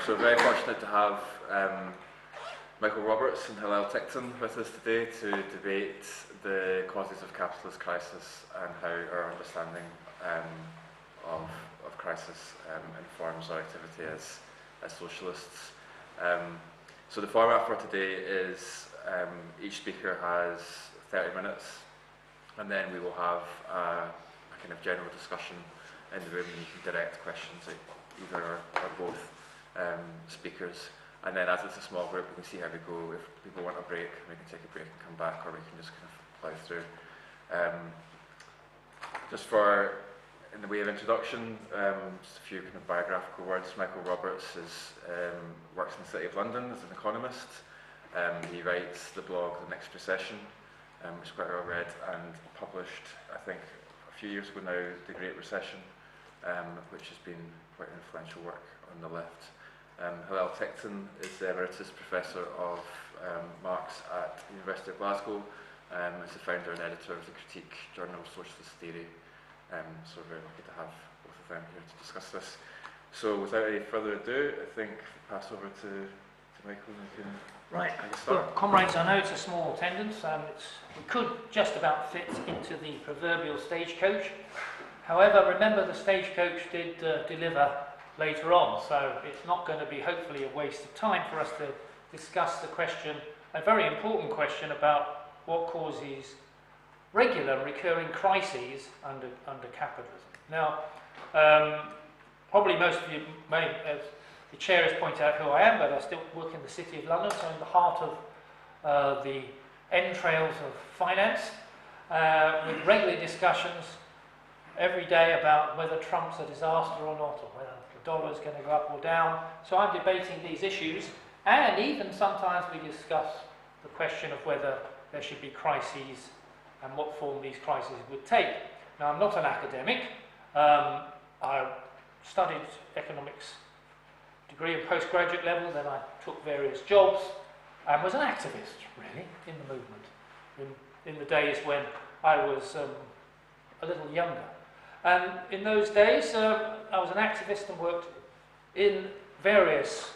So we're very fortunate to have Michael Roberts and Hillel Tickin with us today to debate the causes of capitalist crisis and how our understanding of crisis informs our activity as socialists. So the format for today is each speaker has 30 minutes, and then we will have a kind of general discussion in the room, and you can direct questions at either or both speakers. And then as it's a small group, we can see how we go. If people want a break, we can take a break and come back, or we can just kind of plough through. Just for, in the way of introduction, just a few kind of biographical words. Michael Roberts works in the City of London as an economist. He writes the blog The Next Recession, which is quite well read, and published, I think, a few years ago now, The Great Recession, which has been quite an influential work on the left. Hillel Tickin is the emeritus professor of Marx at the University of Glasgow, is the founder and editor of the critique journal Socialist Theory. So we're very lucky to have both of them here to discuss this. So without any further ado, I think I'll pass over to Michael and we can Well, comrades, I know it's a small attendance, we could just about fit into the proverbial stagecoach. However, remember the stagecoach did deliver later on, so it's not going to be hopefully a waste of time for us to discuss the question, a very important question about what causes regular and recurring crises under capitalism. Now, probably most of you may, as the chair has pointed out who I am, but I still work in the City of London, so in the heart of the entrails of finance, with regular discussions every day about whether Trump's a disaster or not, or whether the dollar is going to go up or down. So I'm debating these issues, and even sometimes we discuss the question of whether there should be crises and what form these crises would take. Now, I'm not an academic. I studied economics degree at postgraduate level, then I took various jobs and was an activist, really, in the movement, in the days when I was a little younger. And in those days, I was an activist and worked in various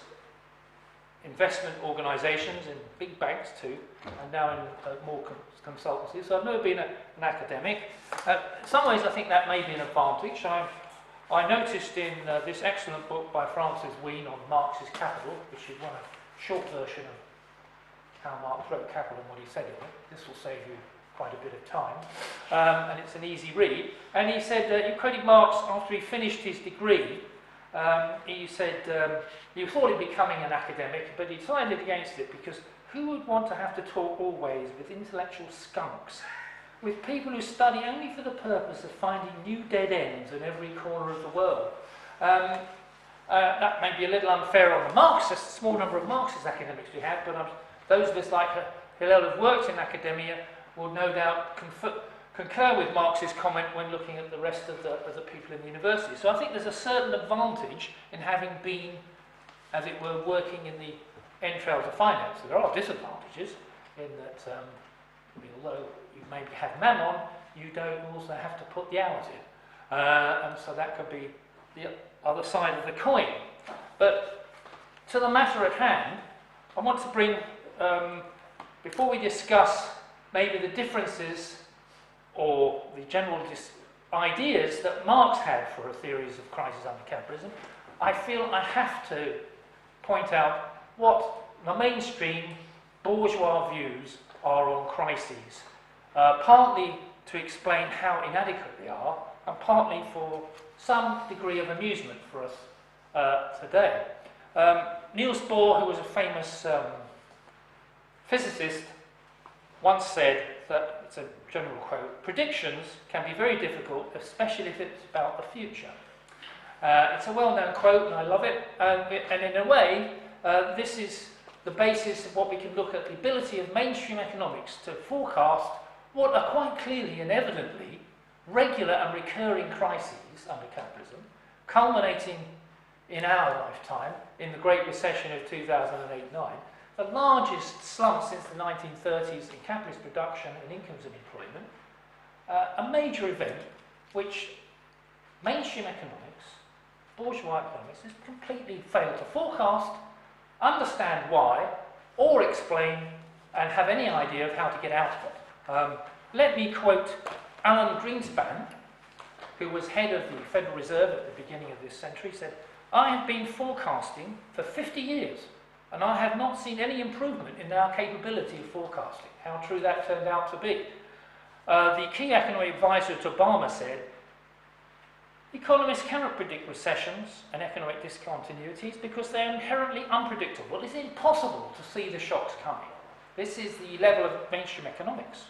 investment organisations, in big banks too, and now in more consultancies. So I've never been an academic. In some ways, I think that may be an advantage. I noticed in this excellent book by Francis Wheen on Marx's Capital, which is one short version of how Marx wrote Capital and what he said in it. This will save you quite a bit of time, and it's an easy read. And he said, he quoted Marx after he finished his degree. He said he thought he'd becoming an academic, but he decided against it because who would want to have to talk always with intellectual skunks, with people who study only for the purpose of finding new dead ends in every corner of the world? That may be a little unfair on the Marxists, the small number of Marxist academics we have, but those of us like Hillel who've worked in academia will no doubt concur with Marx's comment when looking at the rest of the people in the university. So I think there's a certain advantage in having been, as it were, working in the entrails of finance. There are disadvantages in that, although you maybe have mammon, you don't also have to put the hours in. And so that could be the other side of the coin. But to the matter at hand, I want to bring, before we discuss maybe the differences or the general ideas that Marx had for a theories of crisis under capitalism, I feel I have to point out what the mainstream bourgeois views are on crises, partly to explain how inadequate they are, and partly for some degree of amusement for us today. Niels Bohr, who was a famous physicist, once said that, it's a general quote, predictions can be very difficult, especially if it's about the future. It's a well-known quote and I love it, and in a way this is the basis of what we can look at the ability of mainstream economics to forecast what are quite clearly and evidently regular and recurring crises under capitalism, culminating in our lifetime in the Great Recession of 2008-9, the largest slump since the 1930s in capitalist production and incomes and employment, a major event which mainstream economics bourgeois economics has completely failed to forecast, understand why, or explain and have any idea of how to get out of it. Let me quote Alan Greenspan, who was head of the Federal Reserve at the beginning of this century, said, "I have been forecasting for 50 years, and I have not seen any improvement in our capability of forecasting." How true that turned out to be. The key economic advisor to Obama said, "Economists cannot predict recessions and economic discontinuities because they are inherently unpredictable. It's impossible to see the shocks coming." This is the level of mainstream economics.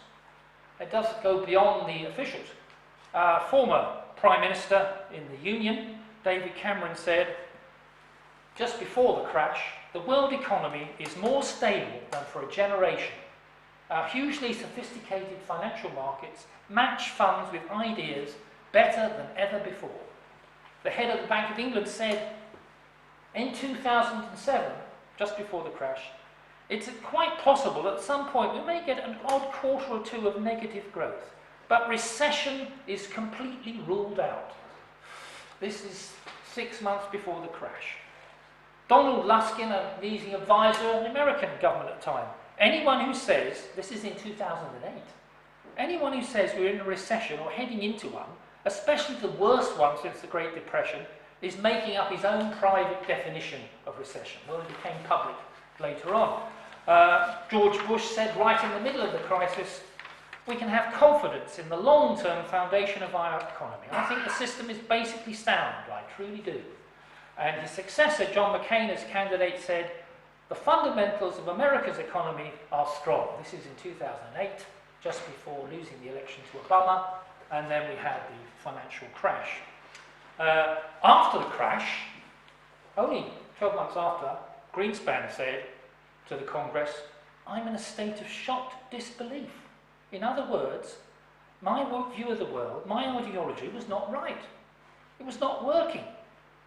It does go beyond the officials. Former Prime Minister in the Union, David Cameron, said, just before the crash, "The world economy is more stable than for a generation. Our hugely sophisticated financial markets match funds with ideas better than ever before." The head of the Bank of England said in 2007, just before the crash, "It's quite possible that at some point we may get an odd quarter or two of negative growth, but recession is completely ruled out." This is 6 months before the crash. Donald Luskin, a leading advisor in the American government at the time, anyone who says, this is in 2008, anyone who says we're in a recession or heading into one, especially the worst one since the Great Depression, is making up his own private definition of recession. Well, it became public later on. George Bush said right in the middle of the crisis, "We can have confidence in the long-term foundation of our economy. I think the system is basically sound, I truly do." And his successor, John McCain, as candidate, said, "The fundamentals of America's economy are strong." This is in 2008, just before losing the election to Obama, and then we had the financial crash. After the crash, only 12 months after, Greenspan said to the Congress, "I'm in a state of shocked disbelief. In other words, my view of the world, my ideology was not right. It was not working.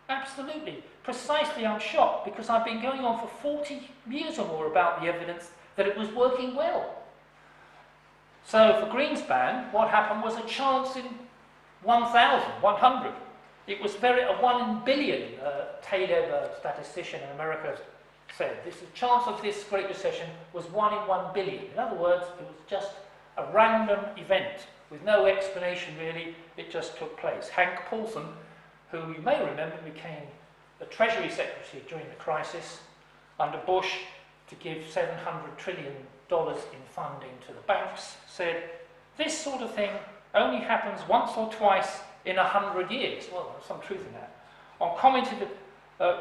Absolutely. Precisely, I'm shocked because I've been going on for 40 years or more about the evidence that it was working well." So for Greenspan, what happened was a chance in 1,100. It was a 1 in billion, Taleb, a statistician in America, said. The chance of this Great Recession was 1 in 1 billion. In other words, it was just a random event with no explanation really, it just took place. Hank Paulson, who you may remember became the Treasury Secretary during the crisis under Bush to give $700 trillion in funding to the banks, said, "This sort of thing only happens once or twice in 100 years. Well, there's some truth in that.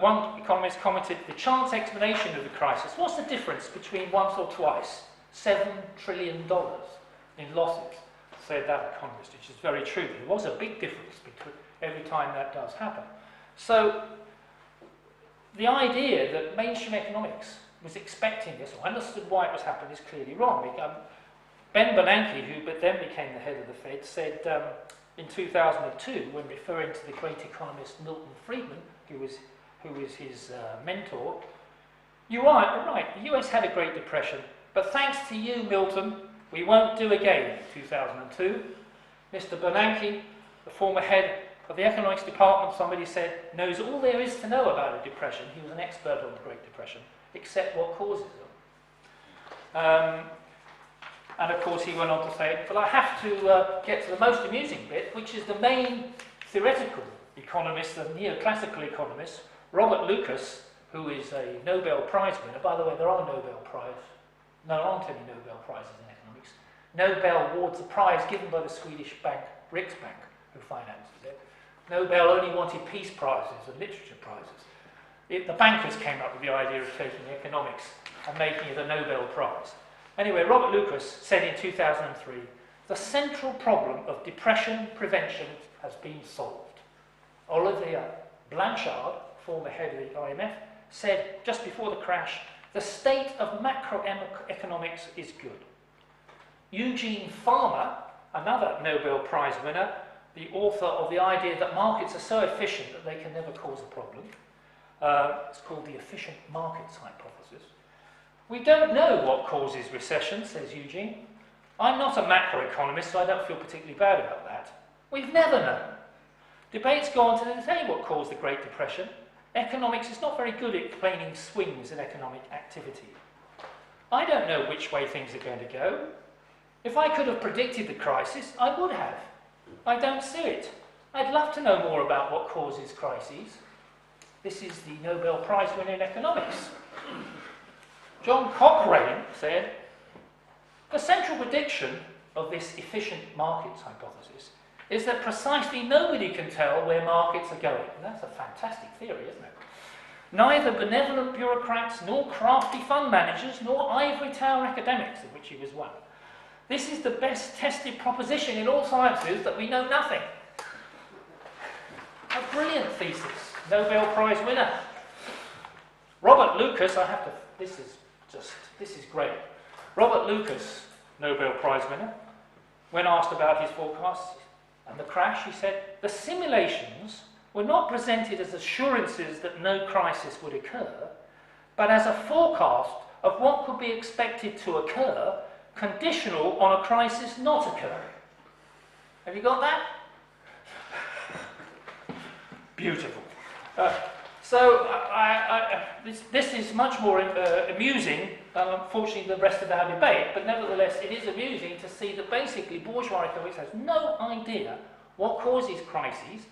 One economist commented, "The chance explanation of the crisis, what's the difference between once or twice? $7 trillion in losses," said that economist, which is very true. There was a big difference between every time that does happen. So the idea that mainstream economics was expecting this or understood why it was happening is clearly wrong. Ben Bernanke, who then became the head of the Fed, said in 2002, when referring to the great economist Milton Friedman, who was his mentor, "You are right, the US had a Great Depression, but thanks to you, Milton, we won't do again in 2002. Mr. Bernanke, the former head of the economics department, somebody said, knows all there is to know about a depression. He was an expert on the Great Depression, except what causes them." And of course he went on to say, "But I have to get to the most amusing bit, which is the main theoretical economist, the neoclassical economist, Robert Lucas, who is a Nobel Prize winner." By the way, there are Nobel Prizes. No, there aren't any Nobel Prizes in economics. Nobel awards a prize given by the Swedish bank, Riksbank, who finances it. Nobel only wanted peace prizes and literature prizes. The bankers came up with the idea of taking economics and making it a Nobel Prize. Anyway, Robert Lucas said in 2003, "The central problem of depression prevention has been solved." Olivier Blanchard, former head of the IMF, said just before the crash, "The state of macroeconomics is good." Eugene Farmer, another Nobel Prize winner, the author of the idea that markets are so efficient that they can never cause a problem. It's called the efficient markets hypothesis. "We don't know what causes recession," says Eugene. "I'm not a macroeconomist, so I don't feel particularly bad about that. We've never known. Debates go on to say what caused the Great Depression. Economics is not very good at explaining swings in economic activity. I don't know which way things are going to go. If I could have predicted the crisis, I would have. I don't see it. I'd love to know more about what causes crises. This is the Nobel Prize winner in economics. John Cochrane said, the central prediction of this efficient markets hypothesis is that precisely nobody can tell where markets are going. And that's a fantastic theory, isn't it? Neither benevolent bureaucrats, nor crafty fund managers, nor ivory tower academics, of which he was one. This is the best tested proposition in all sciences that we know nothing. A brilliant thesis, Nobel Prize winner. Robert Lucas, this is great. Robert Lucas, Nobel Prize winner, when asked about his forecasts and the crash, he said, the simulations were not presented as assurances that no crisis would occur, but as a forecast of what could be expected to occur, conditional on a crisis not occurring. Have you got that? Beautiful. This is much more amusing, unfortunately, than the rest of our debate, but nevertheless it is amusing to see that basically bourgeois economics has no idea what causes crises,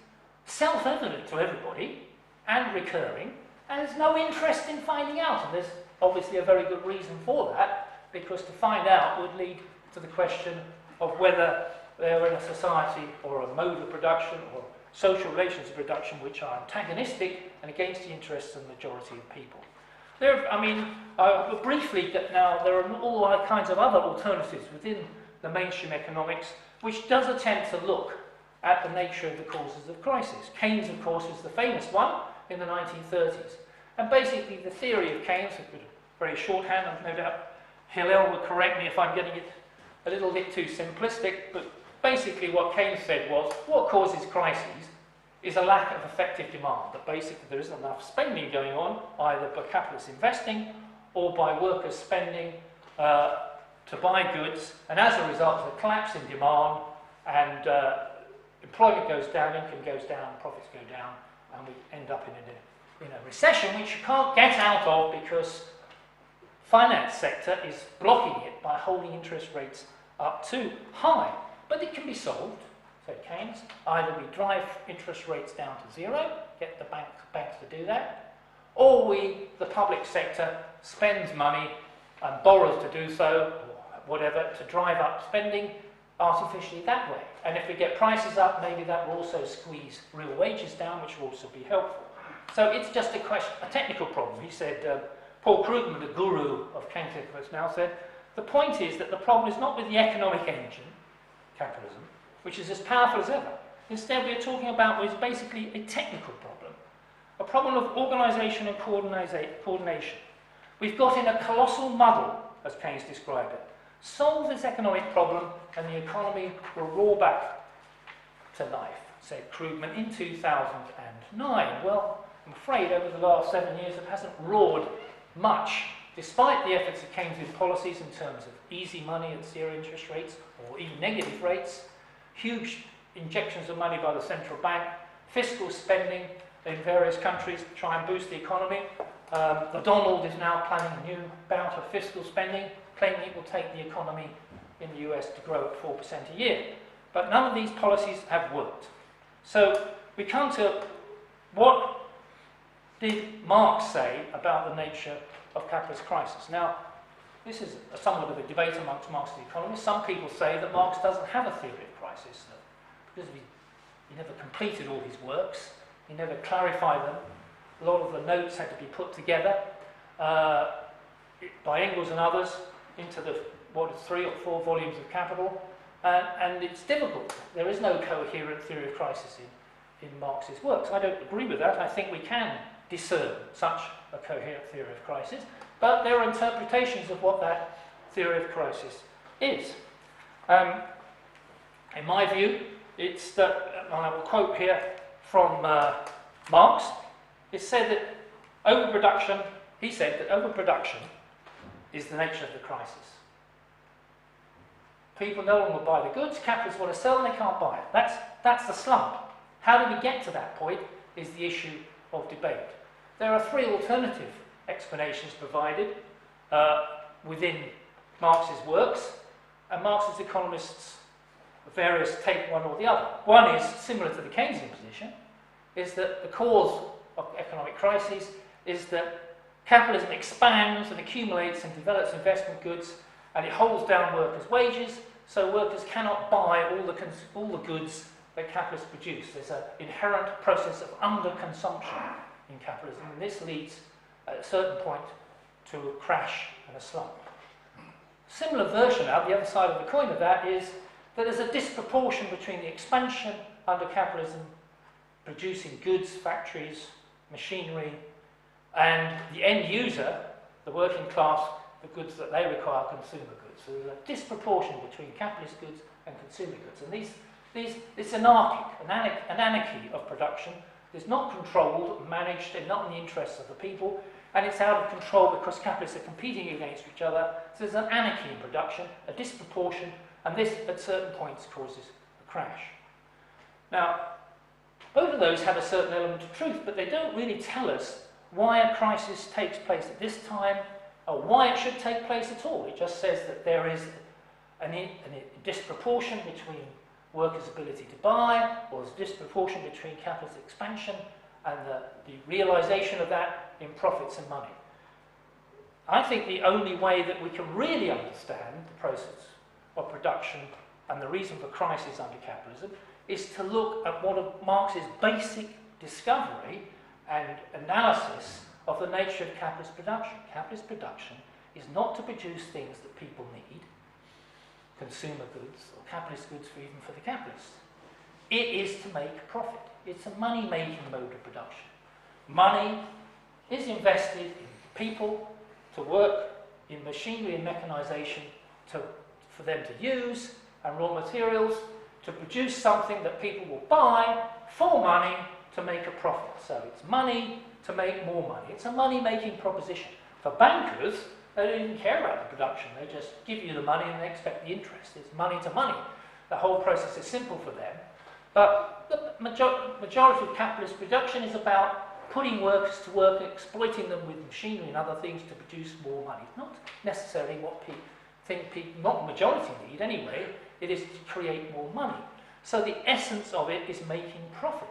self-evident to everybody, and recurring, and has no interest in finding out. And there's obviously a very good reason for that, because to find out would lead to the question of whether they're in a society or a mode of production or social relations of production which are antagonistic and against the interests of the majority of people. Briefly, now there are all kinds of other alternatives within the mainstream economics which does attempt to look at the nature of the causes of crisis. Keynes, of course, is the famous one in the 1930s. And basically the theory of Keynes, very shorthand, and no doubt Hillel will correct me if I'm getting it a little bit too simplistic, but basically what Keynes said was, what causes crises is a lack of effective demand, that basically there isn't enough spending going on, either by capitalists investing or by workers spending to buy goods, and as a result there's a collapse in demand, and employment goes down, income goes down, profits go down, and we end up in a recession which you can't get out of because finance sector is blocking it by holding interest rates up too high. But it can be solved, said Keynes. Either we drive interest rates down to zero, get the banks to do that, or the public sector, spends money and borrows to do so, or whatever, to drive up spending artificially that way. And if we get prices up, maybe that will also squeeze real wages down, which will also be helpful. So it's just a technical problem. He said, Paul Krugman, the guru of Keynes economics, now said, the point is that the problem is not with the economic engine, capitalism, which is as powerful as ever. Instead, we're talking about what is basically a technical problem, a problem of organisation and coordination. We've got in a colossal muddle, as Keynes described it. Solve this economic problem and the economy will roar back to life, said Krugman in 2009. Well, I'm afraid over the last 7 years it hasn't roared much, despite the efforts of Keynesian policies in terms of easy money at zero interest rates or even negative rates, huge injections of money by the central bank, fiscal spending in various countries to try and boost the economy. The Donald is now planning a new bout of fiscal spending, claiming it will take the economy in the US to grow at 4% a year. But none of these policies have worked. So we come to what did Marx say about the nature of capitalist crisis. Now, this is somewhat of a debate amongst Marxist economists. Some people say that Marx doesn't have a theory of crisis, because he never completed all his works, he never clarified them. A lot of the notes had to be put together by Engels and others into the 3 or 4 volumes of Capital, and it's difficult. There is no coherent theory of crisis in Marx's works. I don't agree with that. I think we can discern such a coherent theory of crisis, but there are interpretations of what that theory of crisis is. In my view, it's that, and I will quote here from Marx, it said that overproduction, he said that overproduction is the nature of the crisis. People no longer buy the goods, capitalists want to sell and they can't buy it. That's the slump. How do we get to that point is the issue of debate. There are three alternative explanations provided within Marx's works, and Marxist economists, various, take one or the other. One is similar to the Keynesian position, is that the cause of economic crises is that capitalism expands and accumulates and develops investment goods, and it holds down workers' wages, so workers cannot buy all the goods that capitalists produce. There's an inherent process of underconsumption in capitalism, and this leads at a certain point to a crash and a slump. Similar version, out the other side of the coin of that, is that there's a disproportion between the expansion under capitalism, producing goods, factories, machinery, and the end user, the working class, the goods that they require, consumer goods. So there's a disproportion between capitalist goods and consumer goods. And it's an anarchy of production. It's not controlled, managed, and not in the interests of the people, and it's out of control because capitalists are competing against each other. So there's an anarchy in production, a disproportion, and this at certain points causes a crash. Now, both of those have a certain element of truth, but they don't really tell us why a crisis takes place at this time, or why it should take place at all. It just says that there is a disproportion between workers' ability to buy, or there's a disproportion between capitalist expansion and the realization of that in profits and money. I think the only way that we can really understand the process of production and the reason for crisis under capitalism is to look at one of Marx's basic discovery and analysis of the nature of capitalist production. Capitalist production is not to produce things that people need, consumer goods or capitalist goods even for the capitalists. It is to make profit. It's a money-making mode of production. Money is invested in people to work in machinery and mechanization for them to use, and raw materials to produce something that people will buy for money to make a profit. So it's money to make more money. It's a money-making proposition. For bankers, they don't even care about the production. They just give you the money and they expect the interest. It's money to money. The whole process is simple for them. But the majority of capitalist production is about putting workers to work and exploiting them with machinery and other things to produce more money. Not necessarily what not the majority need anyway. It is to create more money. So the essence of it is making profit.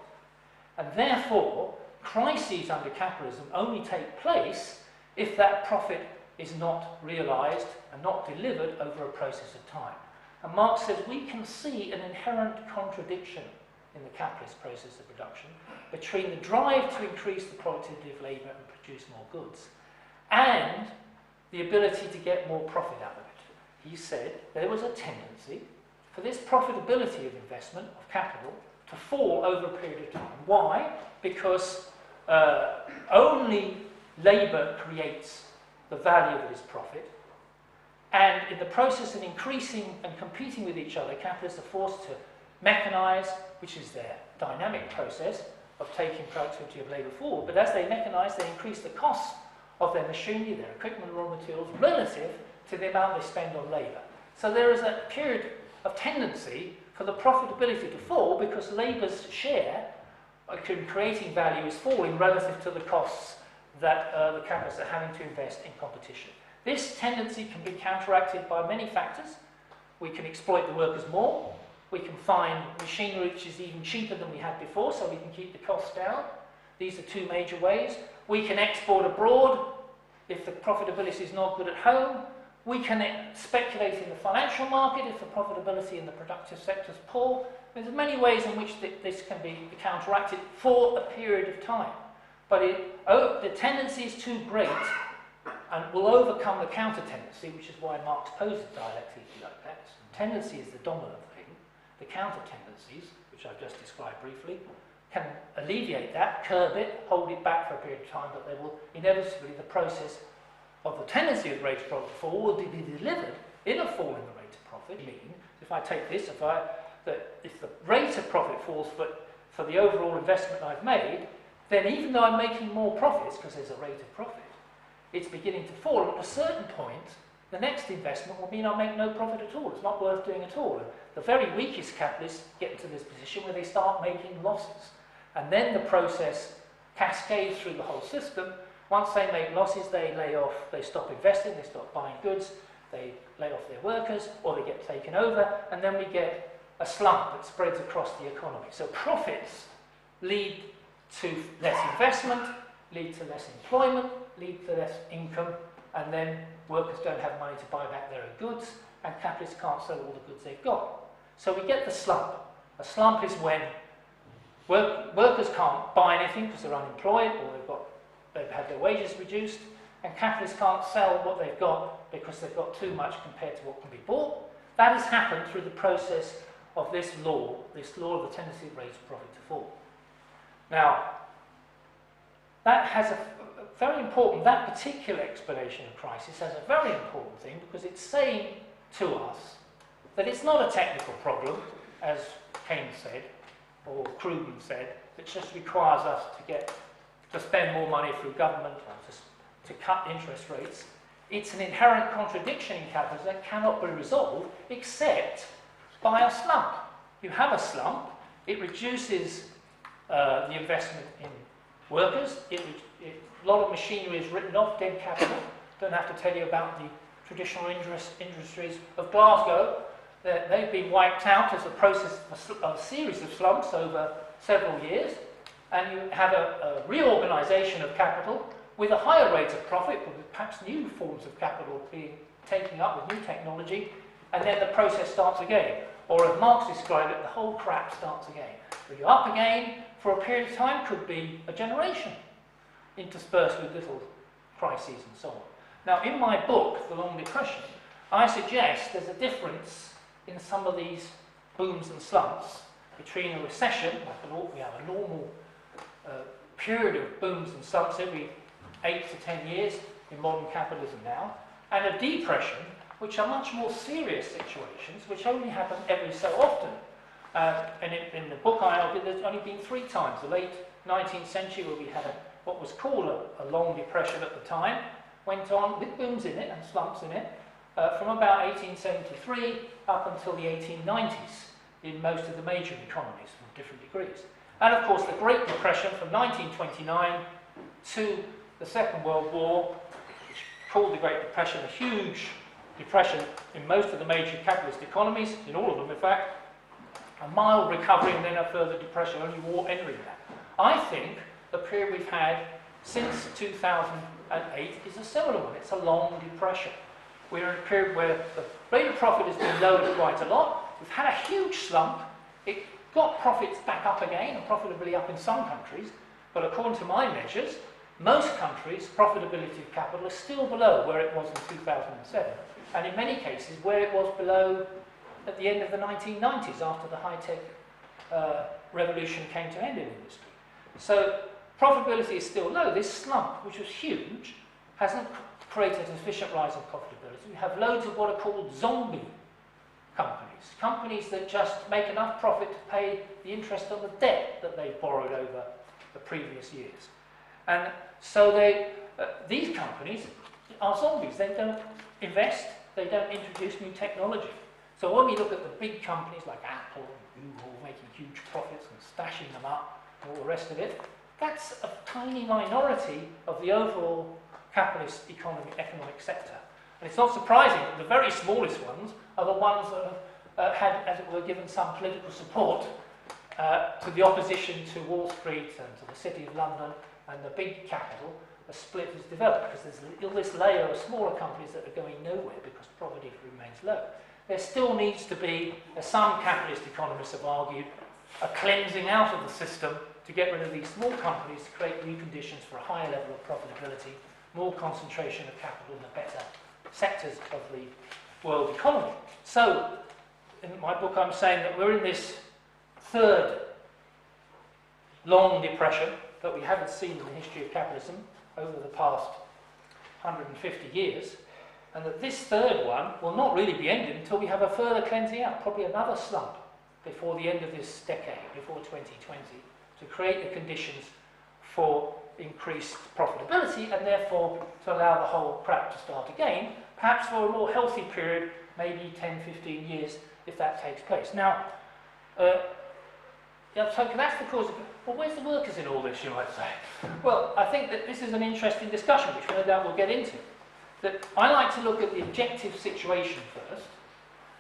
And therefore, crises under capitalism only take place if that profit is not realized and not delivered over a process of time. And Marx says we can see an inherent contradiction in the capitalist process of production between the drive to increase the productivity of labour and produce more goods and the ability to get more profit out of it. He said there was a tendency for this profitability of investment, of capital, to fall over a period of time. Why? Because only labour creates the value of this profit, and in the process of increasing and competing with each other, capitalists are forced to mechanise, which is their dynamic process of taking productivity of labour forward, but as they mechanise, they increase the costs of their machinery, their equipment, raw materials, relative to the amount they spend on labour. So there is a period of tendency for the profitability to fall because labour's share in creating value is falling relative to the costs that the capitalists are having to invest in competition. This tendency can be counteracted by many factors. We can exploit the workers more. We can find machinery which is even cheaper than we had before, so we can keep the costs down. These are two major ways. We can export abroad if the profitability is not good at home. We can speculate in the financial market if the profitability in the productive sector is poor. There's many ways in which this can be counteracted for a period of time. But the tendency is too great and will overcome the counter-tendency, which is why Marx poses dialectically like that. Tendency is the dominant thing. The counter-tendencies, which I've just described briefly, can alleviate that, curb it, hold it back for a period of time, but they will inevitably, the process of the tendency of the rate of profit to fall will be delivered in a fall in the rate of profit. If I take this, if the rate of profit falls for the overall investment I've made, then even though I'm making more profits, because there's a rate of profit, it's beginning to fall. At a certain point, the next investment will mean I'll make no profit at all. It's not worth doing at all. The very weakest capitalists get into this position where they start making losses. And then the process cascades through the whole system. Once they make losses, they lay off, they stop investing, they stop buying goods, they lay off their workers, or they get taken over, and then we get a slump that spreads across the economy. So profits lead to less investment, lead to less employment, lead to less income, and then workers don't have money to buy back their own goods, and capitalists can't sell all the goods they've got. So we get the slump. A slump is when workers can't buy anything because they're unemployed, or they've had their wages reduced, and capitalists can't sell what they've got because they've got too much compared to what can be bought. That has happened through the process of this law of the tendency of rates of profit to fall. Now, that has a very important, that particular explanation of crisis has a very important thing, because it's saying to us that it's not a technical problem, as Keynes said, or Krugman said, that just requires us to spend more money through government or to cut interest rates. It's an inherent contradiction in capitalism that cannot be resolved except by a slump. You have a slump, it reduces the investment in workers, a lot of machinery is written off, dead capital. Don't have to tell you about the traditional industries of Glasgow. They've been wiped out as a process of a series of slumps over several years, and you have a reorganisation of capital with a higher rate of profit, but with perhaps new forms of capital being taken up with new technology, and then the process starts again. Or as Marx described it, the whole crap starts again. So you're up again for a period of time, could be a generation, interspersed with little crises and so on. Now, in my book, The Long Depression, I suggest there's a difference in some of these booms and slumps between a recession, like we have a normal period of booms and slumps every 8 to 10 years in modern capitalism now, and a depression, which are much more serious situations, which only happen every so often. And in the book I argue there's only been 3 times. The late 19th century, where we had what was called a long depression at the time, went on with booms in it and slumps in it, from about 1873 up until the 1890s in most of the major economies to different degrees. And of course the Great Depression from 1929 to the Second World War, which called the Great Depression a huge depression in most of the major capitalist economies, in all of them in fact, a mild recovery and then a further depression, only war entering that. I think the period we've had since 2008 is a similar one. It's a long depression. We're in a period where the rate of profit has been lowered quite a lot. We've had a huge slump. It got profits back up again, and profitably up in some countries, but according to my measures, most countries' profitability of capital is still below where it was in 2007, and in many cases where it was below at the end of the 1990s, after the high-tech revolution came to end in industry. So profitability is still low. This slump, which was huge, hasn't created a sufficient rise in profitability. We have loads of what are called zombie companies that just make enough profit to pay the interest on the debt that they've borrowed over the previous years. And so these companies are zombies. They don't invest, they don't introduce new technology. So when we look at the big companies like Apple and Google making huge profits and stashing them up and all the rest of it, that's a tiny minority of the overall capitalist economic sector. And it's not surprising that the very smallest ones are the ones that have had, as it were, given some political support to the opposition to Wall Street and to the City of London and the big capital. A split has developed because there's this layer of smaller companies that are going nowhere because poverty remains low. There still needs to be, as some capitalist economists have argued, a cleansing out of the system to get rid of these small companies to create new conditions for a higher level of profitability, more concentration of capital in the better sectors of the world economy. So, in my book I'm saying that we're in this third long depression that we haven't seen in the history of capitalism over the past 150 years, and that this third one will not really be ended until we have a further cleansing out, probably another slump before the end of this decade, before 2020, to create the conditions for increased profitability and therefore to allow the whole crap to start again, perhaps for a more healthy period, maybe 10, 15 years, if that takes place. Now, yeah, so that's the cause of, well, where's the workers in all this, you might say? Well, I think that this is an interesting discussion, which no doubt we'll get into. That I like to look at the objective situation first,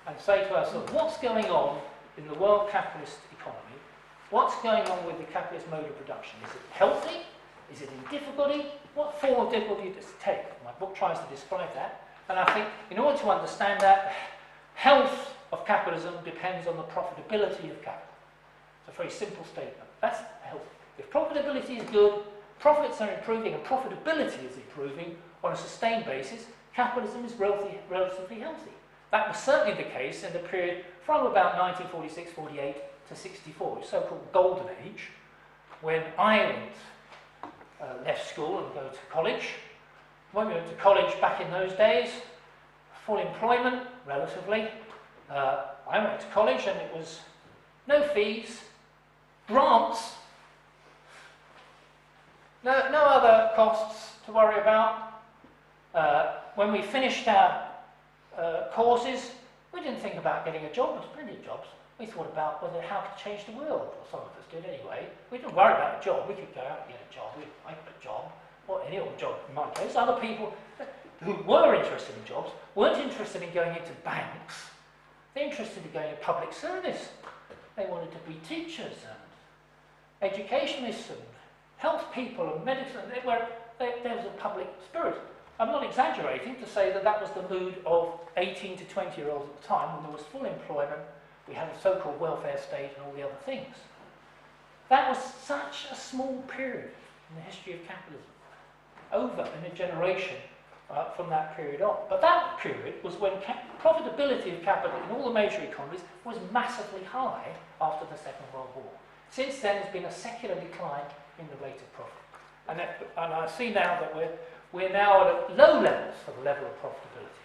and say to ourselves, what's going on in the world capitalist economy? What's going on with the capitalist mode of production? Is it healthy? Is it in difficulty? What form of difficulty does it take? My book tries to describe that. And I think in order to understand that, health of capitalism depends on the profitability of capital. It's a very simple statement. That's health. If profitability is good, profits are improving, and profitability is improving on a sustained basis, capitalism is relatively healthy. That was certainly the case in the period from about 1946-48 to 64, the so-called golden age, when I left school and go to college. When we went to college back in those days, full employment, relatively. I went to college and it was no fees, grants, no other costs to worry about. When we finished our courses, we didn't think about getting a job. There's plenty of jobs. We thought about how to change the world, or some of us did anyway. We didn't worry about a job. We could go out and get a job. I got a job, or any old job in my case. Other people who were interested in jobs weren't interested in going into banks. They're interested in going into public service. They wanted to be teachers and educationists and health people and medicine. There was a public spirit. I'm not exaggerating to say that that was the mood of 18 to 20-year-olds at the time when there was full employment. We had a so-called welfare state and all the other things. That was such a small period in the history of capitalism, over in a generation from that period on. But that period was when profitability of capital in all the major economies was massively high after the Second World War. Since then, there's been a secular decline in the rate of profit. And I see now that we're now at low levels for the level of profitability.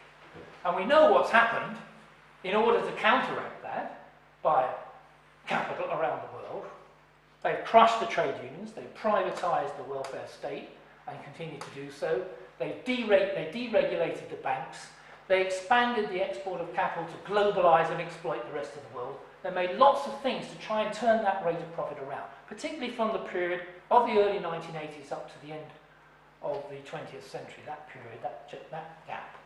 And we know what's happened in order to counteract that by capital around the world. They've crushed the trade unions, they've privatised the welfare state and continue to do so. They deregulated the banks, they expanded the export of capital to globalise and exploit the rest of the world. They made lots of things to try and turn that rate of profit around, particularly from the period of the early 1980s up to the end of the 20th century, that period, that gap.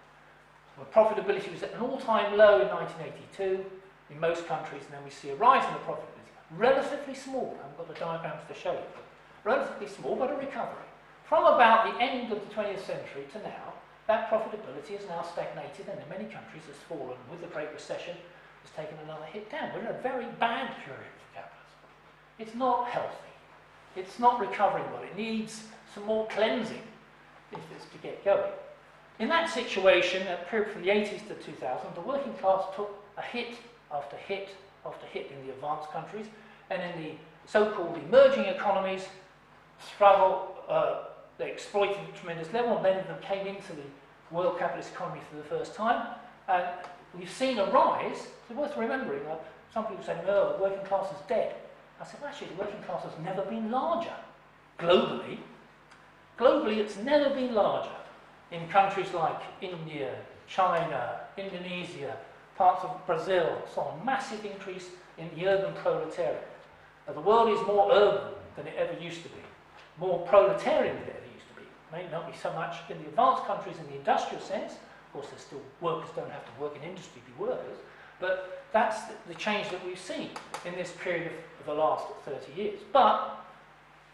Where profitability was at an all-time low in 1982 in most countries, and then we see a rise in the profitability. Relatively small, I haven't got the diagrams to show you, but relatively small, but a recovery. From about the end of the 20th century to now, that profitability has now stagnated and in many countries has fallen. With the Great Recession, has taken another hit down. We're in a very bad period for capitalism. It's not healthy. It's not recovering well. It needs some more cleansing if it's to get going. In that situation, a period from the 80s to 2000, the working class took a hit after hit after hit in the advanced countries, and in the so-called emerging economies, struggle, they exploited at a tremendous level, and many of them came into the world capitalist economy for the first time, and we've seen a rise. It's worth remembering that some people say, no, the working class is dead. I said, well, actually, the working class has never been larger. Globally, it's never been larger. In countries like India, China, Indonesia, parts of Brazil, so on, massive increase in the urban proletariat. Now, the world is more urban than it ever used to be, more proletarian than it ever used to be. It may not be so much in the advanced countries in the industrial sense. Of course, there's still workers don't have to work in industry to be workers, but that's the change that we've seen in this period of the last 30 years. But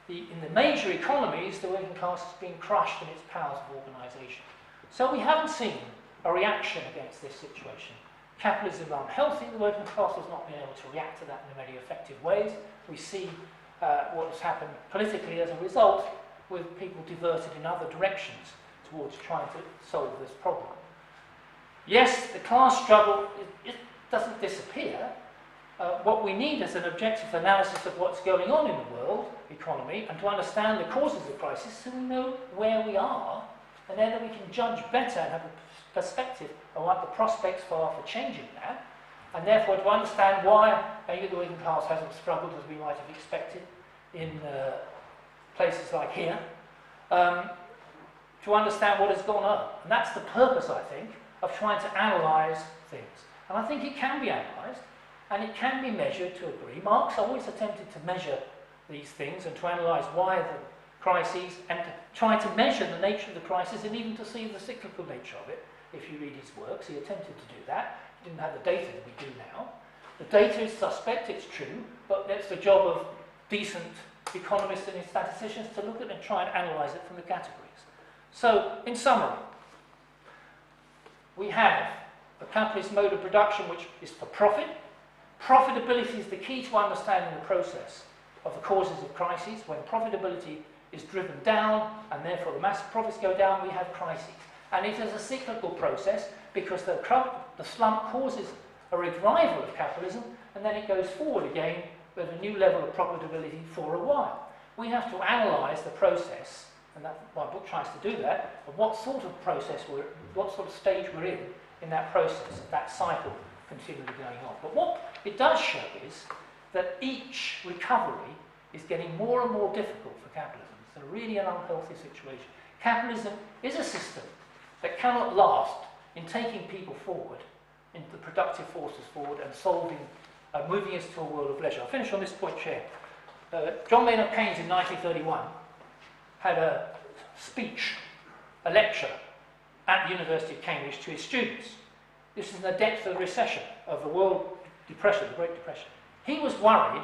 in the major economies, the working class has been crushed in its powers of organisation. So we haven't seen a reaction against this situation. Capitalism is unhealthy, the working class has not been able to react to that in many effective ways. We see what has happened politically as a result, with people diverted in other directions towards trying to solve this problem. Yes, the class struggle, it doesn't disappear. What we need is an objective analysis of what's going on in the world economy and to understand the causes of the crisis so we know where we are, and then we can judge better and have a perspective of what the prospects are for changing that, and therefore to understand why maybe the working class hasn't struggled as we might have expected in places like here, to understand what has gone on. And that's the purpose, I think, of trying to analyse things. And I think it can be analysed, and it can be measured to a degree. Marx always attempted to measure these things and to analyse why the crises, and to try to measure the nature of the crisis, and even to see the cyclical nature of it. If you read his works, he attempted to do that. He didn't have the data that we do now. The data is suspect, it's true, but it's the job of decent economists and statisticians to look at it and try and analyse it from the categories. So, in summary, we have a capitalist mode of production which is for profit. Profitability is the key to understanding the process of the causes of crises. When profitability is driven down and therefore the mass profits go down, we have crises. And it is a cyclical process because the slump causes a revival of capitalism and then it goes forward again with a new level of profitability for a while. We have to analyse the process, and that, my book tries to do that, of what sort of process what sort of stage we're in that process, that cycle continually going on. But what it does show is that each recovery is getting more and more difficult for capitalism. It's really an unhealthy situation. Capitalism is a system that cannot last in taking people forward, into the productive forces forward and solving, moving us to a world of leisure. I'll finish on this point, Chair. John Maynard Keynes in 1931 had a speech, a lecture at the University of Cambridge to his students. This is in the depth of the recession, of the world depression, the Great Depression. He was worried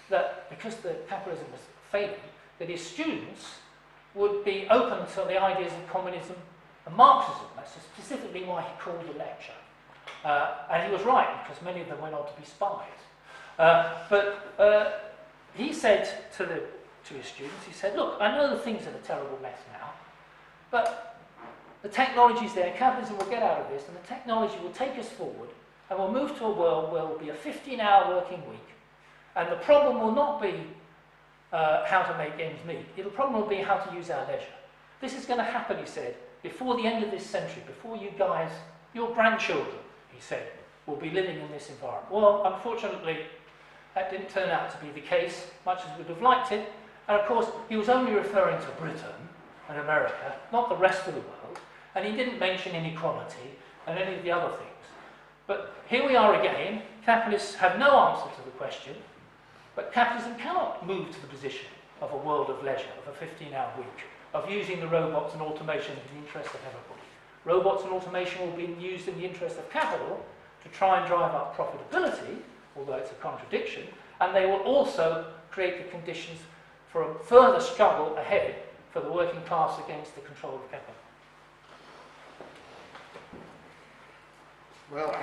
that because the capitalism was failing, that his students would be open to the ideas of communism and Marxism. That's specifically why he called the lecture. And he was right, because many of them went on to be spies. But he said to his students, he said, look, I know the things are a terrible mess now, but the technology's there, capitalism will get out of this, and the technology will take us forward, and we'll move to a world where will be a 15-hour working week, and the problem will not be how to make ends meet. The problem will be how to use our leisure. This is going to happen, he said, before the end of this century, before you guys, your grandchildren, he said, will be living in this environment. Well, unfortunately, that didn't turn out to be the case, much as we'd have liked it. And of course, he was only referring to Britain and America, not the rest of the world, and he didn't mention inequality and any of the other things. But here we are again. Capitalists have no answer to the question, but capitalism cannot move to the position of a world of leisure, of a 15-hour week, of using the robots and automation in the interest of everybody. Robots and automation will be used in the interest of capital to try and drive up profitability, although it's a contradiction, and they will also create the conditions for a further struggle ahead for the working class against the control of capital. Well,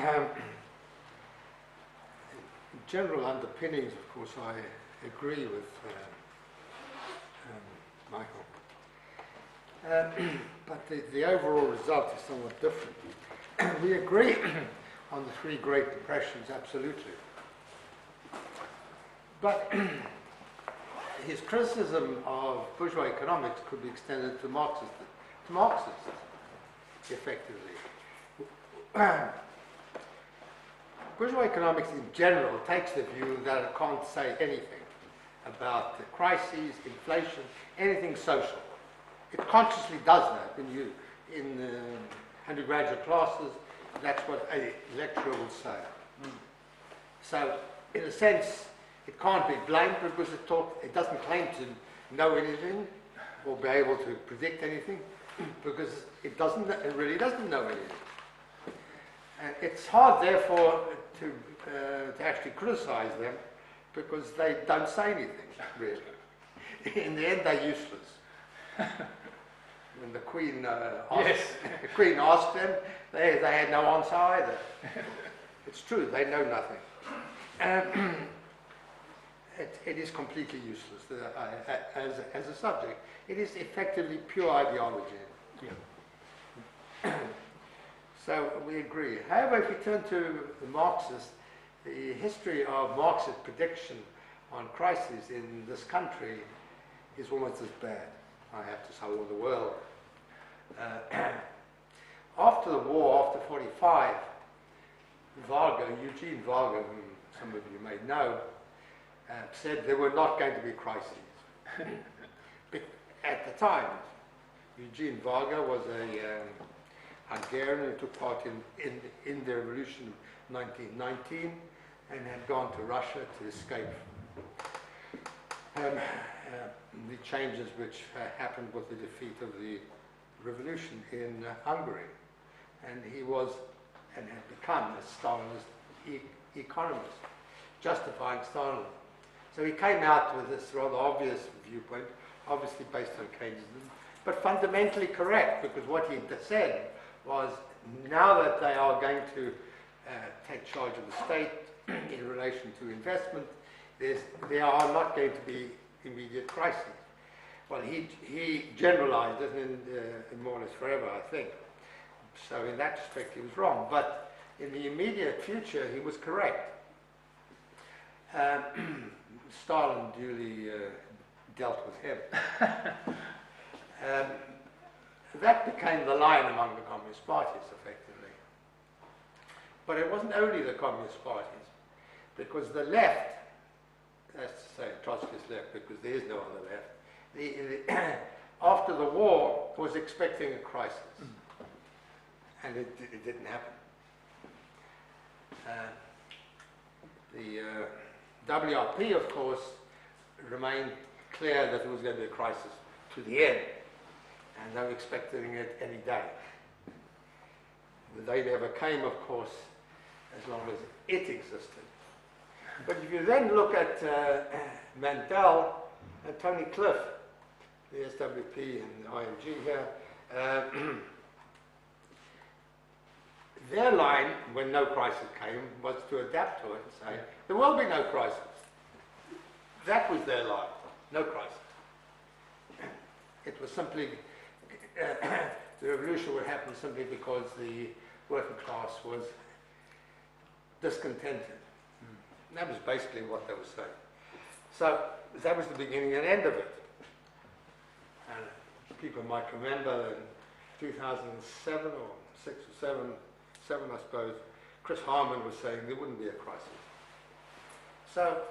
general underpinnings, of course, I agree with Michael. But the overall result is somewhat different. We agree on the three Great Depressions, absolutely. But his criticism of bourgeois economics could be extended to Marxists, effectively. Bourgeois economics in general takes the view that it can't say anything about the crises, inflation, anything social. It consciously does that when you, in undergraduate classes, that's what a lecturer will say. So, in a sense, it can't be blamed because it doesn't claim to know anything or be able to predict anything because it really doesn't know anything. And it's hard, therefore, to actually criticize them because they don't say anything, really. In the end, they're useless. When the Queen the Queen asked them, they had no answer either. It's true, they know nothing. It is completely useless as a subject. It is effectively pure ideology. Yeah. So we agree. However, if we turn to the Marxists, the history of Marxist prediction on crises in this country is almost as bad, I have to say, or the world. After the war, after 1945, Eugene Varga, whom some of you may know, said there were not going to be crises. At the time, Eugene Varga was Hungarian, who took part in the revolution of 1919 and had gone to Russia to escape the changes which happened with the defeat of the revolution in Hungary. And he was and had become a Stalinist economist, justifying Stalinism. So he came out with this rather obvious viewpoint, obviously based on Keynesianism, but fundamentally correct, because what he said was, now that they are going to take charge of the state in relation to investment, there are not going to be immediate crises. Well, he generalized it in more or less forever, I think. So in that respect, he was wrong. But in the immediate future, he was correct. Stalin duly dealt with him. That became the line among the communist parties, effectively. But it wasn't only the communist parties, because the left, that's to say Trotsky's left, because there is no other left, after the war was expecting a crisis. And it didn't happen. The WRP, of course, remained clear that it was going to be a crisis to the end, and they were expecting it any day. The day never came, of course, as long as it existed. But if you then look at Mandel and Tony Cliff, the SWP and the IMG here, their line, when no crisis came, was to adapt to it and say, there will be no crisis. That was their line, no crisis. It was simply, the revolution would happen simply because the working class was discontented. And that was basically what they were saying. So that was the beginning and end of it. And people might remember in 2007 or 6 or 7, I suppose, Chris Harman was saying there wouldn't be a crisis. So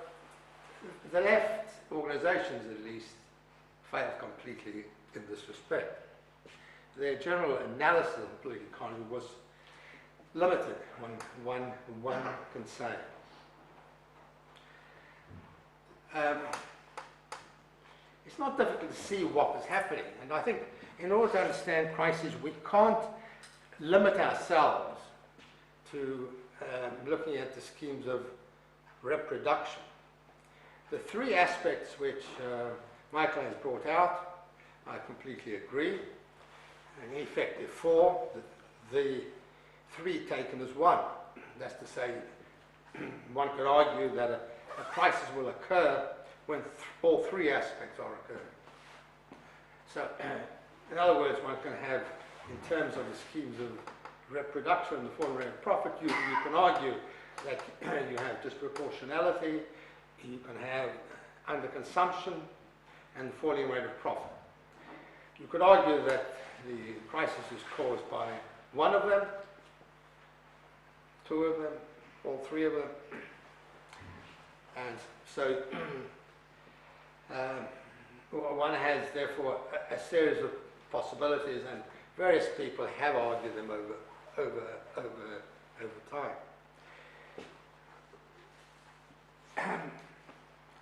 the left organizations, at least, failed completely in this respect. Their general analysis of the political economy was limited, one can say. It's not difficult to see what was happening, and I think in order to understand crises, we can't limit ourselves to looking at the schemes of reproduction. The three aspects which Michael has brought out, I completely agree. And in effect, there are four, the three taken as one. That's to say, one could argue that a crisis will occur when all three aspects are occurring. So, in other words, one can have, in terms of the schemes of reproduction and the falling rate of profit, you can argue that you have disproportionality, you can have underconsumption, and the falling rate of profit. You could argue that the crisis is caused by one of them, two of them, all three of them. And so one has, therefore, a series of possibilities, and various people have argued them over time.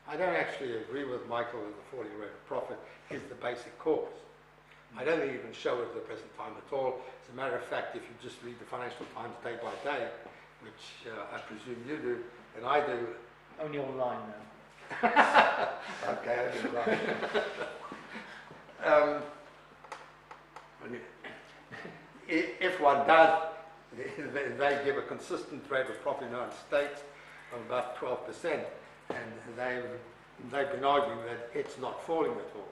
I don't actually agree with Michael that the falling rate of profit is the basic cause. I don't think you can show it at the present time at all. As a matter of fact, if you just read the Financial Times day by day, which I presume you do, and I do. Only online now. Okay, only online. If one does, they give a consistent rate of profit in the United States of about 12%, and they've been arguing that it's not falling at all.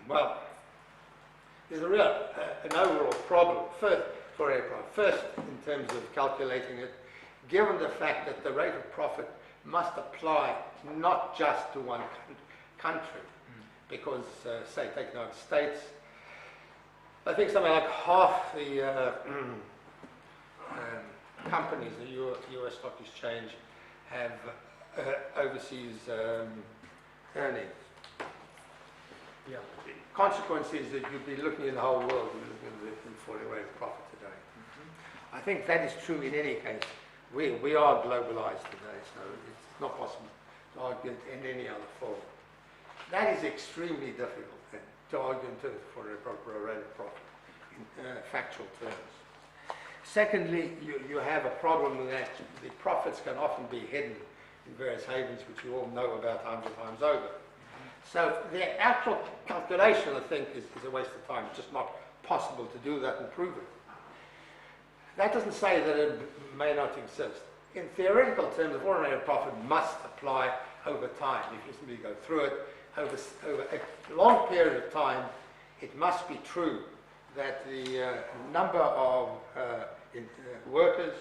Well, there's an overall problem. First, in terms of calculating it, given the fact that the rate of profit must apply not just to one country, because, say, take the United States, I think something like half the companies, the US Stock Exchange, have overseas earnings. Yeah. The consequence is that you'd be looking at the whole world, you're looking at the falling rate of profit today. I think that is true in any case. We are globalized today, so it's not possible to argue it in any other form. That is extremely difficult then, to argue in terms of a proper rate of profit, in factual terms. Secondly, you have a problem that the profits can often be hidden in various havens, which you all know about hundreds of times over. So the actual calculation, I think, is a waste of time. It's just not possible to do that and prove it. That doesn't say that it may not exist. In theoretical terms, the foreign rate of profit must apply over time. If you simply go through it, over a long period of time, it must be true that the number of workers,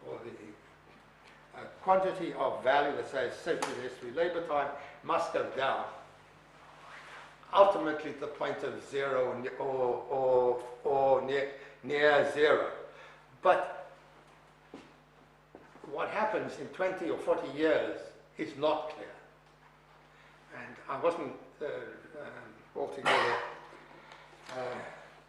or the quantity of value, let's say associated with labour time, must go down, ultimately to the point of zero or near zero. But what happens in 20 or 40 years is not clear. And I wasn't altogether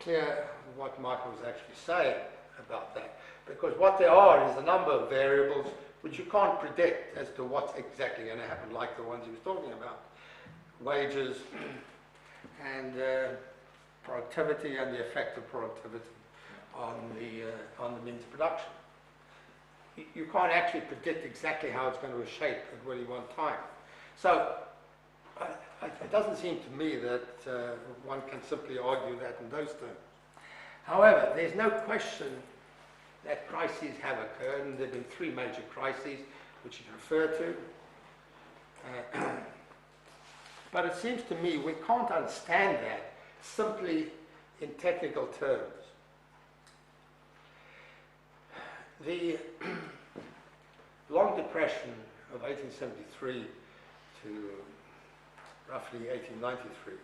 clear what Michael was actually saying about that. Because what there are is a number of variables which you can't predict as to what's exactly going to happen, like the ones he was talking about. Wages and productivity and the effect of productivity on the means of production. You can't actually predict exactly how it's going to shape at any one time. So it doesn't seem to me that one can simply argue that in those terms. However, there's no question that crises have occurred, and there have been three major crises which you refer to. But it seems to me we can't understand that simply in technical terms. The long depression of 1873 to roughly 1893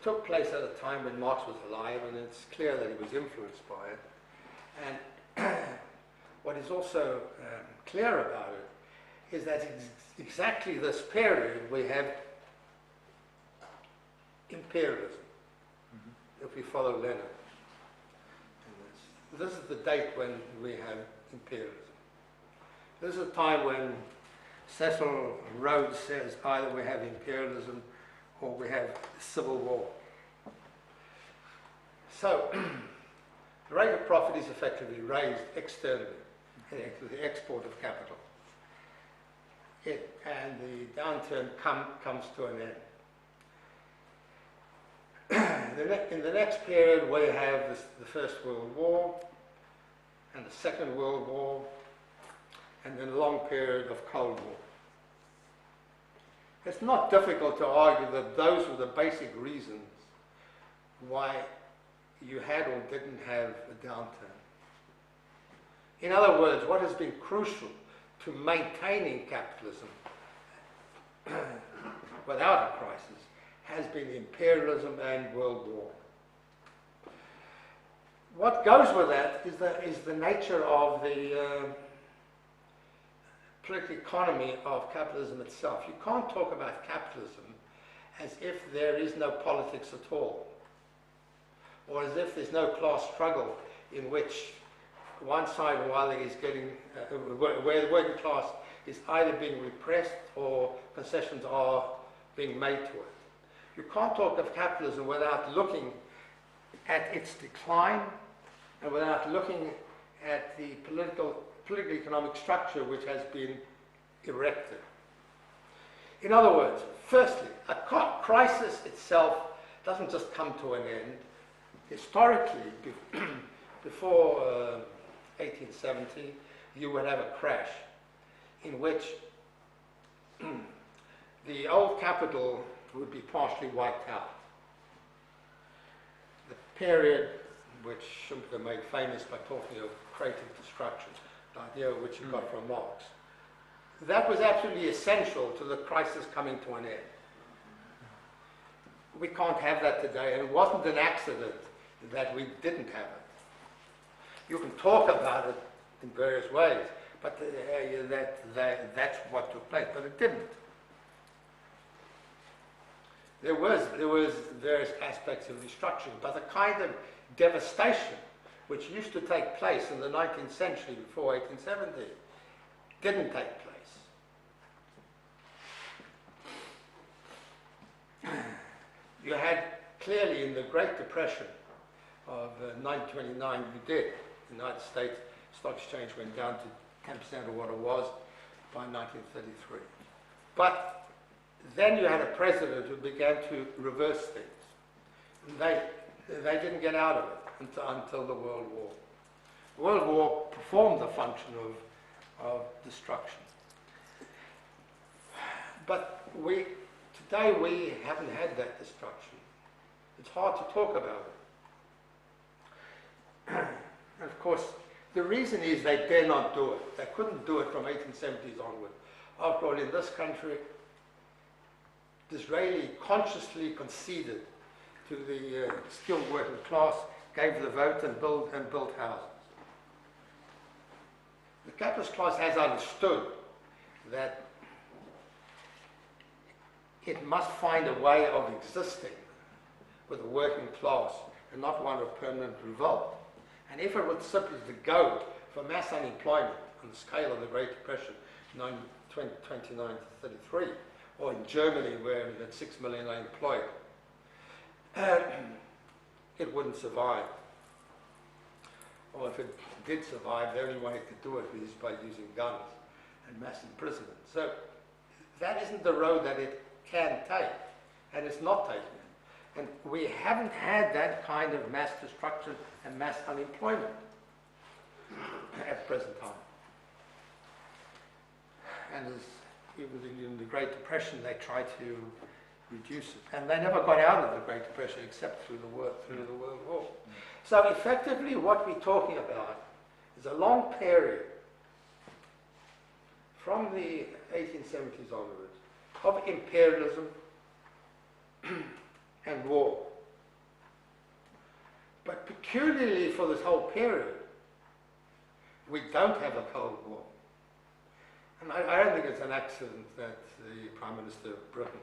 took place at a time when Marx was alive, and it's clear that he was influenced by it. And what is also clear about it is that exactly this period we have imperialism, if we follow Lenin. This is the date when we have imperialism. This is a time when Cecil Rhodes says either we have imperialism or we have civil war. So the rate of profit is effectively raised externally, the export of capital. And the downturn comes to an end. In the next period, we have the First World War and the Second World War, and then a long period of Cold War. It's not difficult to argue that those were the basic reasons why you had or didn't have a downturn. In other words, what has been crucial to maintaining capitalism without a crisis has been imperialism and World War. What goes with that is the nature of the political economy of capitalism itself. You can't talk about capitalism as if there is no politics at all, or as if there's no class struggle in which one side or other is getting, where the working class is either being repressed or concessions are being made to it. You can't talk of capitalism without looking at its decline and without looking at the political economic structure which has been erected. In other words, firstly, a crisis itself doesn't just come to an end. Historically, before 1870, you would have a crash in which the old capital would be partially wiped out. The period which Schumpeter made famous by talking of creative destruction, the idea which he got from Marx. That was absolutely essential to the crisis coming to an end. We can't have that today, and it wasn't an accident that we didn't have it. You can talk about it in various ways, but that's what took place, but it didn't. There was various aspects of restructuring, but the kind of devastation which used to take place in the 19th century before 1870 didn't take place. You had clearly in the Great Depression of 1929, you did. The United States Stock Exchange went down to 10% of what it was by 1933. But then you had a president who began to reverse things. And they didn't get out of it until the World War. The World War performed the function of destruction. But today we haven't had that destruction. It's hard to talk about it. And of course, the reason is they dare not do it. They couldn't do it from 1870s onward. After all, in this country, Disraeli consciously conceded to the skilled working class, gave the vote and built houses. The capitalist class has understood that it must find a way of existing with the working class and not one of permanent revolt. And if it was simply to go for mass unemployment on the scale of the Great Depression, 29 to 33, or in Germany where it had 6 million unemployed, it wouldn't survive. Or if it did survive, the only way it could do it is by using guns and mass imprisonment. So that isn't the road that it can take, and it's not taking it. And we haven't had that kind of mass destruction and mass unemployment at the present time. And as even in the Great Depression, they tried to reduce it. And they never got out of the Great Depression except through the World War. So effectively what we're talking about is a long period from the 1870s onwards of imperialism and war. But peculiarly for this whole period, we don't have a Cold War. And I don't think it's an accident that the Prime Minister of Britain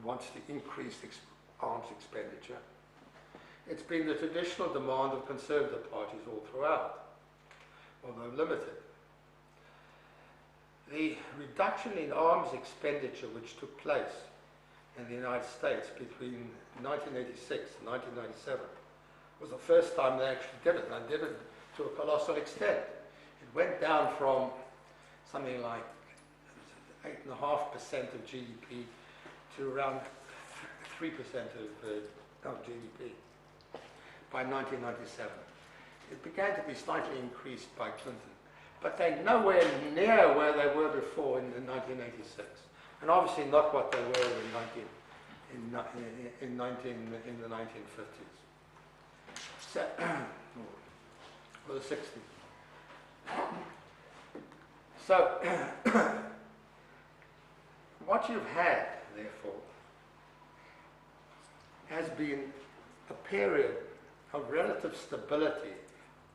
wants to increase arms expenditure. It's been the traditional demand of conservative parties all throughout, although limited. The reduction in arms expenditure which took place in the United States between 1986 and 1997 was the first time they actually did it, and they did it to a colossal extent. It went down from something like 8.5% of GDP to around 3% of GDP by 1997. It began to be slightly increased by Clinton, but they're nowhere near where they were before in 1986, and obviously not what they were in the 1950s. So, or the 60s. So, what you've had, therefore, has been a period of relative stability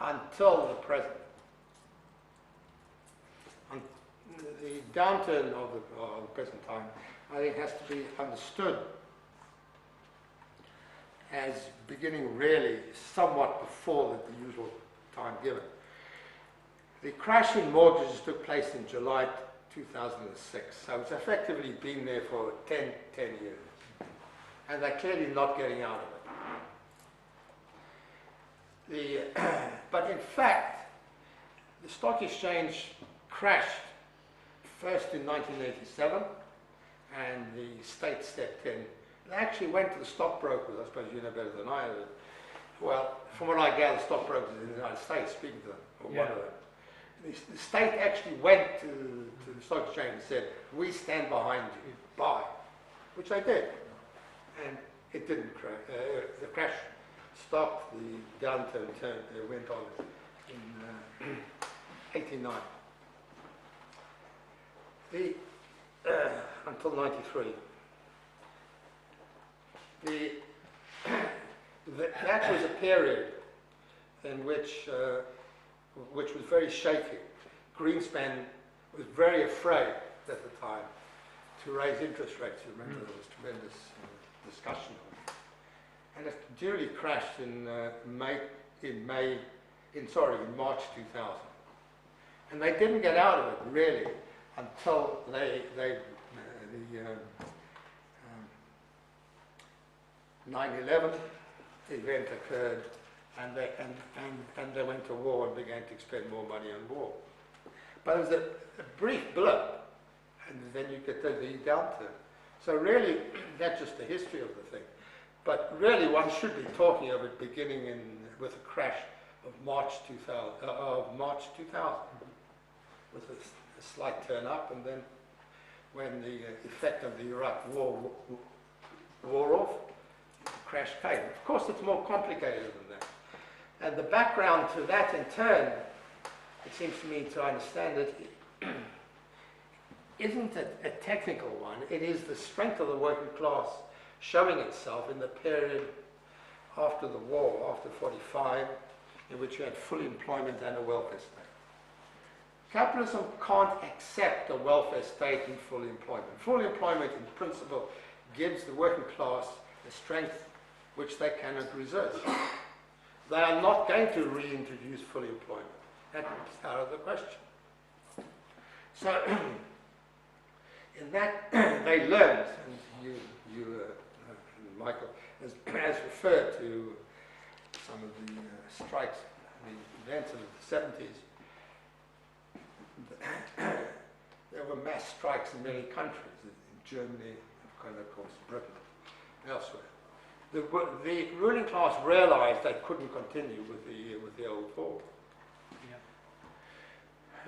until the present. And the downturn of the present time, I think, has to be understood as beginning really somewhat before the usual time given. The crash in mortgages took place in July 2006, so it's effectively been there for 10 years. And they're clearly not getting out of it. But in fact, the stock exchange crashed first in 1987, and the state stepped in. They actually went to the stockbrokers, I suppose you know better than I do. Well, from what I gather, stockbrokers in the United States, speaking to them, or one of them, the state actually went to the stock exchange and said, we stand behind you, buy, which they did. And it didn't crash. The crash stopped, the downturn went on in 89. Until 93. That was a period in which was very shaky. Greenspan was very afraid at the time to raise interest rates. You remember there was tremendous discussion on it. And it duly crashed in March 2000. And they didn't get out of it really until the 9/11 event occurred, and they went to war and began to expend more money on war. But it was a brief blip, and then you get the downturn. So really, that's just the history of the thing. But really, one should be talking of it beginning with the crash of March 2000, with a slight turn up, and then when the effect of the Iraq War wore off, the crash came. Of course, it's more complicated than that. And the background to that, in turn, it seems to me to understand it, isn't a technical one. It is the strength of the working class showing itself in the period after the war, after 45, in which you had full employment and a welfare state. Capitalism can't accept a welfare state in full employment. Full employment, in principle, gives the working class a strength which they cannot resist. They are not going to reintroduce full employment. That's out of the question. So, in that, they learned, and Michael, has referred to some of the strikes, the events of the 70s. There were mass strikes in many countries, in Germany, and of course Britain, and elsewhere. The ruling class realized they couldn't continue with the old form. Yeah.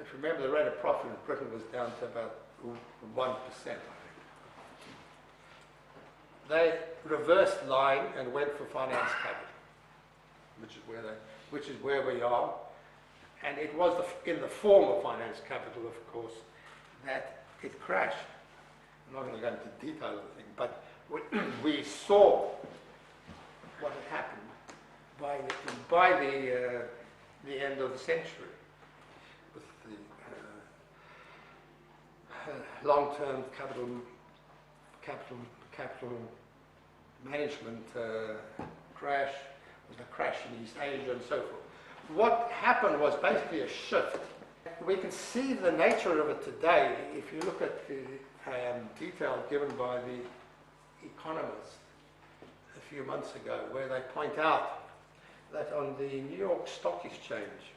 If you remember, the rate of profit in Britain was down to about 1%, I think. They reversed line and went for finance capital, which is where we are. And it was in the form of finance capital, of course, that it crashed. I'm not going to go into detail of the thing, but we saw what had happened by the end of the century, with the long-term capital management crash, with the crash in East Asia and so forth. What happened was basically a shift. We can see the nature of it today if you look at the detail given by the Economist a few months ago, where they point out that on the New York Stock Exchange,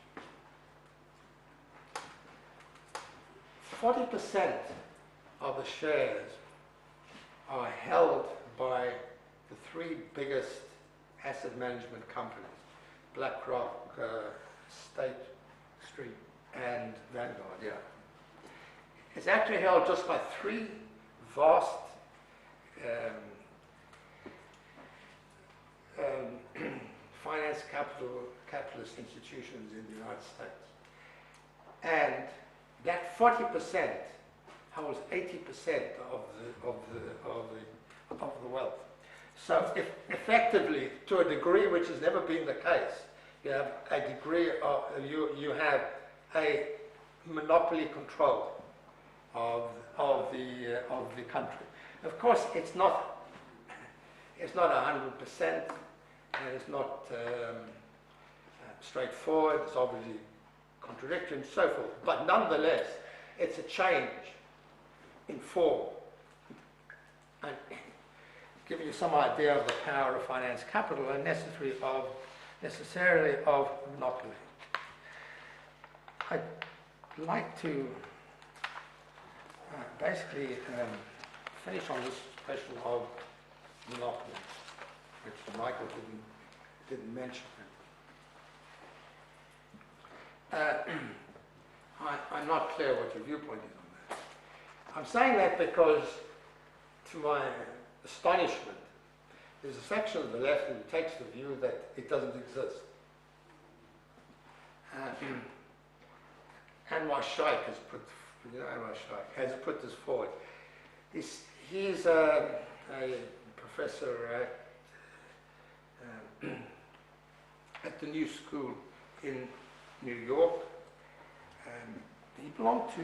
40% of the shares are held by the three biggest asset management companies: BlackRock, State Street, and Vanguard. Yeah, it's actually held just by three vast finance capitalist institutions in the United States, and that 40% holds 80% of the wealth. So, if effectively, to a degree which has never been the case, you have a degree of you have a monopoly control of the country. Of course, it's not 100%, and it's not straightforward. It's obviously contradictory and so forth. But nonetheless, it's a change in form, and giving you some idea of the power of finance capital and necessarily of monopoly. I'd like to basically finish on this question of monopoly, which Michael didn't mention. I'm not clear what your viewpoint is on that. I'm saying that because, to my astonishment, there's a section of the left who takes the view that it doesn't exist. Anwar Shaikh has put this forward. He's a professor at the New School in New York. He belonged to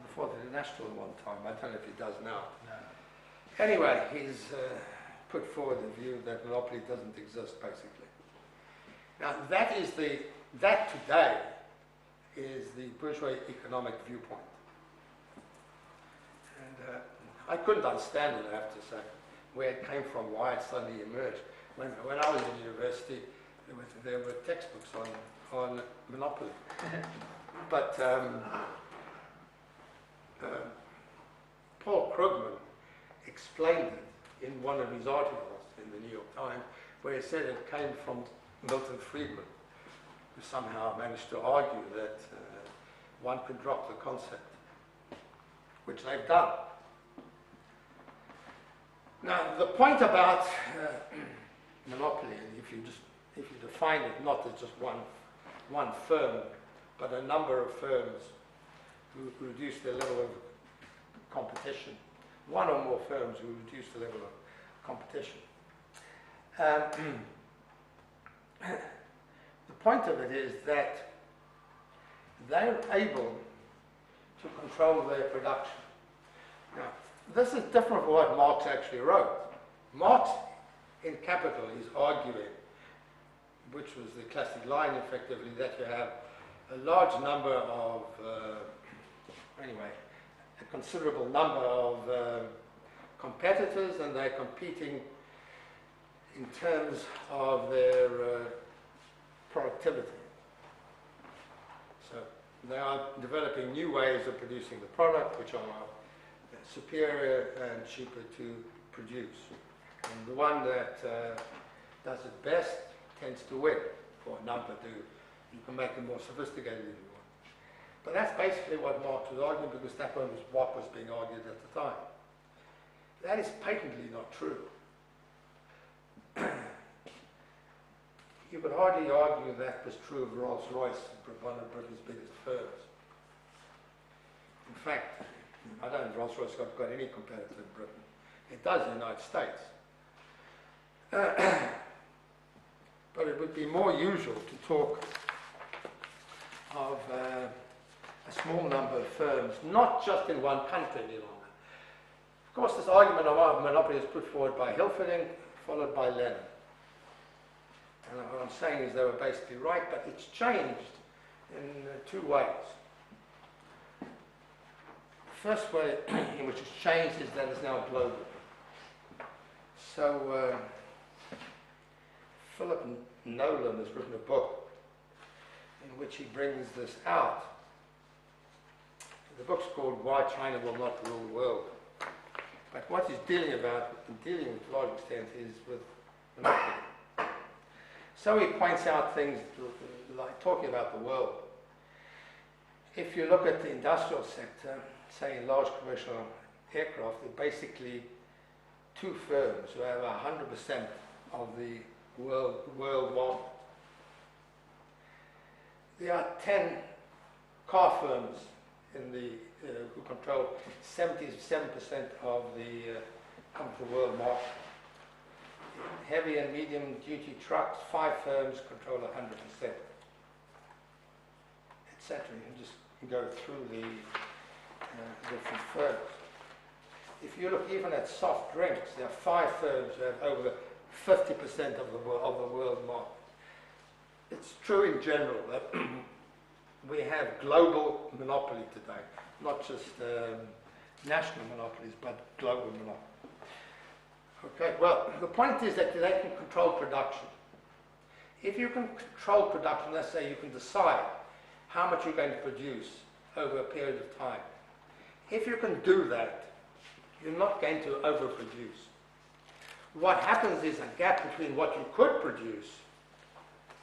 before the National at one time. I don't know if he does now. No. Anyway, he's put forward the view that monopoly doesn't exist, basically. Now, that today is the bourgeois economic viewpoint. And I couldn't understand it, I have to say, where it came from, why it suddenly emerged. When I was in university, there were textbooks on monopoly. But Paul Krugman explained it in one of his articles in the New York Times, where he said it came from Milton Friedman, who somehow managed to argue that one could drop the concept, which they've done. Now, the point about monopoly, if you define it not as just one firm, but a number of firms who reduce their level of competition, one or more firms who reduce the level of competition. The point of it is that they're able to control their production. Now, this is different from what Marx actually wrote. Marx, in Capital, is arguing, which was the classic line, effectively, that you have a large number of, a considerable number of competitors, and they're competing in terms of their productivity. So they are developing new ways of producing the product, which are superior and cheaper to produce. And the one that does it best tends to win for a number. You can make it more sophisticated if you want. But that's basically what Marx was arguing, because that was what was being argued at the time. That is patently not true. You could hardly argue that was true of Rolls-Royce, one of Britain's biggest firms. In fact, I don't think Rolls-Royce got any competitor in Britain. It does in the United States. But it would be more usual to talk of a small number of firms, not just in one country any longer. Of course, this argument of monopoly is put forward by Hilferding, followed by Lenin. And what I'm saying is they were basically right, but it's changed in two ways. The first way in which it's changed is that it's now global. So Philip Nolan has written a book in which he brings this out. The book's called Why China Will Not Rule the World. But what he's dealing with to a large extent, is with monopoly. So he points out things like talking about the world. If you look at the industrial sector, say in large commercial aircraft, there are basically two firms who have 100% of the world market. There are 10 car firms in the who control 77% of the world market. In heavy and medium duty trucks, 5 firms control 100%, etc. You can just go through the different firms. If you look even at soft drinks, there are 5 firms who have over 50% of the world market. It's true in general that we have global monopoly today, not just national monopolies, but global monopoly. Okay, well, the point is that they can control production. If you can control production, let's say you can decide how much you're going to produce over a period of time. If you can do that, you're not going to overproduce. What happens is a gap between what you could produce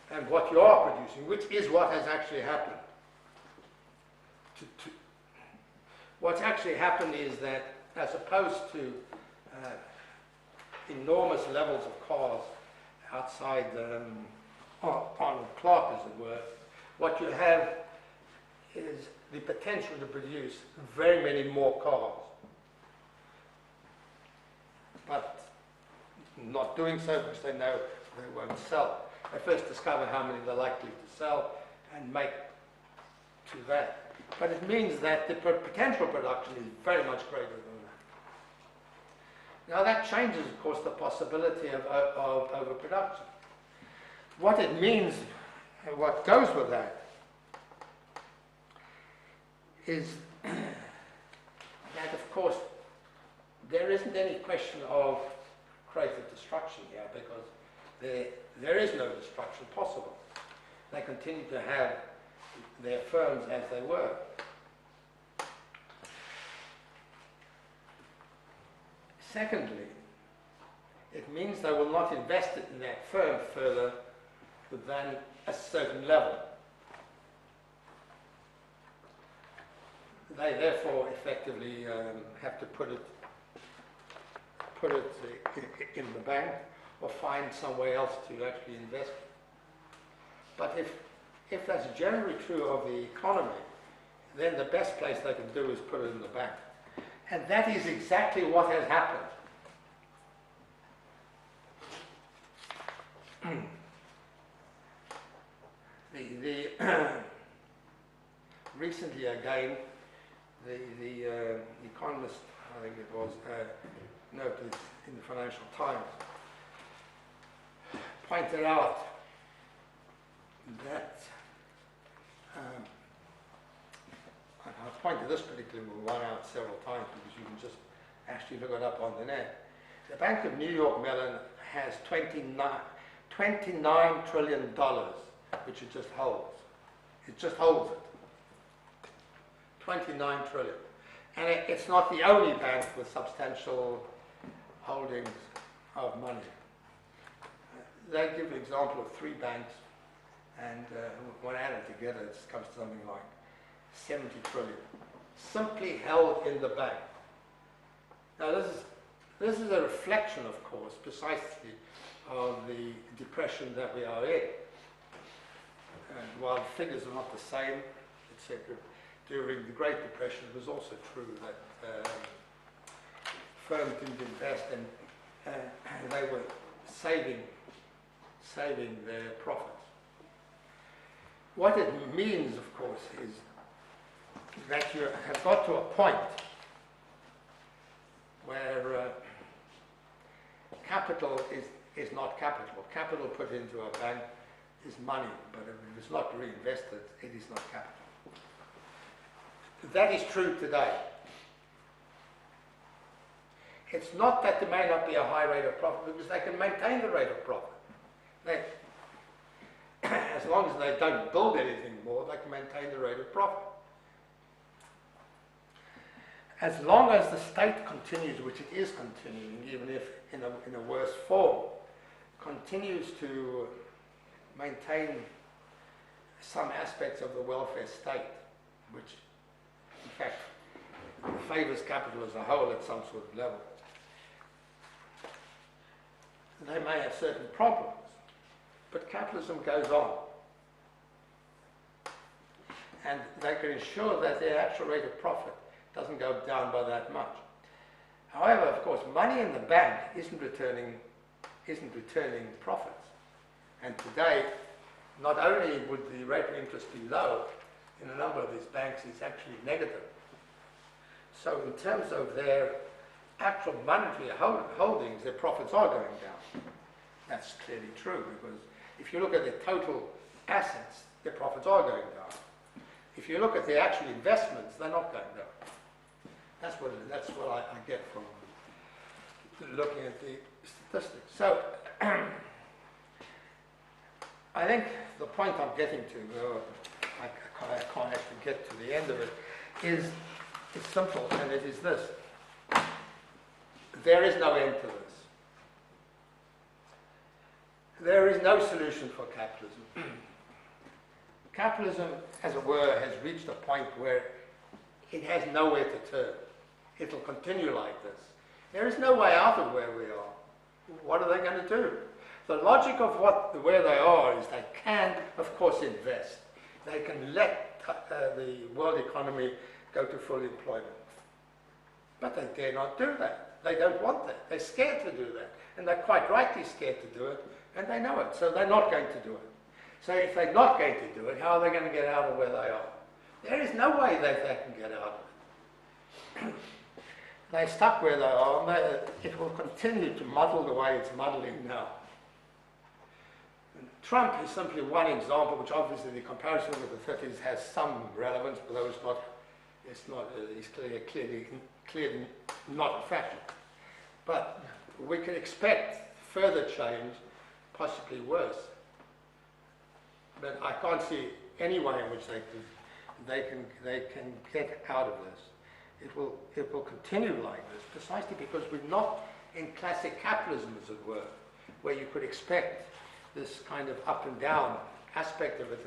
and what you are producing, which is what has actually happened. What's actually happened is that, as opposed to enormous levels of cars outside Arnold Clark, as it were, what you have is the potential to produce very many more cars. But not doing so because they know they won't sell. They first discover how many they're likely to sell and make to that but it means that the potential production is very much greater than that. Now that changes, of course, the possibility of overproduction. What it means, and what goes with that, is that, of course, there isn't any question of creative destruction here, because there is no destruction possible. They continue to have their firms as they were. Secondly, it means they will not invest it in that firm further than a certain level. They therefore effectively have to put it in the bank or find somewhere else to actually invest it. But if that's generally true of the economy, then the best place they can do is put it in the bank. And that is exactly what has happened. Recently again, the economist, I think it was, noted in the Financial Times, pointed out that, I've pointed this particular one out several times because you can just actually look it up on the net. The Bank of New York Mellon has $29 trillion, which it just holds. It just holds it. 29 trillion. And it's not the only bank with substantial holdings of money. They give an example of 3 banks, and when added together, it comes to something like 70 trillion, simply held in the bank. Now this is a reflection, of course, precisely of the depression that we are in. And while the figures are not the same, etc., during the Great Depression, it was also true that firms didn't invest, and they were saving their profits. What it means, of course, is that you have got to a point where capital is not capital. Capital put into a bank is money, but if it's not reinvested, it is not capital. That is true today. It's not that there may not be a high rate of profit, because they can maintain the rate of profit. As long as they don't build anything more, they can maintain the rate of profit. As long as the state continues, which it is continuing, even if in a worse form, continues to maintain some aspects of the welfare state, which in fact favours capital as a whole at some sort of level, they may have certain problems, but capitalism goes on. And they can ensure that their actual rate of profit doesn't go down by that much. However, of course, money in the bank isn't returning profits. And today, not only would the rate of interest be low, in a number of these banks it's actually negative. So in terms of their actual monetary holdings, their profits are going down. That's clearly true, because if you look at their total assets, their profits are going down. If you look at the actual investments, they're not going down. That's what I get from looking at the statistics. So I think the point I'm getting to, though I can't actually get to the end of it, is it's simple, and it is this. There is no end to this. There is no solution for capitalism. Capitalism, as it were, has reached a point where it has nowhere to turn. It will continue like this. There is no way out of where we are. What are they going to do? The logic of where they are is they can, of course, invest. They can let the world economy go to full employment. But they dare not do that. They don't want that. They're scared to do that. And they're quite rightly scared to do it, and they know it. So they're not going to do it. So if they're not going to do it, how are they going to get out of where they are? There is no way that they can get out of it. They're stuck where they are, and it will continue to muddle the way it's muddling now. And Trump is simply one example, which obviously the comparison with the 30s has some relevance, although he's clearly not a fashion. But we can expect further change, possibly worse. But I can't see any way in which they can get out of this. It will continue like this, precisely because we're not in classic capitalism, as it were, where you could expect this kind of up and down aspect of it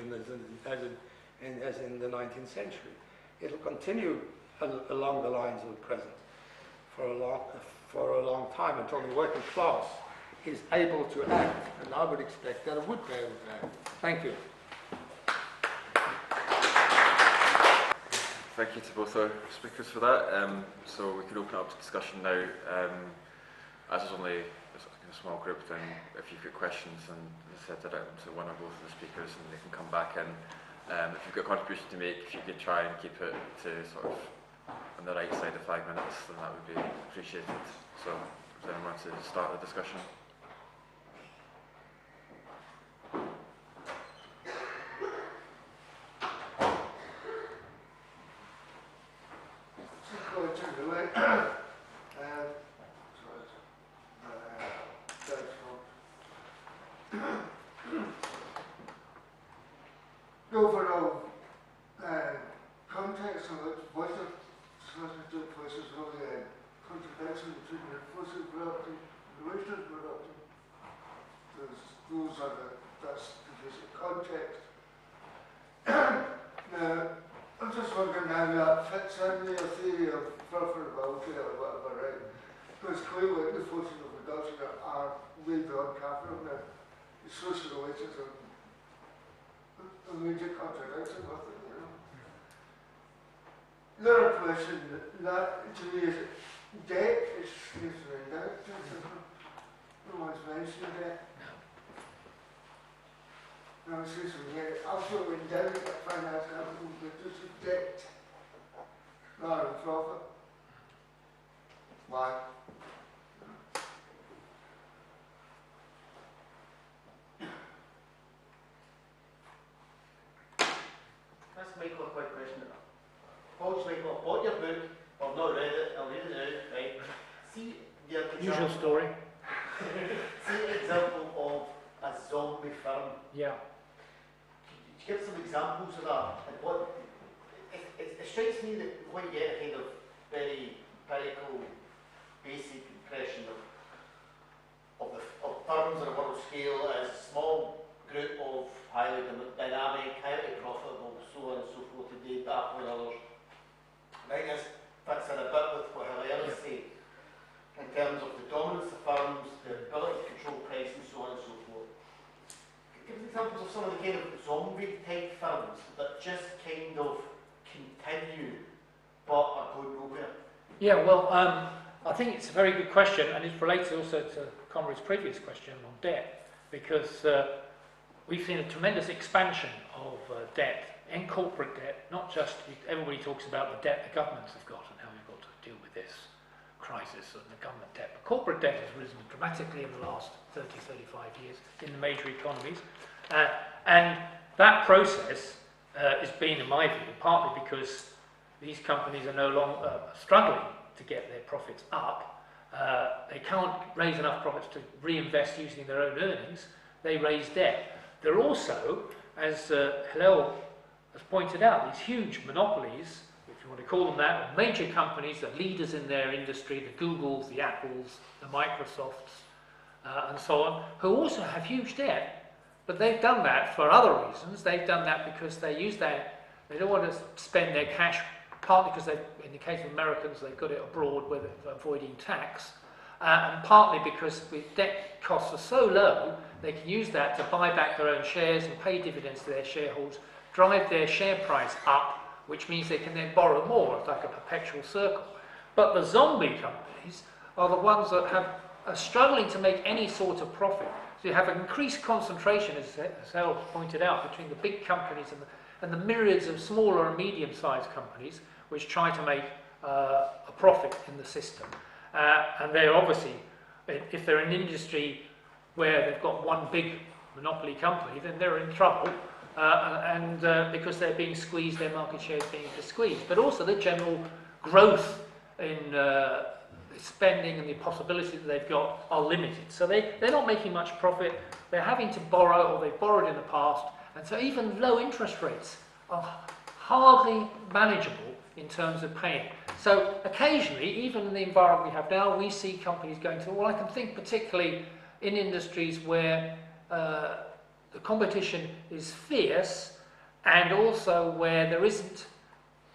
as in the 19th century. It will continue along the lines of the present for a long time, until the working class is able to act, and I would expect that it would be able to act. Thank you. Thank you to both our speakers for that. So we could open up to discussion now. As it's only a small group, then if you've got questions, and as I said, direct them to one or both of the speakers, and they can come back in. If you've got a contribution to make, if you could try and keep it to sort of on the right side of 5 minutes, then that would be appreciated. So, does anyone want to start the discussion? The overall context of it, what the society versus really contradiction between the fossil property and the wasted property. That's the basic context. Now, I'm just wondering how that fits in with your theory of preferability or whatever, right? Because clearly the forces of reduction are way beyond capital now. The social relations are a major contradiction with it, you know. The other question that to me is debt is right out. No one's mentioned debt. No, it's absolutely endemic that finance capital reduces debt rather than profit. Why? That's Michael, a quick question. Apologies, Michael, I bought your book, I've not read it, I'll read it now, right? See the Usual story. See an example of a zombie firm. Yeah. Could you give some examples of that? And what it strikes me that we might get a kind of very empirical, basic impression of firms on a world scale as a small group of highly dynamic, highly profitable, so on and so forth, today, Apple and others. I think this fits in a bit with what Hillel is saying, in terms of the dominance of firms, the ability to control price, and so on and so forth. Give us examples of some of the kind of zombie-type firms that just kind of continue, but are going nowhere. Yeah, well, I think it's a very good question, and it's related also to Conrad's previous question on debt, because we've seen a tremendous expansion of debt and corporate debt, not just, everybody talks about the debt the governments have got and how we've got to deal with this crisis and the government debt. But corporate debt has risen dramatically in the last 30, 35 years in the major economies. And that process has been, in my view, partly because these companies are no longer struggling to get their profits up. They can't raise enough profits to reinvest using their own earnings. They raise debt. There are also, as Hillel has pointed out, these huge monopolies, if you want to call them that, or major companies, the leaders in their industry, the Googles, the Apples, the Microsofts, and so on, who also have huge debt. But they've done that for other reasons. They've done that because they use that, they don't want to spend their cash, partly because in the case of Americans, they've got it abroad where they're avoiding tax, and partly because the debt costs are so low, they can use that to buy back their own shares and pay dividends to their shareholders, drive their share price up, which means they can then borrow more. It's like a perpetual circle. But the zombie companies are the ones that are struggling to make any sort of profit. So you have an increased concentration, as Hillel pointed out, between the big companies and the myriads of smaller and medium-sized companies which try to make a profit in the system. And they're obviously, if they're in an industry where they've got one big monopoly company, then they're in trouble, because they're being squeezed, their market share is being squeezed. But also the general growth in spending and the possibility that they've got are limited. So they're not making much profit, they're having to borrow, or they've borrowed in the past, and so even low interest rates are hardly manageable in terms of paying. So occasionally, even in the environment we have now, we see companies going to, well, I can think particularly in industries where the competition is fierce, and also where there isn't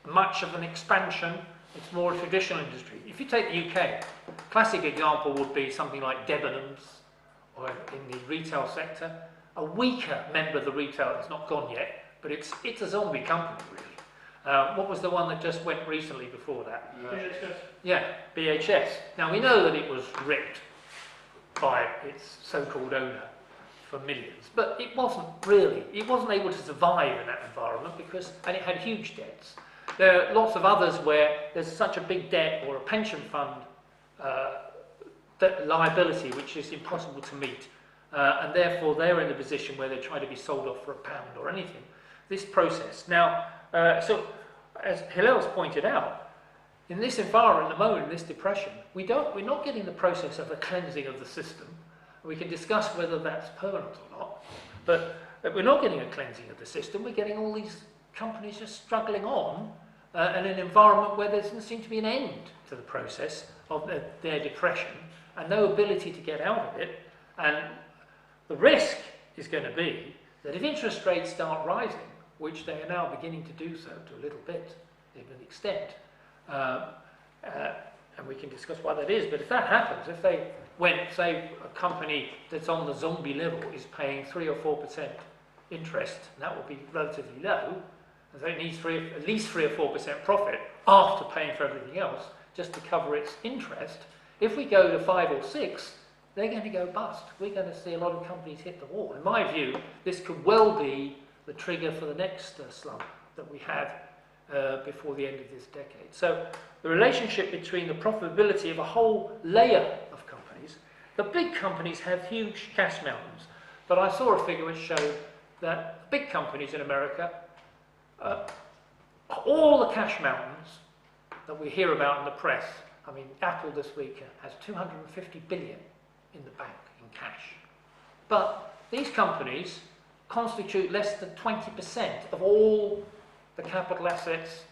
much of an expansion. It's more a traditional industry. If you take the UK, classic example would be something like Debenhams, or in the retail sector. A weaker member of the retail, it's not gone yet, but it's a zombie company, really. What was the one that just went recently before that? BHS. Yeah, BHS. Now we know that it was ripped by its so-called owner for millions, but it wasn't able to survive in that environment and it had huge debts. There are lots of others where there's such a big debt or a pension fund liability which is impossible to meet, and therefore they're in a position where they're trying to be sold off for £1 or anything. This process. Now, so as Hillel's pointed out, in this environment at the moment, in this depression, we're not getting the process of a cleansing of the system. We can discuss whether that's permanent or not, but we're not getting a cleansing of the system. We're getting all these companies just struggling on in an environment where there doesn't seem to be an end to the process of their depression and no ability to get out of it. And the risk is going to be that if interest rates start rising, which they are now beginning to do so to a little bit, to an extent, and we can discuss why that is, but if that happens, if they went, say, a company that's on the zombie level is paying 3 or 4% interest, and that will be relatively low, and so it needs at least 3 or 4% profit after paying for everything else, just to cover its interest. If we go to 5 or 6, they're going to go bust. We're going to see a lot of companies hit the wall. In my view, this could well be the trigger for the next slump that we have before the end of this decade. So the relationship between the profitability of a whole layer of companies, the big companies have huge cash mountains, but I saw a figure which showed that big companies in America, all the cash mountains that we hear about in the press, I mean, Apple this week has 250 billion in the bank in cash. But these companies constitute less than 20% of all the capital assets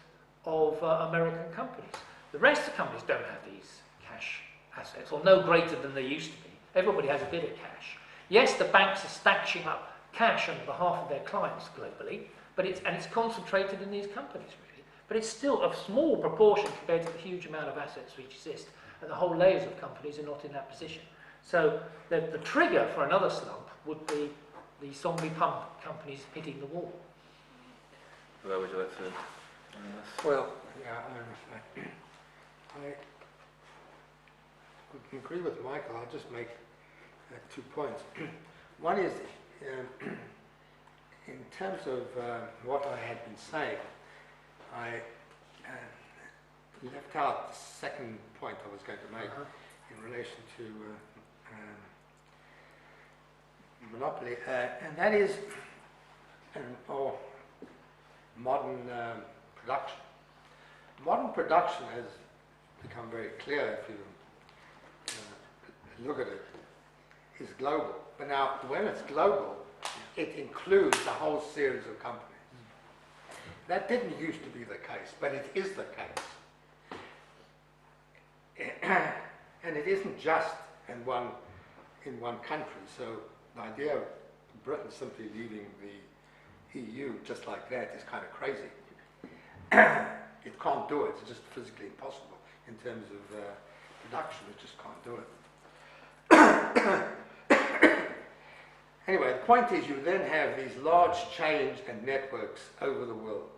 of American companies. The rest of the companies don't have these cash assets, or no greater than they used to be. Everybody has a bit of cash. Yes, the banks are stashing up cash on behalf of their clients globally, but it's concentrated in these companies, really. But it's still a small proportion compared to the huge amount of assets which exist, and the whole layers of companies are not in that position. So the trigger for another slump would be the zombie pump companies hitting the wall. Where would you like to? Well, yeah, I would agree with Michael. I'll just make 2 points. One is, in terms of what I had been saying, I left out the second point I was going to make in relation to monopoly, and that is modern production. Modern production has become very clear if you look at it, is global. But now, when it's global, it includes a whole series of companies. That didn't used to be the case, but it is the case. And it isn't just in one country. So the idea of Britain simply leaving the EU just like that is kind of crazy. It can't do it. It's just physically impossible in terms of production. It just can't do it. Anyway, the point is you then have these large chains and networks over the world.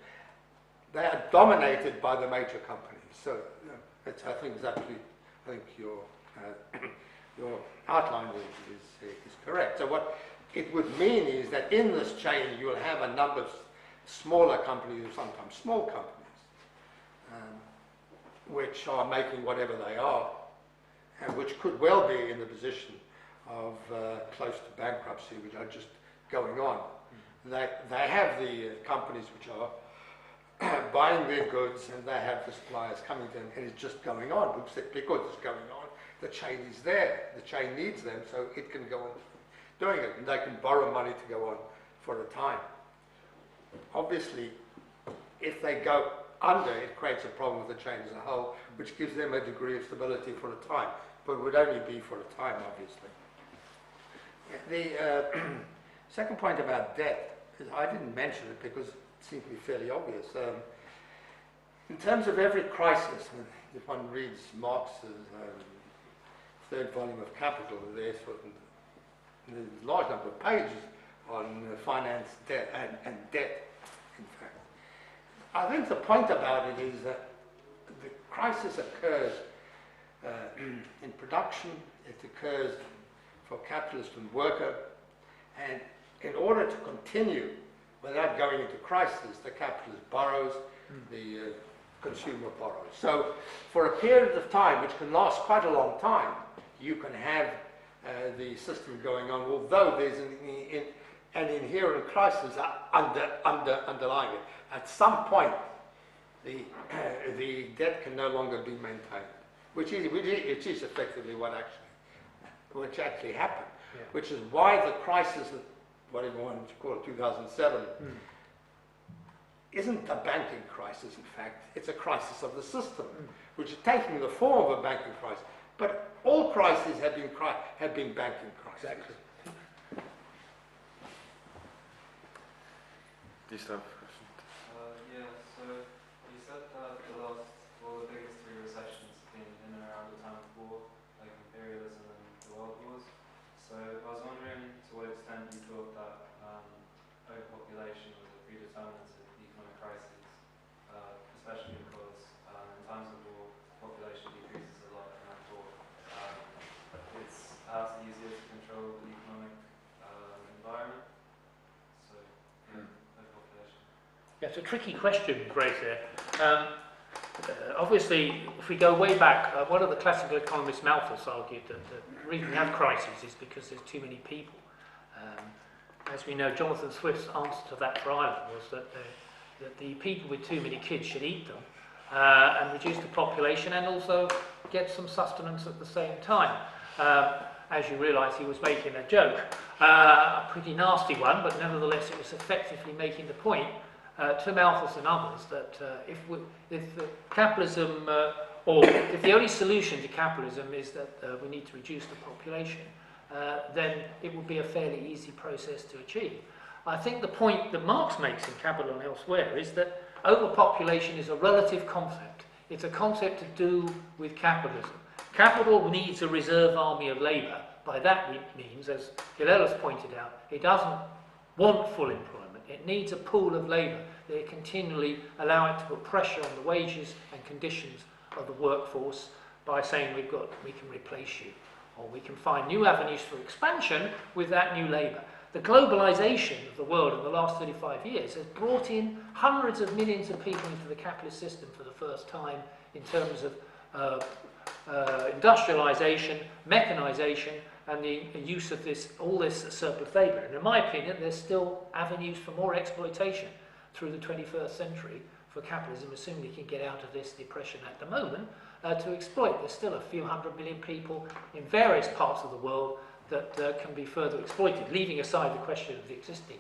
They are dominated by the major companies. So it's, I think your outline is correct. So what it would mean is that in this chain you will have a number of smaller companies, or sometimes small companies, which are making whatever they are, and which could well be in the position of close to bankruptcy, which are just going on. They have the companies which are buying their goods, and they have the suppliers coming to them, and it's just going on. Because it's going on, the chain is there. The chain needs them, so it can go on doing it, and they can borrow money to go on for a time. Obviously, if they go under, it creates a problem with the chain as a whole, which gives them a degree of stability for a time, but it would only be for a time, obviously. The second point about debt is, I didn't mention it because it seemed to be fairly obvious. In terms of every crisis, if one reads Marx's third volume of Capital, there's a large number of pages on finance, debt, and debt, in fact. I think the point about it is that the crisis occurs in production, it occurs for capitalist and worker, and in order to continue without going into crisis, the capitalist borrows, the consumer borrows. So for a period of time, which can last quite a long time, you can have the system going on, although there's an inherent crisis underlying it. At some point, the debt can no longer be maintained, which is effectively what actually happened, which is why the crisis of whatever you want to call it, 2007, isn't a banking crisis, in fact. It's a crisis of the system, which is taking the form of a banking crisis. But all crises have been banking crises. Exactly. Do you still have a question? Yeah, so you said that the biggest three recessions have been in and around the time of war, like imperialism and the world wars. So I was wondering to what extent you thought that overpopulation was a predeterminant of economic crises, especially because in times of war, population decreases a lot, and I thought it's perhaps easier to control the economic environment. So, overpopulation. Yeah, it's a tricky question, Grace, there. Obviously, if we go way back, one of the classical economists, Malthus, argued that the reason we have crises is because there's too many people. As we know, Jonathan Swift's answer to that for Ireland was that the people with too many kids should eat them and reduce the population and also get some sustenance at the same time. As you realise, he was making a joke, a pretty nasty one, but nevertheless it was effectively making the point to Malthus and others that if capitalism, or if the only solution to capitalism is that we need to reduce the population, then it would be a fairly easy process to achieve. I think the point that Marx makes in Capital and elsewhere is that overpopulation is a relative concept. It's a concept to do with capitalism. Capital needs a reserve army of labour. By that means, as Hillel has pointed out, it doesn't want full employment. It needs a pool of labour that continually allow it to put pressure on the wages and conditions of the workforce by saying we can replace you, or we can find new avenues for expansion with that new labour. The globalisation of the world in the last 35 years has brought in hundreds of millions of people into the capitalist system for the first time in terms of industrialisation, mechanisation, and the use of all this surplus labour. And in my opinion, there's still avenues for more exploitation through the 21st century for capitalism, assuming we can get out of this depression at the moment, to exploit. There's still a few 100 million people in various parts of the world that can be further exploited, leaving aside the question of the existing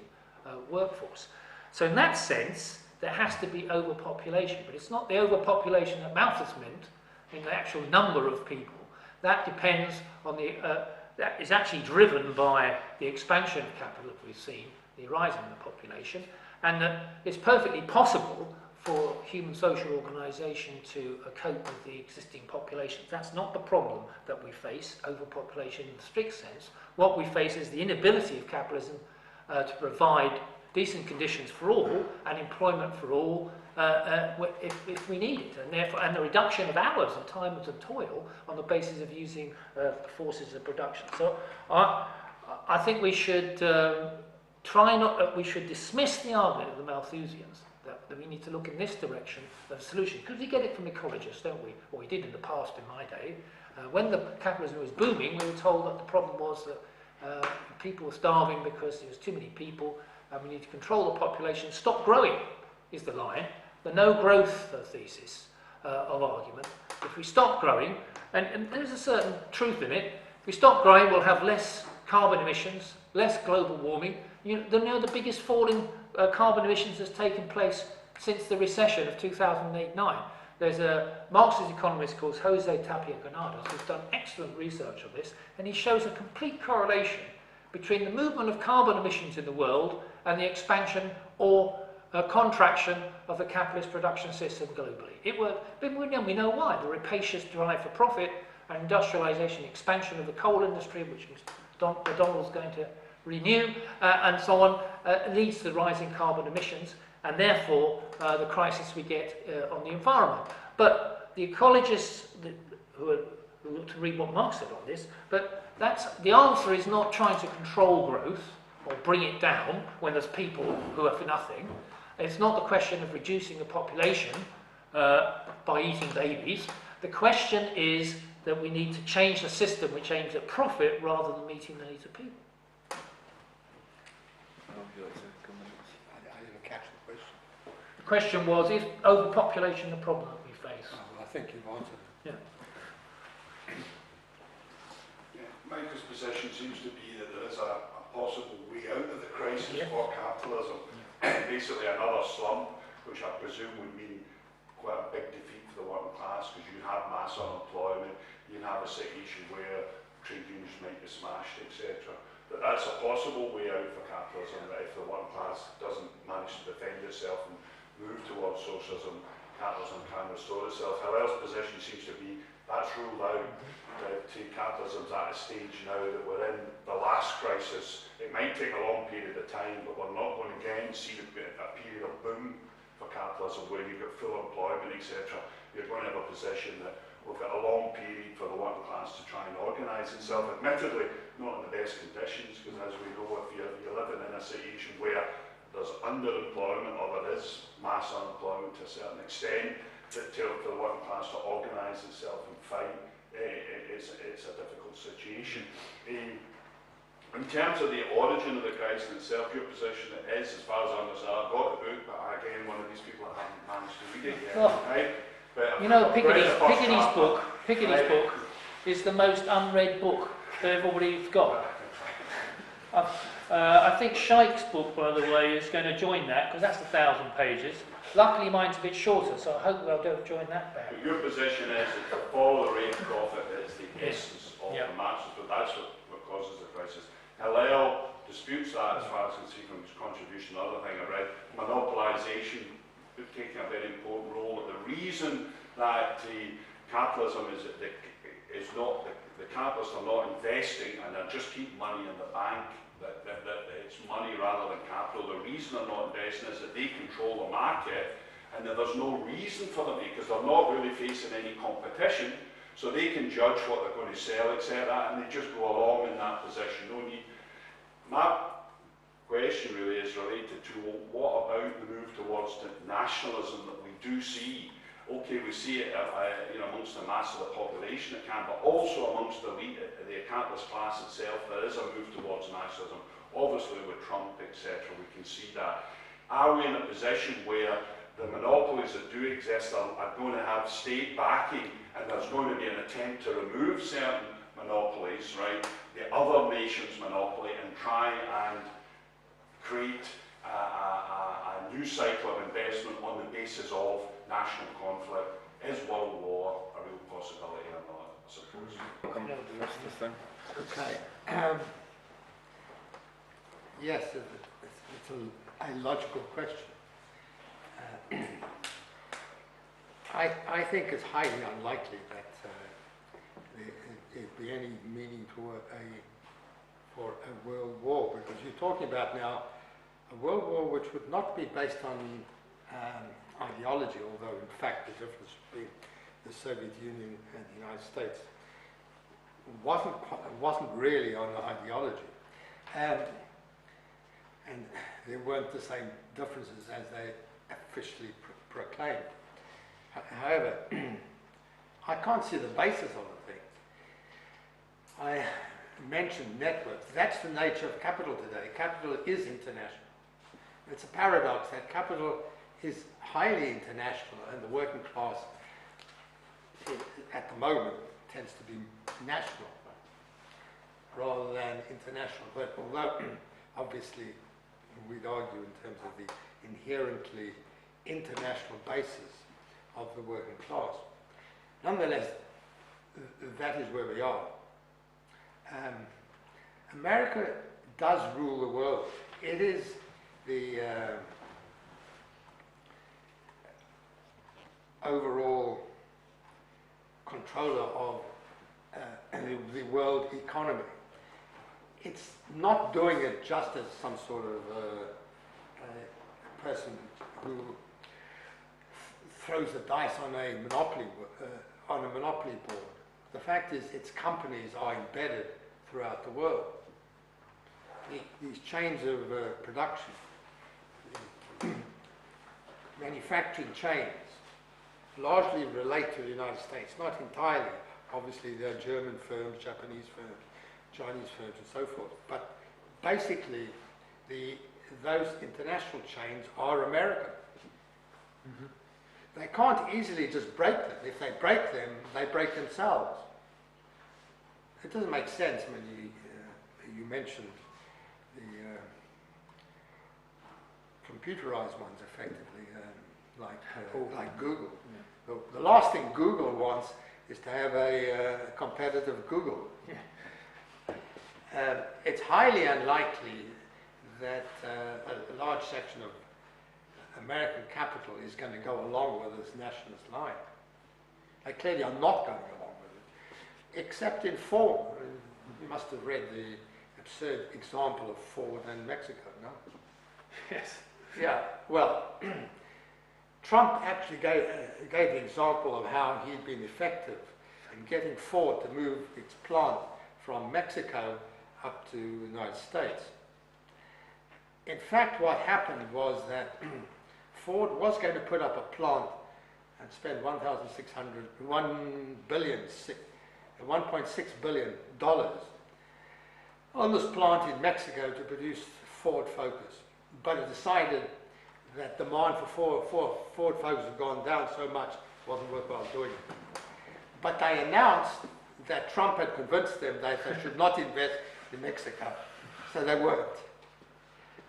workforce. So in that sense, there has to be overpopulation, but it's not the overpopulation that Malthus meant in the actual number of people. That depends on that is actually driven by the expansion of capital that we've seen, the rise in the population, and that it's perfectly possible for human social organisation to cope with the existing population. That's not the problem that we face, overpopulation in the strict sense. What we face is the inability of capitalism to provide decent conditions for all and employment for all if we need it, and therefore, and the reduction of hours and times of toil on the basis of using the forces of production. So I think we should we should dismiss the argument of the Malthusians that we need to look in this direction of solution, because we get it from ecologists, don't we? Or we did in the past, in my day. When the capitalism was booming, we were told that the problem was that people were starving because there was too many people, and we need to control the population. Stop growing is the line, the no growth thesis of argument. If we stop growing, and there's a certain truth in it, if we stop growing, we'll have less carbon emissions, less global warming. You know, the biggest fall in carbon emissions has taken place since the recession of 2008-9. There's a Marxist economist called Jose Tapia Granados who's done excellent research on this, and he shows a complete correlation between the movement of carbon emissions in the world and the expansion or contraction of the capitalist production system globally. We know why. The rapacious drive for profit and industrialization, expansion of the coal industry, which McDonald's going to renew, and so on, leads to the rise in carbon emissions, and therefore the crisis we get on the environment. But the ecologists who look to read what Marx said on this, but the answer is not trying to control growth or bring it down when there's people who are for nothing. It's not the question of reducing the population by eating babies. The question is that we need to change the system which aims at profit rather than meeting the needs of people. I didn't catch the question. The question was, is overpopulation the problem that we face? Well, I think you've answered it. Yeah. Michael's position seems to be that there is a possible way out of the crisis for capitalism. Basically another slump, which I presume would mean quite a big defeat for the working class, because you have mass unemployment, you have a situation where trade unions might be smashed, etc. But that's a possible way out for capitalism, that if the working class doesn't manage to defend itself and move towards socialism, capitalism can restore itself. Hillel's position seems to be that's ruled out. Capitalism's at a stage now that we're in the last crisis. It might take a long period of time, but we're not going to again see a period of boom for capitalism where you've got full employment, etc. You're going to have a position that we've got a long period for the working class to try and organise itself. Admittedly, not in the best conditions, because as we know, if you're living in a situation where there's underemployment or there is mass unemployment to a certain extent, that for the working class to organise itself and fight, it's a difficult situation. In terms of the origin of the crisis itself, your position is, as far as I understand, I've got the book, but again, one of these people that haven't managed to read it yet. Well, right? But you know, Piketty's book is the most unread book that everybody's got. I think Sheikh's book, by the way, is going to join that, because that's 1,000 pages. Luckily, mine's a bit shorter, so I hope they'll join that back. But your position is that to follow the rate of profit is the essence of the Marxist, but that's what causes the crisis. Hillel disputes that, as far as I can see from his contribution. The other thing I read, monopolisation taking a very important role. The reason that the capitalism is that the capitalists are not investing and they're just keeping money in the bank, that it's money rather than capital. The reason they're not investing is that they control the market, and that there's no reason for them, because they're not really facing any competition, so they can judge what they're going to sell, etc., and they just go along in that position. No need. My question really is related to, well, what about the move towards the nationalism that we do see? Okay, we see it amongst the mass of the population, it can, but also amongst the elite, the capitalist class itself, there is a move towards nationalism. Obviously with Trump, etc., we can see that. Are we in a position where the monopolies that do exist are going to have state backing, and there's going to be an attempt to remove certain monopolies, right, the other nation's monopoly, and try and create a new cycle of investment on the basis of national conflict? Is world war a real possibility or not, I suppose? Okay. Yes, it's a logical question. I think it's highly unlikely that there'd be any meaning for a world war, because you're talking about now a world war which would not be based on ideology, although in fact the difference between the Soviet Union and the United States wasn't really on ideology. and there weren't the same differences as they officially proclaimed. However, I can't see the basis of the thing. I mentioned networks. That's the nature of capital today. Capital is international. It's a paradox that capital is highly international and the working class at the moment tends to be national rather than international. But although obviously we'd argue in terms of the inherently international basis of the working class, nonetheless, that is where we are. America does rule the world. It is the overall controller of the world economy. It's not doing it just as some sort of person who throws the dice on a monopoly board. The fact is, its companies are embedded throughout the world. These chains of production, manufacturing chains, largely relate to the United States, not entirely. Obviously, there are German firms, Japanese firms, Chinese firms, and so forth. But basically, those international chains are American. Mm-hmm. They can't easily just break them. If they break them, they break themselves. It doesn't make sense when you mentioned the computerized ones, effectively, like Google. Yeah. The last thing Google wants is to have a competitive Google. Yeah. It's highly unlikely that a large section of American capital is going to go along with this nationalist line. They clearly are not going along with it, except in form. You must have read the absurd example of Ford and Mexico, no? Yes. Yeah, well, Trump actually gave the example of how he'd been effective in getting Ford to move its plant from Mexico up to the United States. In fact, what happened was that Ford was going to put up a plant and spend $1.6 billion on this plant in Mexico to produce Ford Focus. But it decided that demand for Ford Focus had gone down so much it wasn't worthwhile doing it. But they announced that Trump had convinced them that they should not invest in Mexico. So they weren't.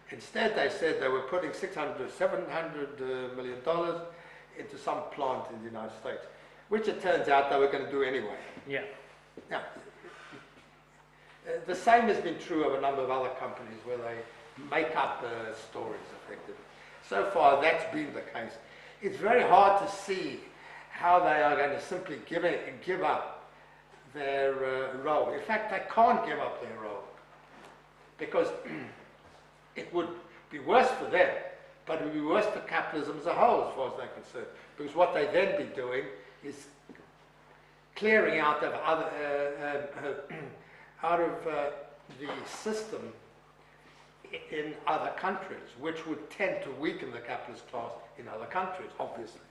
Instead, they said they were putting $700 million into some plant in the United States, which it turns out they were going to do anyway. Yeah. Now, the same has been true of a number of other companies where they make up stories, effectively. So far, that's been the case. It's very hard to see how they are going to simply give up their role. In fact, they can't give up their role because it would be worse for them, but it would be worse for capitalism as a whole, as far as they're concerned. Because what they then be doing is clearing out of the system in other countries, which would tend to weaken the capitalist class in other countries, obviously.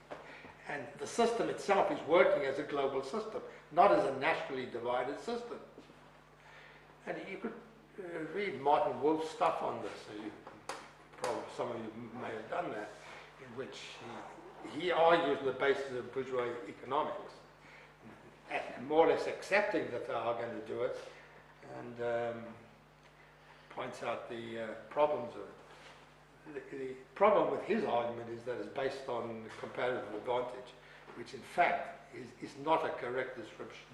And the system itself is working as a global system, not as a nationally divided system. And you could read Martin Wolf's stuff on this. So probably some of you may have done that, in which he argues on the basis of bourgeois economics, and more or less accepting that they are going to do it, and points out the problems of it. The problem with his argument is that it's based on comparative advantage, which in fact is not a correct description,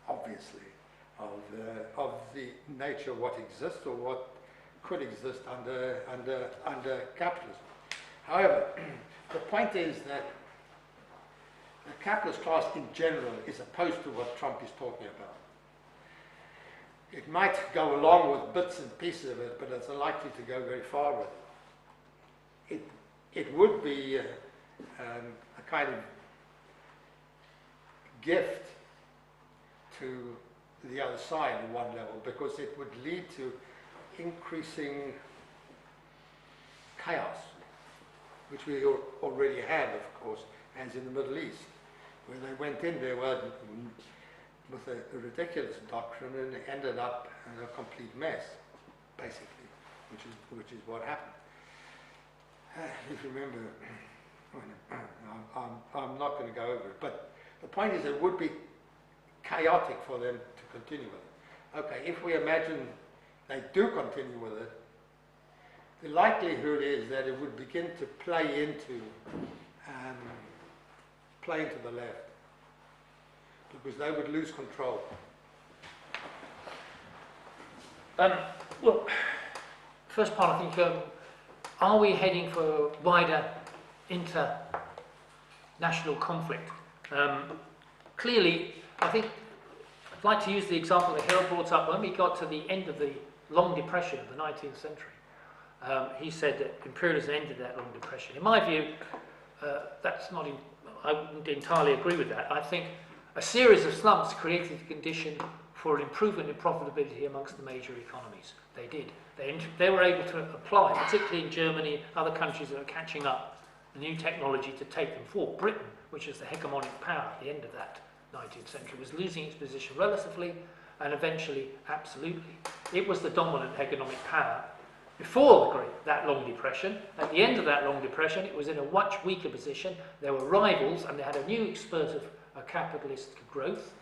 obviously, of the nature of what exists or what could exist under capitalism. However, the point is that the capitalist class in general is opposed to what Trump is talking about. It might go along with bits and pieces of it, but it's unlikely to go very far with it. It would be a kind of gift to the other side at one level, because it would lead to increasing chaos, which we already have, of course, as in the Middle East, where they went in there with a ridiculous doctrine and ended up in a complete mess, basically, which is what happened. If you remember, I'm not going to go over it, but the point is it would be chaotic for them to continue with it. Okay, if we imagine they do continue with it, the likelihood is that it would begin to play into the left, because they would lose control. Well, first part, I think, are we heading for wider international conflict? Clearly, I think I'd like to use the example that Hillel brought up. When we got to the end of the long depression of the 19th century, he said that imperialism ended that long depression. In my view, that's not. I wouldn't entirely agree with that. I think a series of slumps created the condition for an improvement in profitability amongst the major economies. They did. They were able to apply, particularly in Germany, other countries that are catching up, the new technology to take them forward. Britain, which is the hegemonic power at the end of that 19th century, was losing its position relatively and eventually absolutely. It was the dominant economic power before that long depression. At the end of that long depression, it was in a much weaker position. There were rivals, and they had a new spurt of capitalist growth,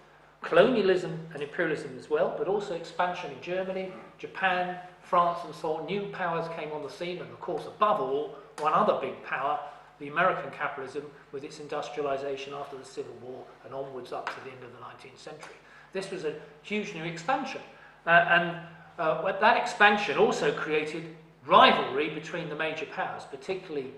colonialism and imperialism as well, but also expansion in Germany, Japan, France, and so on. New powers came on the scene, and of course, above all, one other big power, the American capitalism, with its industrialization after the Civil War and onwards up to the end of the 19th century. This was a huge new expansion. That expansion also created rivalry between the major powers, particularly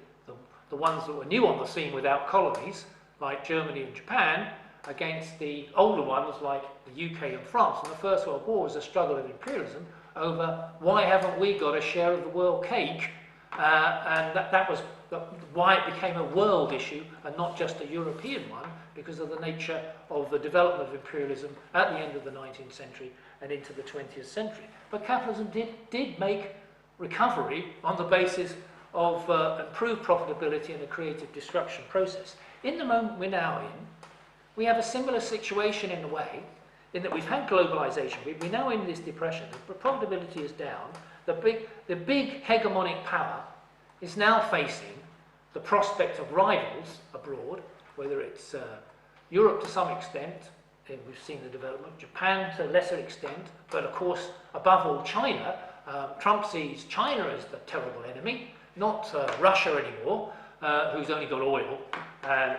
the ones that were new on the scene without colonies, like Germany and Japan, against the older ones like the UK and France. And the First World War was a struggle of imperialism over why haven't we got a share of the world cake, and that was why it became a world issue and not just a European one, because of the nature of the development of imperialism at the end of the 19th century and into the 20th century. But capitalism did make recovery on the basis of improved profitability and a creative destruction process. In the moment we're now in, we have a similar situation in a way, in that we've had globalization, we're now in this depression, the profitability is down, the big hegemonic power is now facing the prospect of rivals abroad, whether it's Europe to some extent, and we've seen the development, Japan to a lesser extent, but of course, above all, China. Trump sees China as the terrible enemy, not Russia anymore, who's only got oil.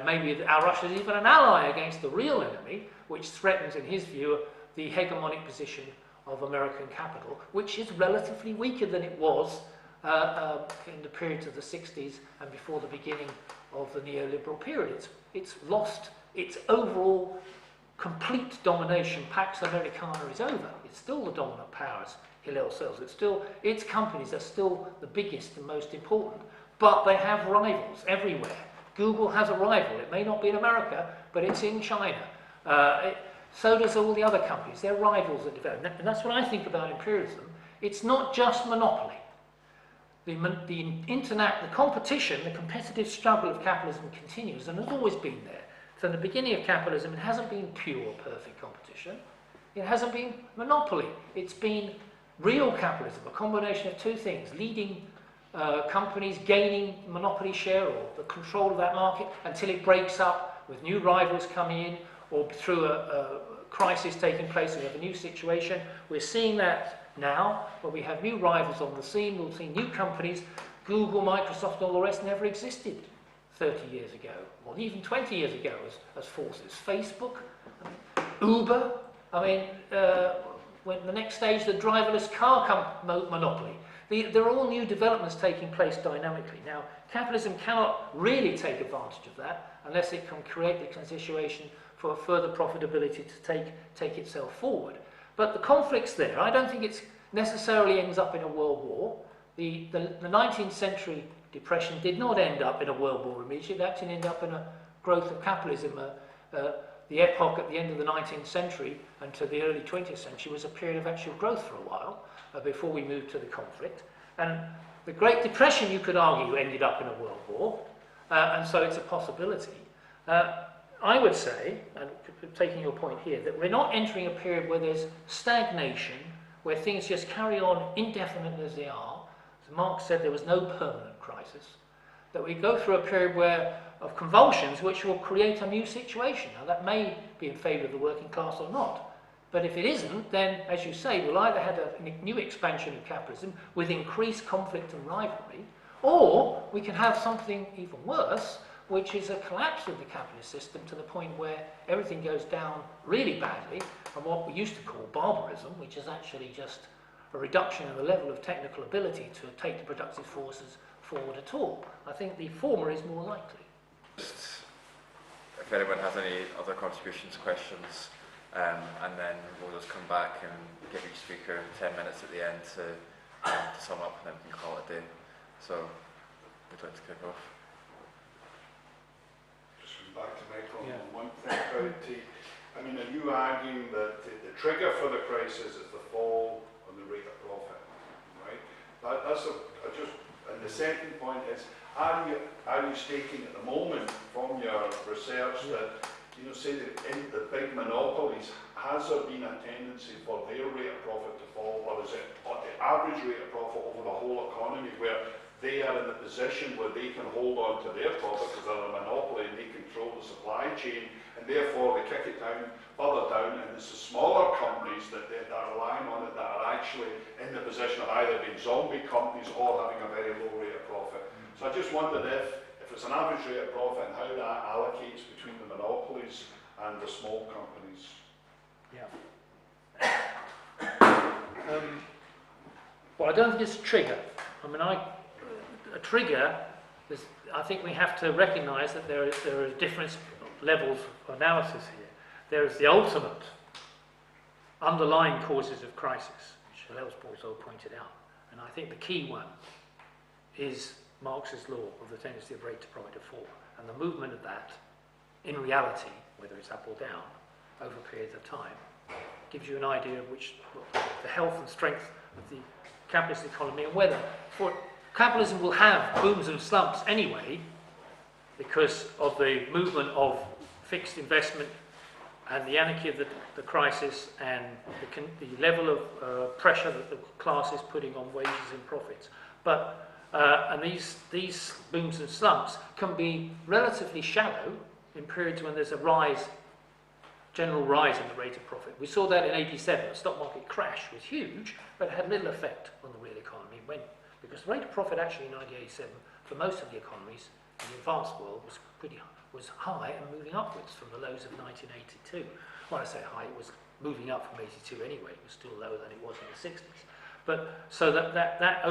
Maybe our Russia is even an ally against the real enemy, which threatens, in his view, the hegemonic position of American capital, which is relatively weaker than it was in the period of the 60s and before the beginning of the neoliberal period. It's lost its overall complete domination. Pax Americana is over. It's still the dominant powers, Hillel says. Its companies are still the biggest and most important, but they have rivals everywhere. Google has a rival. It may not be in America, but it's in China. So does all the other companies. They're rivals that develop. And that's what I think about imperialism. It's not just monopoly. The competition, the competitive struggle of capitalism continues and has always been there. From the beginning of capitalism, it hasn't been pure, perfect competition. It hasn't been monopoly. It's been real capitalism, a combination of two things: leading companies gaining monopoly share or the control of that market until it breaks up with new rivals coming in, or through a crisis taking place, we have a new situation. We're seeing that now, where we have new rivals on the scene. We'll see new companies. Google, Microsoft, and all the rest never existed 30 years ago, or even 20 years ago as forces. Facebook, Uber, when the next stage, the driverless car monopoly. There are all new developments taking place dynamically. Now, capitalism cannot really take advantage of that unless it can create the situation for further profitability to take itself forward. But the conflict's there. I don't think it necessarily ends up in a world war. The 19th century depression did not end up in a world war immediately. It actually ended up in a growth of capitalism. The epoch at the end of the 19th century and to the early 20th century was a period of actual growth for a while before we moved to the conflict. And The Great Depression, you could argue, ended up in a world war, and so it's a possibility. I would say, and taking your point here, that we're not entering a period where there's stagnation, where things just carry on indefinitely as they are. As Marx said, there was no permanent crisis. That we go through a period of convulsions which will create a new situation. Now, that may be in favour of the working class or not. But if it isn't, then, as you say, we'll either have a new expansion of capitalism with increased conflict and rivalry, or we can have something even worse, which is a collapse of the capitalist system to the point where everything goes down really badly, and what we used to call barbarism, which is actually just a reduction in the level of technical ability to take the productive forces forward at all. I think the former is more likely. If anyone has any other contributions, questions, and then we'll just come back and give each speaker 10 minutes at the end to sum up, and then we can call it a day. So, we'd like to kick off. Just back to Michael, one thing about I mean, are you arguing that the trigger for the crisis is the fall on the rate of profit, right? And the second point is, are you stating at the moment from your research that, say that in the big monopolies, has there been a tendency for their rate of profit to fall, or is it the average rate of profit over the whole economy where they are in the position where they can hold on to their profit because they're a monopoly and they control the supply chain, and therefore they kick it down, further down, and it's the smaller companies that are relying on it that are actually in the position of either being zombie companies or having a very low rate of profit. So I just wondered if it's an average rate of profit and how that allocates between the monopolies and the small companies. Yeah. Well, I don't think it's a trigger. I mean, a trigger, I think we have to recognise that there are different levels of analysis here. There is the ultimate underlying causes of crisis, which Hillel also pointed out. And I think the key one is Marx's law of the tendency of rate to profit to fall. And the movement of that, in reality, whether it's up or down, over periods of time, gives you an idea of the health and strength of the capitalist economy, and whether capitalism will have booms and slumps anyway because of the movement of fixed investment and the anarchy of the crisis and the level of pressure that the class is putting on wages and profits. But and these booms and slumps can be relatively shallow in periods when there's a general rise in the rate of profit. We saw that in '87. The stock market crash was huge, but it had little effect on the real economy. Because the rate of profit actually in 1987 for most of the economies in the advanced world was high and moving upwards from the lows of 1982. When I say high, it was moving up from 82 anyway. It was still lower than it was in the 60s. But so that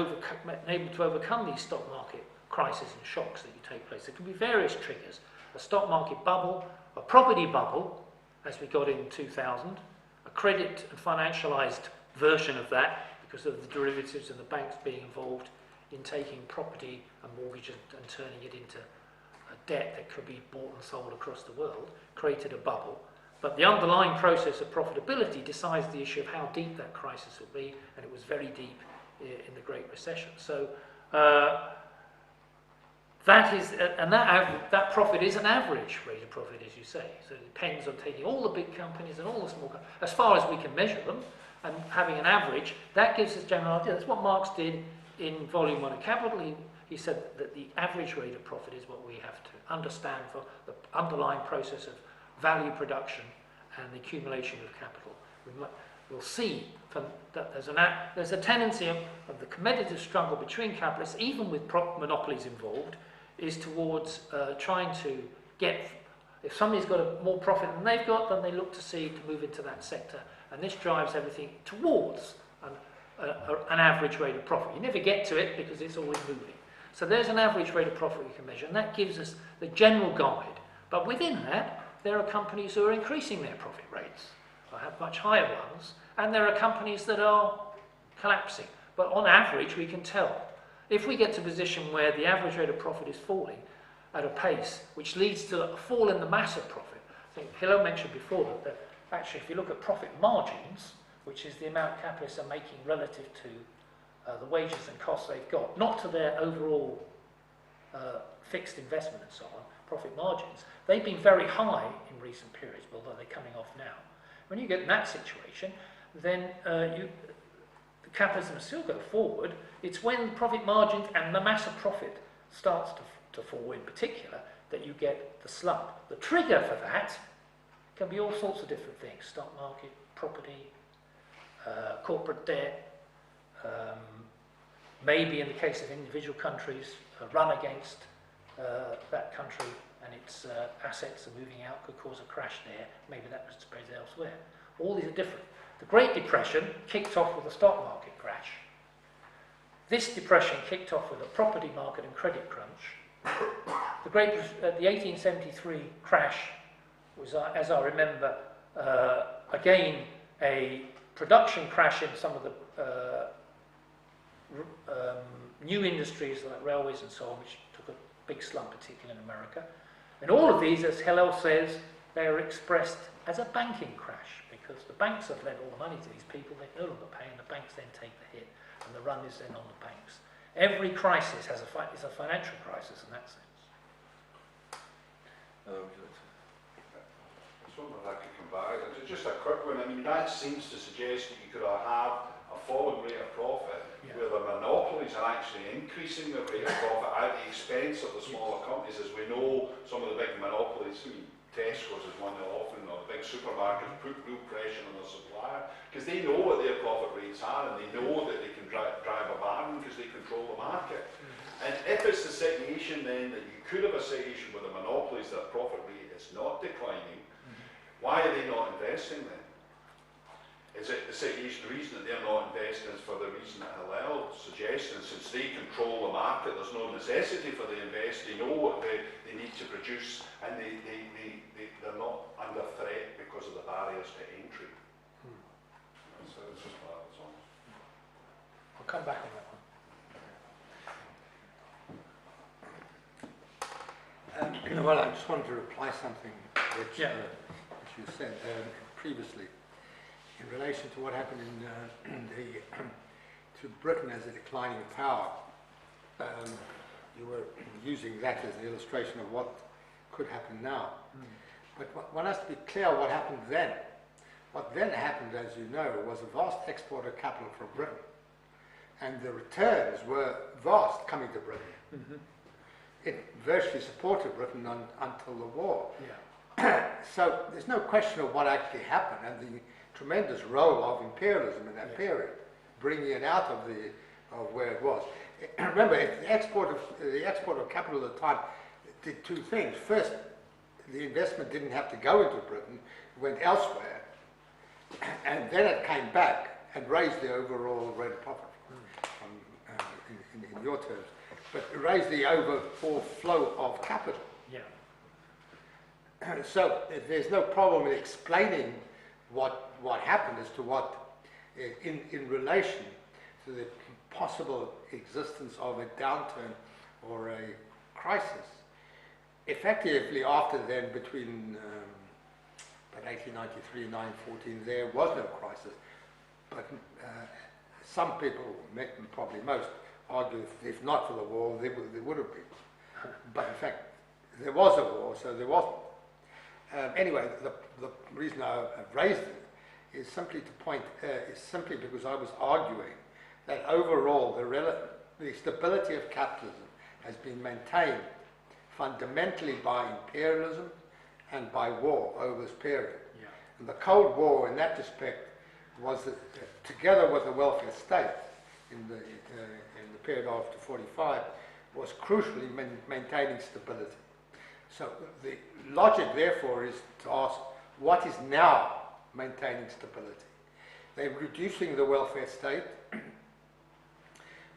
able to overcome these stock market crises and shocks that you take place. There can be various triggers: a stock market bubble, a property bubble, as we got in 2000, a credit and financialized version of that because of the derivatives and the banks being involved in taking property and mortgages and turning it into a debt that could be bought and sold across the world, created a bubble. But the underlying process of profitability decides the issue of how deep that crisis will be, and it was very deep in the Great Recession. So that profit is an average rate of profit, as you say. So it depends on taking all the big companies and all the small companies, as far as we can measure them, and having an average. That gives us a general idea. That's what Marx did in Volume 1 of Capital. He said that the average rate of profit is what we have to understand for the underlying process of value production and the accumulation of capital. We'll see that there's a tendency of the competitive struggle between capitalists, even with monopolies involved, is towards trying to get, if somebody's got more profit than they've got, then they look to move into that sector. And this drives everything towards an average rate of profit. You never get to it because it's always moving. So there's an average rate of profit we can measure, and that gives us the general guide. But within that, there are companies who are increasing their profit rates, or have much higher ones, and there are companies that are collapsing. But on average, we can tell. If we get to a position where the average rate of profit is falling at a pace which leads to a fall in the mass of profit, I think Hillel mentioned before that actually if you look at profit margins, which is the amount capitalists are making relative to the wages and costs they've got, not to their overall fixed investment and so on, profit margins, they've been very high in recent periods, although they're coming off now. When you get in that situation, then the capitalism still go forward. It's when profit margins and the mass of profit starts to fall in particular that you get the slump. The trigger for that can be all sorts of different things: stock market, property, corporate debt, maybe in the case of individual countries, a run against that country and its assets are moving out could cause a crash there. Maybe that spreads elsewhere. All these are different. The Great Depression kicked off with a stock market crash. This depression kicked off with a property market and credit crunch. The 1873 crash was, as I remember, again a production crash in some of the new industries like railways and so on, which took a big slump, particularly in America. And all of these, as Hillel says, they are expressed as a banking crash, because the banks have lent all the money to these people, they're no longer paying, the banks then take the hit, and the run is then on the banks. Every crisis is a financial crisis in that sense. I just wonder if I could come back. Just a quick one. I mean, that seems to suggest that you could have a falling rate of profit where the monopolies are actually increasing the rate of profit at the expense of the smaller companies. As we know, some of the big monopolies, I mean, Tesco's is one that often, or the big supermarkets, put real pressure on their supplier because they know what their profit rates are and they know that they can drive a bargain because they control the market. And if it's the situation then that you could have a situation where the monopolies, their profit rate is not declining, why are they not investing then? Is it the situation, the reason that they're not investing is for the reason that Hillel suggests, and since they control the market, there's no necessity for the invest, they know what they need to produce, and they're not under threat because of the barriers to entry. So it's just that, that's all. I'll come back on that one. Well, I just wanted to reply something which you said previously in relation to what happened to Britain as a declining power. You were using that as an illustration of what could happen now. But one has to be clear what happened then. What then happened, as you know, was a vast export of capital from Britain. And the returns were vast coming to Britain. It virtually supported Britain until the war. So there's no question of what actually happened and the tremendous role of imperialism in that period, bringing it out of where it was. Remember, the export of capital at the time did two things. First, the investment didn't have to go into Britain; it went elsewhere, and then it came back and raised the overall rate of profit, in your terms, but raised the overall flow of capital. So there's no problem in explaining what happened as to what, in relation to the possible existence of a downturn or a crisis. Effectively, after then, between 1893 and 1914, there was no crisis. But some people, probably most, argue if not for the war, there would have been. But in fact, there was a war, so there wasn't. Anyway, the reason I've raised it is simply simply because I was arguing that overall the stability of capitalism has been maintained fundamentally by imperialism and by war over this period. And the Cold War, in that respect, was together with the welfare state in the period after 45, was crucially maintaining stability. So the logic, therefore, is to ask what is now maintaining stability. They're reducing the welfare state.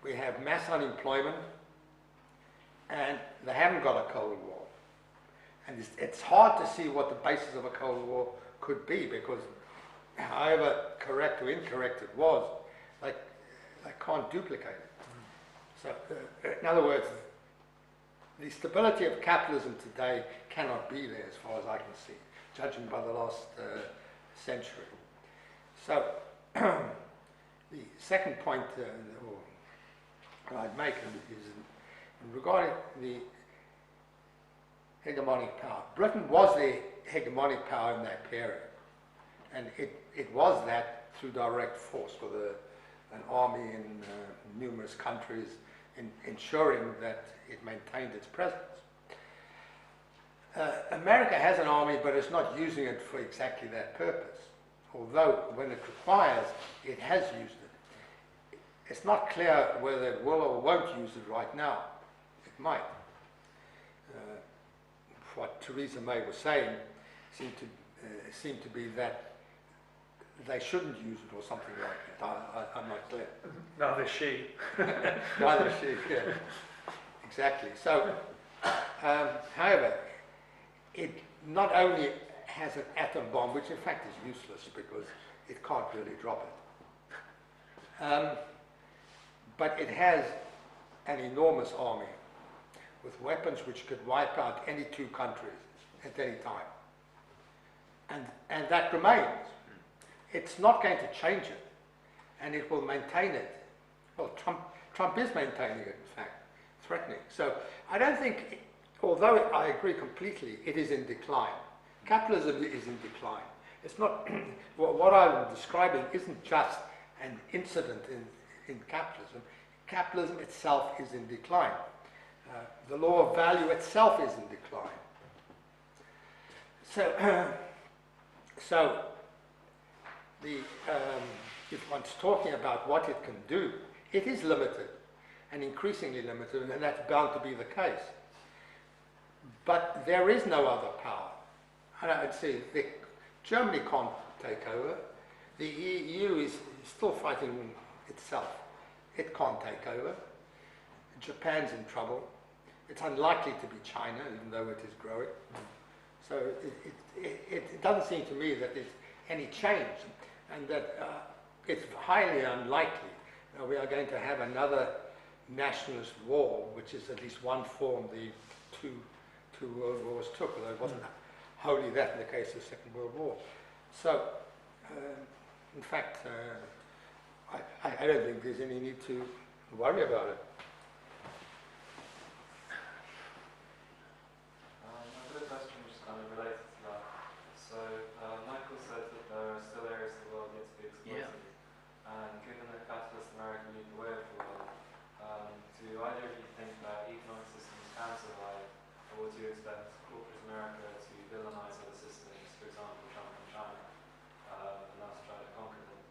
We have mass unemployment, and they haven't got a Cold War. And it's hard to see what the basis of a Cold War could be, because however correct or incorrect it was, they can't duplicate it. So, in other words, the stability of capitalism today cannot be there as far as I can see, judging by the last century. So, the second point, or I'd make is regarding the hegemonic power. Britain was the hegemonic power in that period, and it was that through direct force with an army in numerous countries, ensuring that it maintained its presence. America has an army, but it's not using it for exactly that purpose, although when it requires, it has used it. It's not clear whether it will or won't use it right now. It might. What Theresa May was saying seemed to be that they shouldn't use it or something like that. I'm not clear. Neither she. Neither she, yeah. Exactly. So, however, it not only has an atom bomb, which in fact is useless because it can't really drop it, but it has an enormous army with weapons which could wipe out any two countries at any time. And that remains. It's not going to change it, and it will maintain it. Well, Trump is maintaining it, in fact, threatening. So I don't think, although I agree completely, it is in decline. Capitalism is in decline. It's not, what I'm describing isn't just an incident in capitalism. Capitalism itself is in decline. The law of value itself is in decline. So if one's talking about what it can do, it is limited and increasingly limited, and that's bound to be the case. But there is no other power. And I'd say Germany can't take over. The EU is still fighting itself. It can't take over. Japan's in trouble. It's unlikely to be China, even though it is growing. So it doesn't seem to me that there's any change, and that it's highly unlikely that we are going to have another nationalist war, which is at least one form the two world wars took, although it wasn't wholly that in the case of the Second World War. So, in fact, I don't think there's any need to worry about it. I've got a question which is kind of related to that. So, Michael said that there are still areas of the world yet to be exploited. Yeah. And given that capitalist America lead the way of the world, do either of you think that economic systems can survive, or would you expect corporate America to villainize other systems, for example, Trump and China, and thus try to conquer them?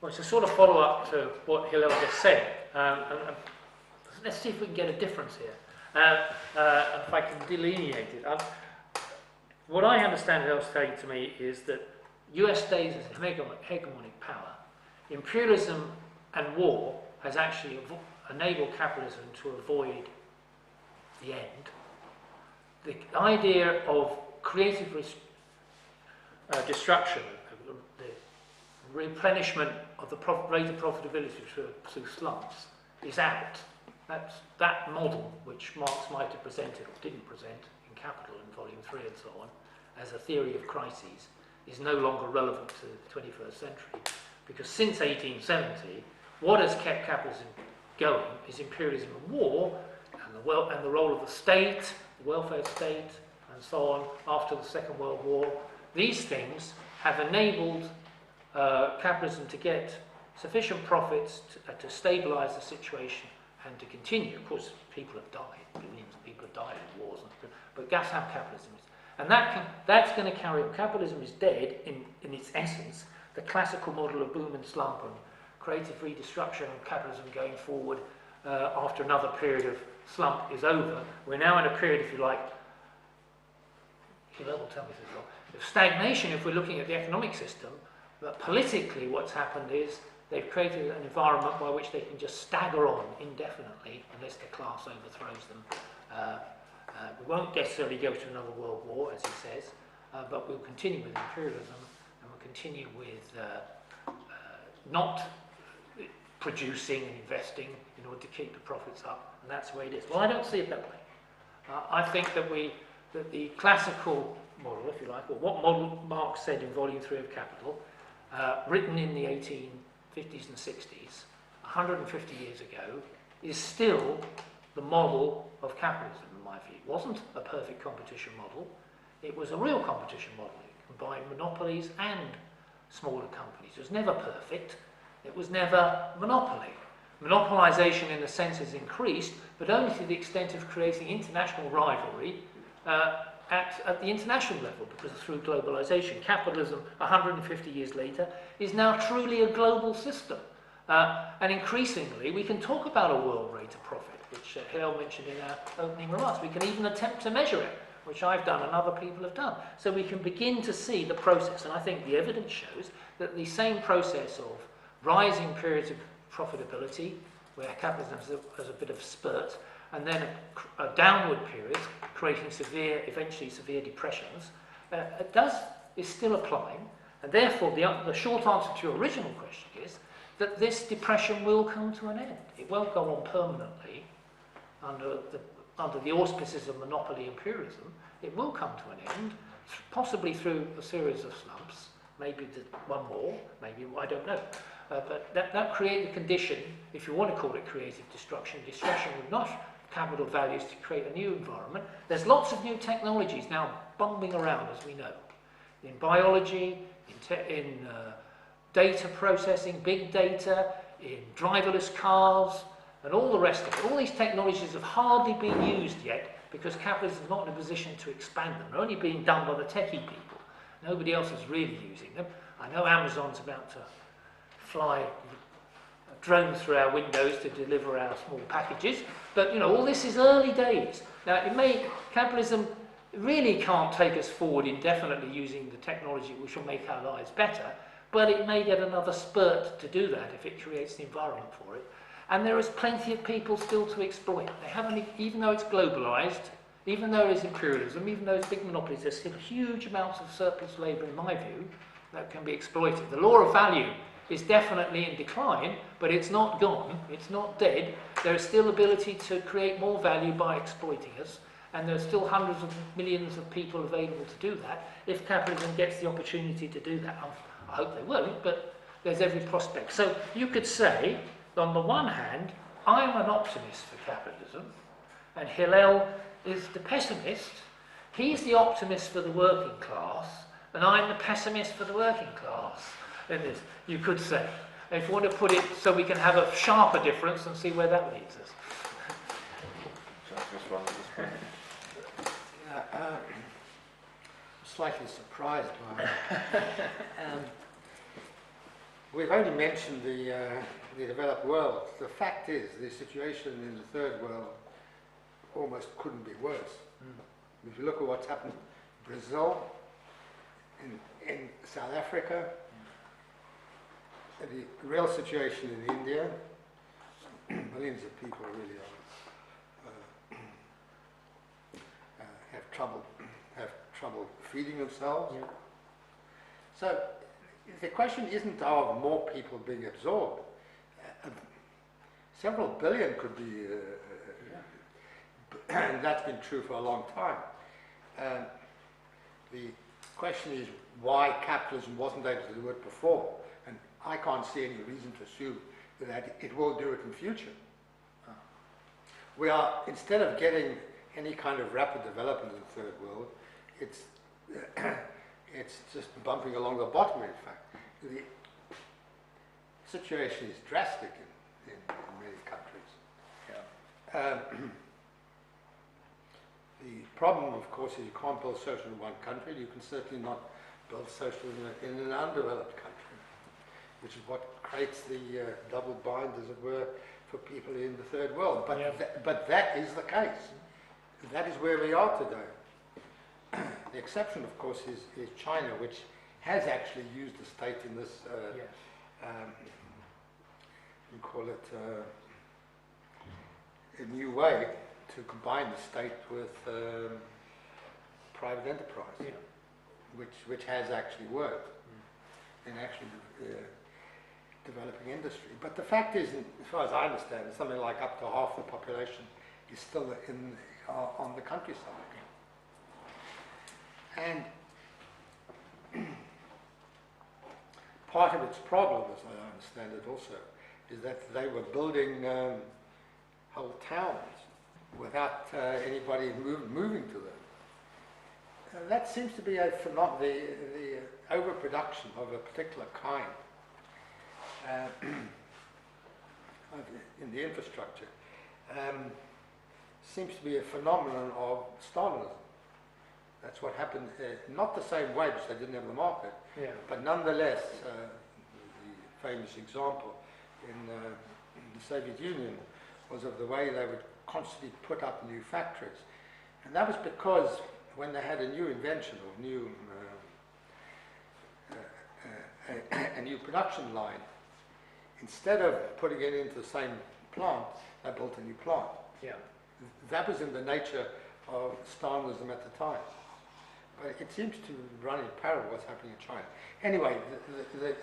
Well, it's a sort of follow-up to what Hillel just said. And let's see if we can get a difference here. If I can delineate it. What I understand Hillel's saying to me is that US stays as a hegemonic power. Imperialism and war has actually enabled capitalism to avoid the end. The idea of creative destruction, the replenishment of the rate of profitability through slumps, is out. That's that model which Marx might have presented or didn't present in Capital in Volume 3 and so on as a theory of crises is no longer relevant to the 21st century, because since 1870 what has kept capitalism going is imperialism and war, and the role of the state, the welfare state, and so on after the Second World War. These things have enabled capitalism to get sufficient profits to stabilise the situation and to continue. Of course, people have died, billions of people have died in wars, but that's how capitalism is. And that's going to carry on. Capitalism is dead in its essence. The classical model of boom and slump and creative redestruction of capitalism going forward after another period of slump is over. We're now in a period, if you like, Hillel will tell me this wrong, of stagnation if we're looking at the economic system, but politically what's happened is they've created an environment by which they can just stagger on indefinitely unless the class overthrows them. We won't necessarily go to another world war, as he says, but we'll continue with imperialism, and we'll continue with not producing and investing in order to keep the profits up, and that's the way it is. Well, I don't see it that way. I think that the classical model, if you like, or what model Marx said in Volume 3 of Capital, written in the 50s and 60s, 150 years ago, is still the model of capitalism, in my view. It wasn't a perfect competition model. It was a real competition model. It combined monopolies and smaller companies. It was never perfect. It was never monopoly. Monopolisation, in a sense, has increased, but only to the extent of creating international rivalry at the international level, because through globalisation, capitalism, 150 years later, is now truly a global system. And increasingly, we can talk about a world rate of profit, which Hillel mentioned in our opening remarks. We can even attempt to measure it, which I've done and other people have done. So we can begin to see the process, and I think the evidence shows that the same process of rising periods of profitability, where capitalism has a bit of spurt, and then a downward period, creating eventually severe depressions, is still applying. And therefore, the short answer to your original question is that this depression will come to an end. It won't go on permanently under the auspices of monopoly imperialism. It will come to an end, possibly through a series of slumps, maybe one more, maybe, I don't know. But that creates a condition, if you want to call it creative destruction with not capital values to create a new environment. There's lots of new technologies now bumbling around, as we know, in biology, in data processing, big data, in driverless cars, and all the rest of it. All these technologies have hardly been used yet because capitalism is not in a position to expand them. They're only being done by the techie people. Nobody else is really using them. I know Amazon's about to fly drones through our windows to deliver our small packages, but all this is early days. Now, capitalism really can't take us forward indefinitely using the technology which will make our lives better, but it may get another spurt to do that if it creates the environment for it. And there is plenty of people still to exploit. They haven't, even though it's globalised, even though it's imperialism, even though it's big monopolies, there's still huge amounts of surplus labour, in my view, that can be exploited. The law of value is definitely in decline, but it's not gone, it's not dead. There is still ability to create more value by exploiting us, and there's still hundreds of millions of people available to do that if capitalism gets the opportunity to do that. I hope they won't, but there's every prospect. So you could say, on the one hand, I'm an optimist for capitalism, and Hillel is the pessimist. He's the optimist for the working class, and I'm the pessimist for the working class. In this, you could say, if you want to put it so we can have a sharper difference and see where that leads us. I'm slightly surprised by it. We've only mentioned the developed world. The fact is, the situation in the third world almost couldn't be worse. If you look at what's happened in Brazil, in South Africa, the real situation in India, millions of people really have trouble feeding themselves. Yeah. So the question isn't of more people being absorbed. Several billion could be, and that's been true for a long time. The question is why capitalism wasn't able to do it before. And I can't see any reason to assume that it will do it in future. We are, instead of getting any kind of rapid development in the third world, it's just bumping along the bottom, in fact. The situation is drastic in many countries. Yeah. The problem, of course, is you can't build social in one country. You can certainly not build social in an undeveloped country, which is what creates the double bind, as it were, for people in the third world. But, yeah. But that is the case. That is where we are today. The exception, of course, is China, which has actually used the state in this, you call it a new way to combine the state with private enterprise, Yeah. which has actually worked in actually developing industry. But the fact is, as far as I understand, something like up to half the population is still on the countryside. And part of its problem, as I understand it also, is that they were building whole towns without anybody moving to them. That seems to be a the overproduction of a particular kind in the infrastructure. Seems to be a phenomenon of Stalinism. That's what happened, not the same way because they didn't have the market, Yeah. but nonetheless, the famous example in the Soviet Union was of the way they would constantly put up new factories. And that was because when they had a new invention or a new production line, instead of putting it into the same plant, they built a new plant. Yeah. That was in the nature of Stalinism at the time. But it seems to run in parallel with what's happening in China. Anyway,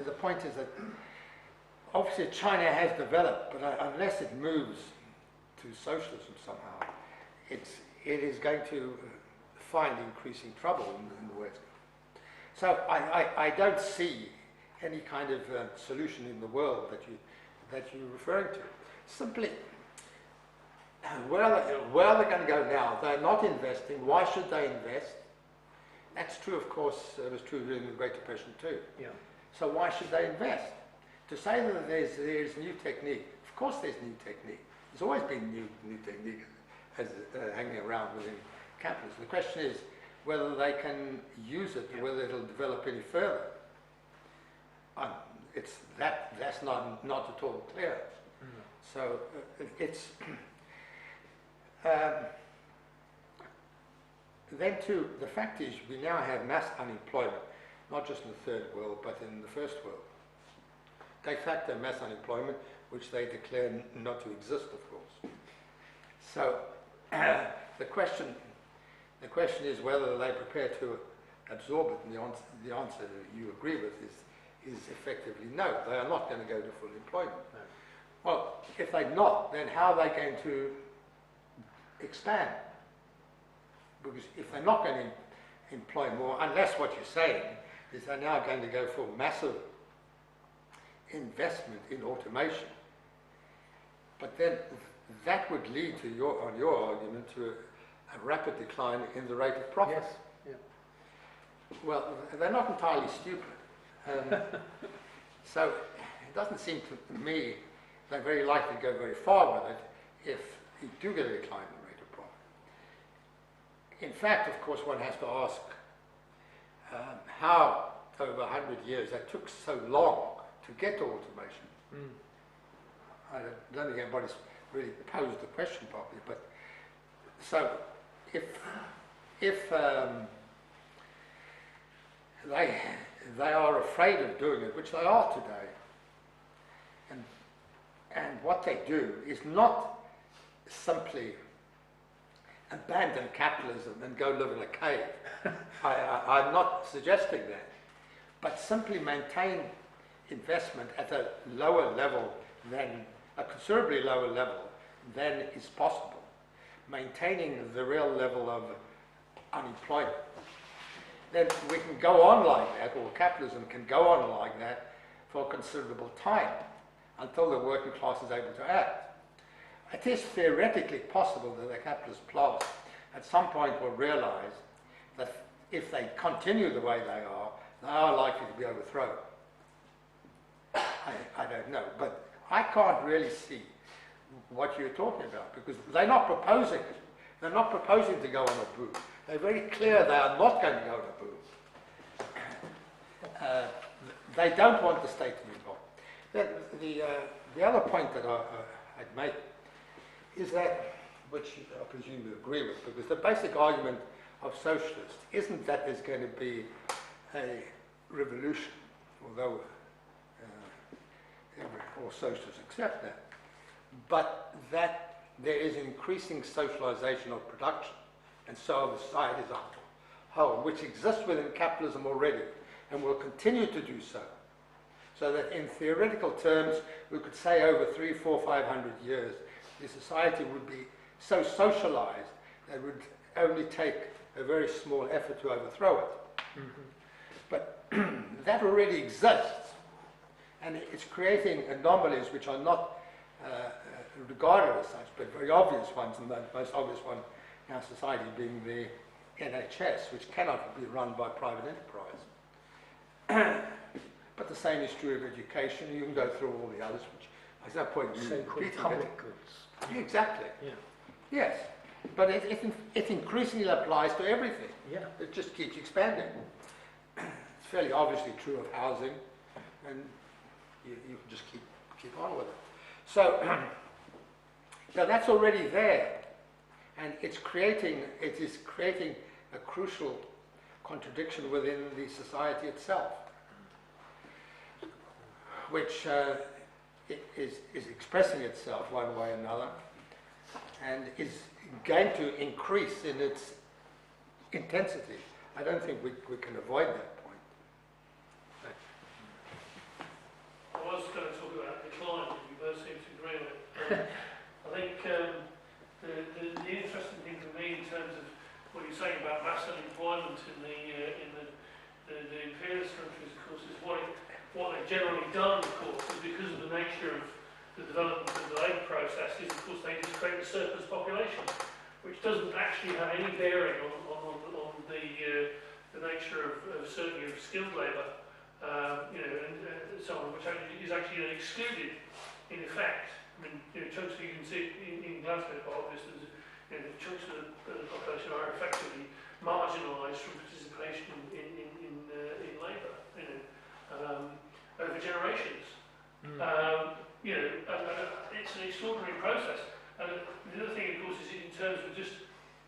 the point is that obviously China has developed, but unless it moves to socialism somehow, it is going to find increasing trouble in the West. So I don't see any kind of solution in the world that you're referring to. Simply, where are they going to go now? They're not investing. Why should they invest? That's true, of course. It was true during the Great Depression too. Yeah. So why should they invest? To say that there's new technique, of course there's new technique. There's always been new technique hanging around within capitalism. The question is whether they can use it, whether it'll develop any further. That's not at all clear. So it's then too, the fact is we now have mass unemployment, not just in the third world, but in the first world. De facto mass unemployment, which they declare not to exist, of course. So the question is whether they're prepared to absorb it, and the answer you agree with is effectively no. They are not going to go to full employment. No. Well, if they're not, then how are they going to expand? Because if they're not going to employ more, unless what you're saying is they're now going to go for massive investment in automation, but then that would lead to on your argument to a rapid decline in the rate of profit. Yes. Yeah. Well, they're not entirely stupid. So it doesn't seem to me they're very likely to go very far with it if you do get a decline in the rate of profit. In fact, of course, one has to ask how over 100 years that took so long to get to automation. I don't think anybody's really posed the question properly, but so if they are afraid of doing it, which they are today, and what they do is not simply abandon capitalism and go live in a cave. I'm not suggesting that, but simply maintain investment at a lower level than, a considerably lower level than is possible, maintaining the real level of unemployment. Then we can go on like that, or capitalism can go on like that for a considerable time until the working class is able to act. It is theoretically possible that the capitalist class at some point will realize that if they continue the way they are likely to be overthrown. I don't know, but I can't really see what you're talking about, because they're not proposing it. They're not proposing to go on a boom. They're very clear they are not going to go on a boom. They don't want the state to be involved. The other point that I'd make is that, which I presume you agree with, because the basic argument of socialists isn't that there's going to be a revolution, although all socialists accept that, but that there is increasing socialization of production, and so of society as a whole, which exists within capitalism already and will continue to do so. So that in theoretical terms, we could say over 300, 400, 500 years, the society would be so socialized that it would only take a very small effort to overthrow it. But that already exists. And it's creating anomalies which are not regarded as such, but very obvious ones, and the most obvious one in our society being the NHS, which cannot be run by private enterprise. But the same is true of education. You can go through all the others, which there's no point in So-called repeating public it. goods. Yeah, exactly. Yeah. Yes, but it increasingly applies to everything. Yeah. It just keeps expanding. It's fairly obviously true of housing, and you can just keep on with it. So, now that's already there, and it is creating a crucial contradiction within the society itself, which is expressing itself one way or another, and is going to increase in its intensity. I don't think we can avoid that point. I was going to talk about decline, but you both seem to agree on it. I think the interesting thing for me in terms of what you're saying about mass unemployment in the imperialist countries, of course, is what they've generally done, of course, is because of the nature of the development of the labour process, is of course they just create a surplus population, which doesn't actually have any bearing on the nature of certainly of skilled labour, and so on, which is actually excluded in effect. I mean, chunks you can see in Glasgow, quite obviously, chunks of the population are effectively marginalised from participation in labour, over generations. And it's an extraordinary process. And the other thing, of course, is in terms of just,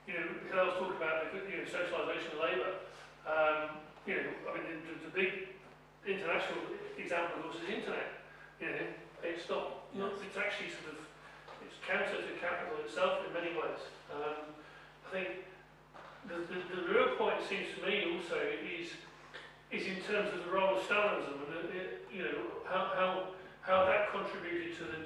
Hillel's talking about socialisation of labour. I mean, the big international example, of course, is internet. It's not, it's actually it's counter to capital itself in many ways. I think the real point, it seems to me, also is in terms of the role of Stalinism and how that contributed to the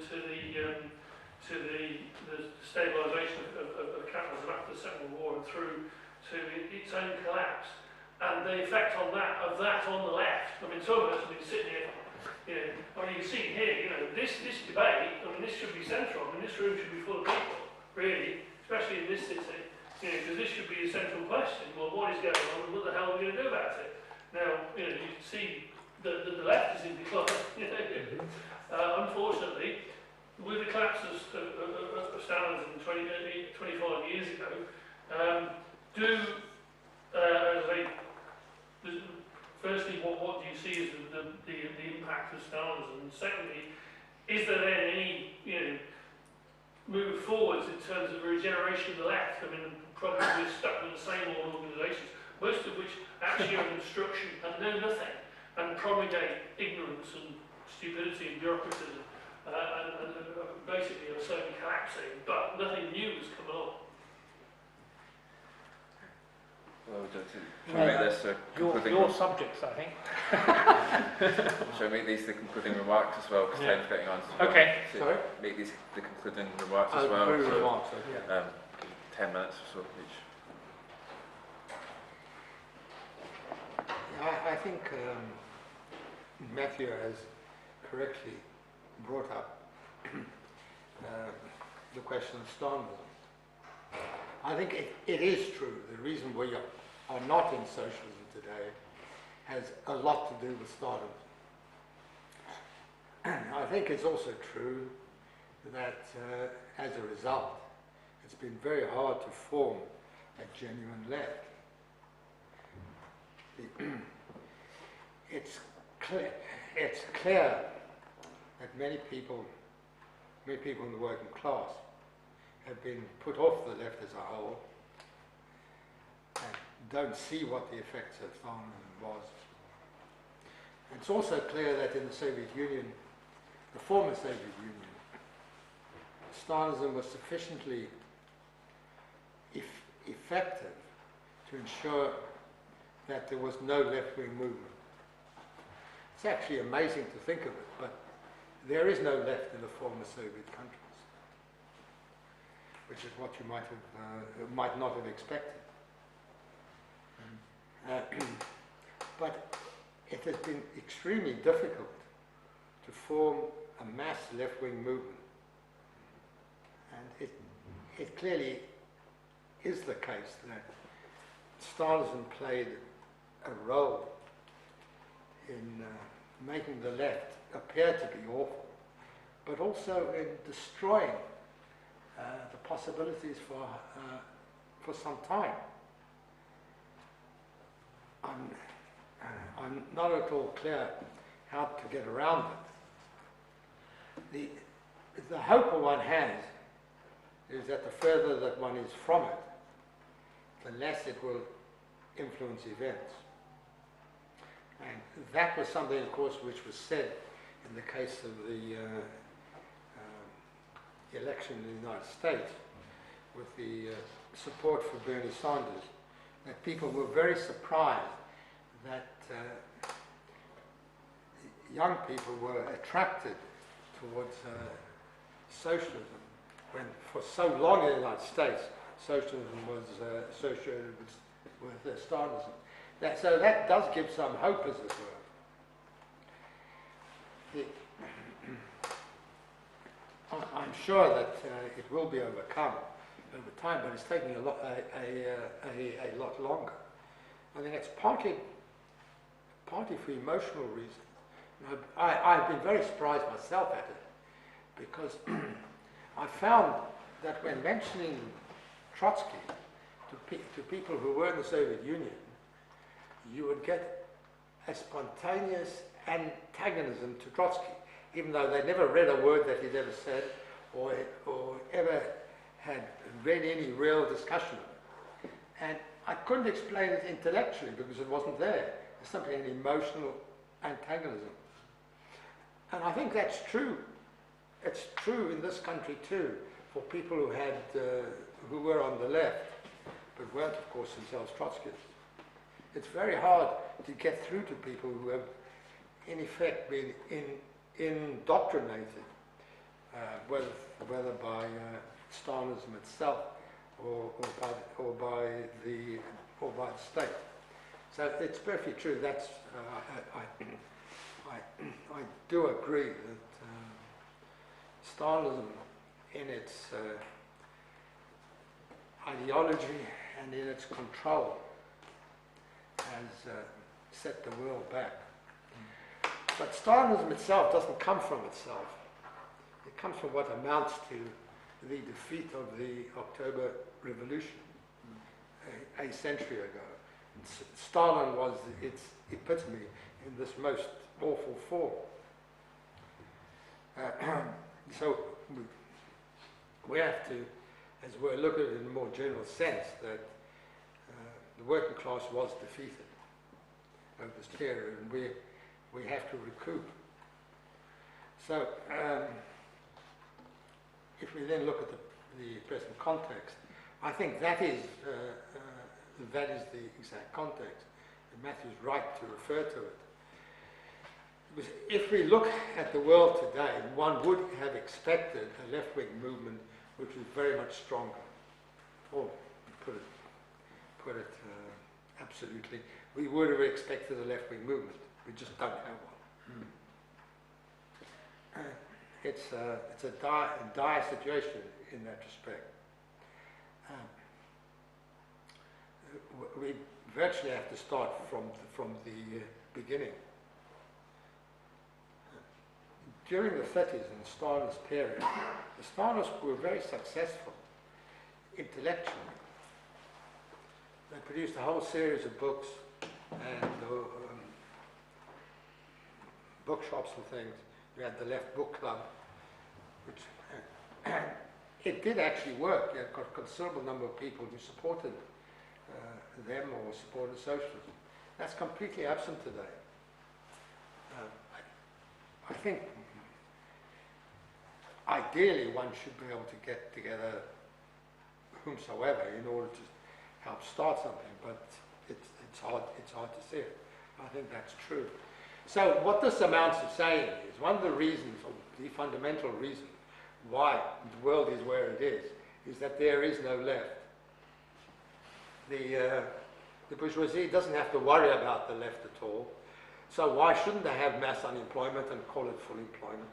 stabilisation of capitalism after the Second World War and through to its own collapse, and the effect on that on the left. I mean, some of us have been sitting here. I mean, you can see here, this debate. I mean, this should be central. I mean, this room should be full of people, really, especially in this city. Because this should be a central question. Well, what is going on, and what the hell are we going to do about it? Now, you can see that the left is in decline. Unfortunately, with the collapse of Stalinism 25 years ago, firstly, what do you see as the impact of Stalinism? And secondly, is there then any move forwards in terms of regeneration of the left? I mean, probably we're stuck with the same old organisations, most of which actually are in obstruction and know nothing and promulgate ignorance and stupidity and bureaucracy and basically are certainly collapsing, but nothing new has come along. Well, shall we make this a concluding your subjects, I think. Shall we make these the concluding remarks as well? Because time's getting on. So Okay. Sorry? Make these the concluding remarks as well. Concluding So, remarks, okay. 10 minutes or so each. I think Matthew has correctly brought up the question of Stalinism. I think it is true. The reason we are not in socialism today has a lot to do with Stalinism. I think it's also true that as a result, it's been very hard to form a genuine left. It's clear that many people in the working class have been put off the left as a whole and don't see what the effects of Stalinism was. It's also clear that in the Soviet Union, the former Soviet Union, Stalinism was sufficiently effective to ensure that there was no left-wing movement. It's actually amazing to think of it, but there is no left in the former Soviet countries, which is what you might not have expected. But it has been extremely difficult to to form a mass left-wing movement. And it clearly is the case that Stalinism played a role in making the left appear to be awful, but also in destroying the possibilities for some time. I'm not at all clear how to get around it. The hope one has is that the further that one is from it, the less it will influence events. And that was something, of course, which was said in the case of the election in the United States with the support for Bernie Sanders, that people were very surprised that young people were attracted towards socialism, when for so long in the United States, socialism was associated with Stalinism. So that does give some hope, as it were. I'm sure that it will be overcome over time, but it's taking a lot longer. I think it's partly for emotional reasons. I've been very surprised myself at it, because I found that when mentioning Trotsky to people who were in the Soviet Union, you would get a spontaneous antagonism to Trotsky, even though they never read a word that he'd ever said or ever had read any real discussion of it. And I couldn't explain it intellectually because it wasn't there. It's simply an emotional antagonism. And I think that's true. It's true in this country too, for people who were on the left, but weren't, of course, themselves Trotskyists. It's very hard to get through to people who have, in effect, been indoctrinated, whether by Stalinism itself or by the state. So it's perfectly true. That's I do agree that Stalinism, in its ideology and in its control, has set the world back. But Stalinism itself doesn't come from itself. It comes from what amounts to the defeat of the October Revolution a century ago. Stalin was its epitome in this most awful form. So we have to, as we look at it in a more general sense, that the working class was defeated over this period, and we have to recoup. So if we then look at the present context, I think that is the exact context, and Matthew's right to refer to it. Because if we look at the world today, one would have expected a left-wing movement which was very much stronger. Or put it absolutely, we would have expected a left-wing movement. We just don't have one. It's a dire situation in that respect. We virtually have to start from the beginning. During the 30s and Stalin's period, the Stalinists were very successful intellectually. They produced a whole series of books and bookshops and things. We had the Left Book Club, which and it did actually work. You got a considerable number of people who supported them or supported socialism. That's completely absent today. I think ideally one should be able to get together whomsoever in order to help start something, but it's hard to see it. I think that's true. So what this amounts to saying is one of the reasons, or the fundamental reason why the world is where it is that there is no left. The bourgeoisie doesn't have to worry about the left at all. So why shouldn't they have mass unemployment and call it full employment?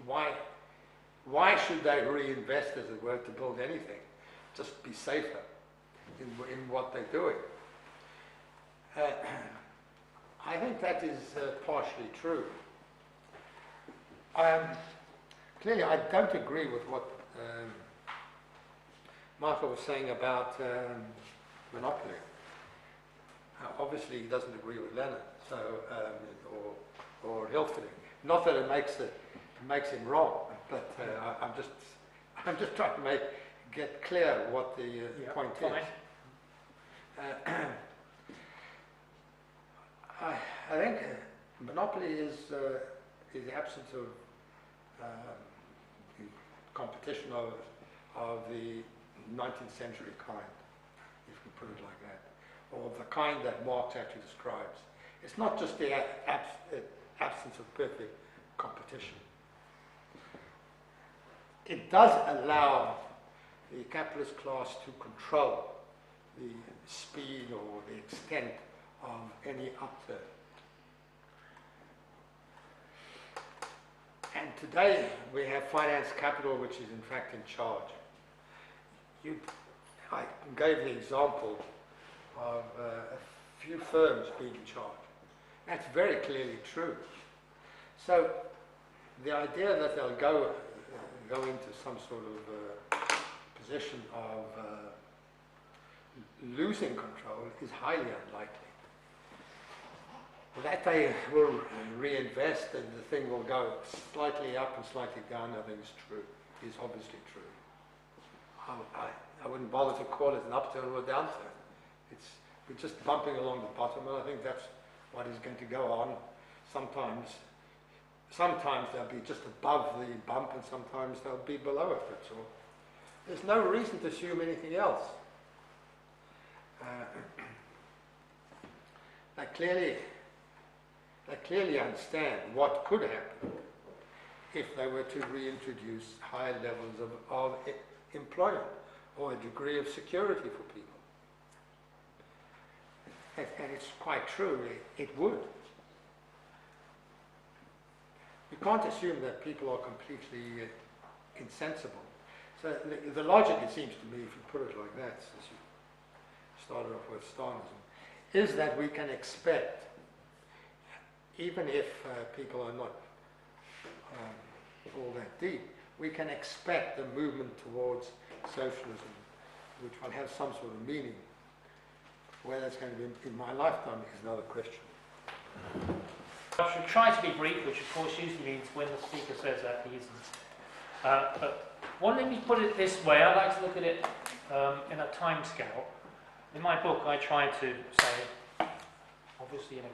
Why should they reinvest, as it were, to build anything? Just be safer in what they're doing. I think that is partially true. Clearly, I don't agree with what Michael was saying about monopoly. Obviously, he doesn't agree with Lenin, so or Hillel Tickin. Not that it makes him wrong, but I'm just trying to get clear what the point is. I think monopoly is the absence of competition of the 19th century kind, if we put it like that, or the kind that Marx actually describes. It's not just the absence of perfect competition. It does allow the capitalist class to control the speed or the extent of any upturn. And today we have finance capital which is in fact in charge. I gave the example of a few firms being in charge. That's very clearly true. So the idea that they'll go into some sort of position of losing control is highly unlikely. That they will reinvest and the thing will go slightly up and slightly down, I think is obviously true. I wouldn't bother to call it an upturn or a downturn. We're just bumping along the bottom, and I think that's what is going to go on. Sometimes they'll be just above the bump, and sometimes they'll be below it, that's all. There's no reason to assume anything else. They clearly understand what could happen if they were to reintroduce higher levels of employment or a degree of security for people. And it's quite true, it would. You can't assume that people are completely insensible. So the logic, it seems to me, if you put it like that, as you started off with Stalinism, is that we can expect, even if people are not all that deep, we can expect a movement towards socialism, which will have some sort of meaning. Whether that's going to be in my lifetime is another question. I should try to be brief, which of course usually means when the speaker says that he isn't. But let me put it this way. I like to look at it in a time scale. In my book, I try to say, obviously in a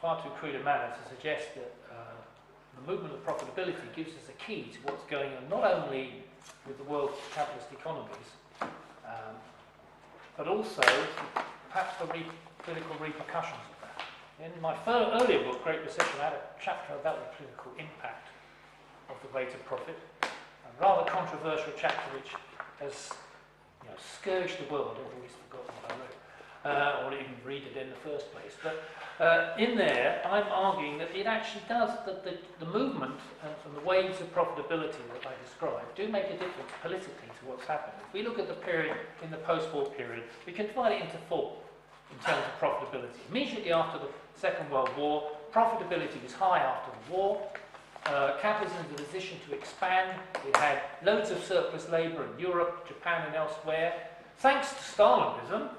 far too crude a manner, to suggest that the movement of profitability gives us a key to what's going on, not only with the world's capitalist economies, but also perhaps the political repercussions of that. In my earlier book, Great Recession, I had a chapter about the political impact of the rate of profit, a rather controversial chapter which has scourged the world. Everybody's forgotten what I wrote, or even read it in the first place. But in there, I'm arguing that it actually does, that the movement and the waves of profitability that I described do make a difference politically to what's happening. If we look at the period in the post-war period, we can divide it into four in terms of profitability. Immediately after the Second World War, profitability was high after the war. Capitalism was in a position to expand. It had loads of surplus labour in Europe, Japan and elsewhere. Thanks to Stalinism,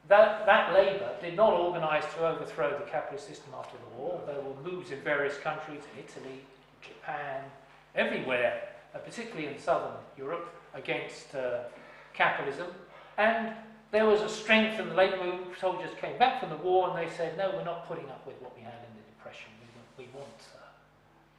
that labour did not organise to overthrow the capitalist system after the war. There were moves in various countries, in Italy, Japan, everywhere, particularly in southern Europe, against capitalism. And there was a strength, and the Labour movement soldiers came back from the war and they said, no, we're not putting up with what we had in the Depression. We want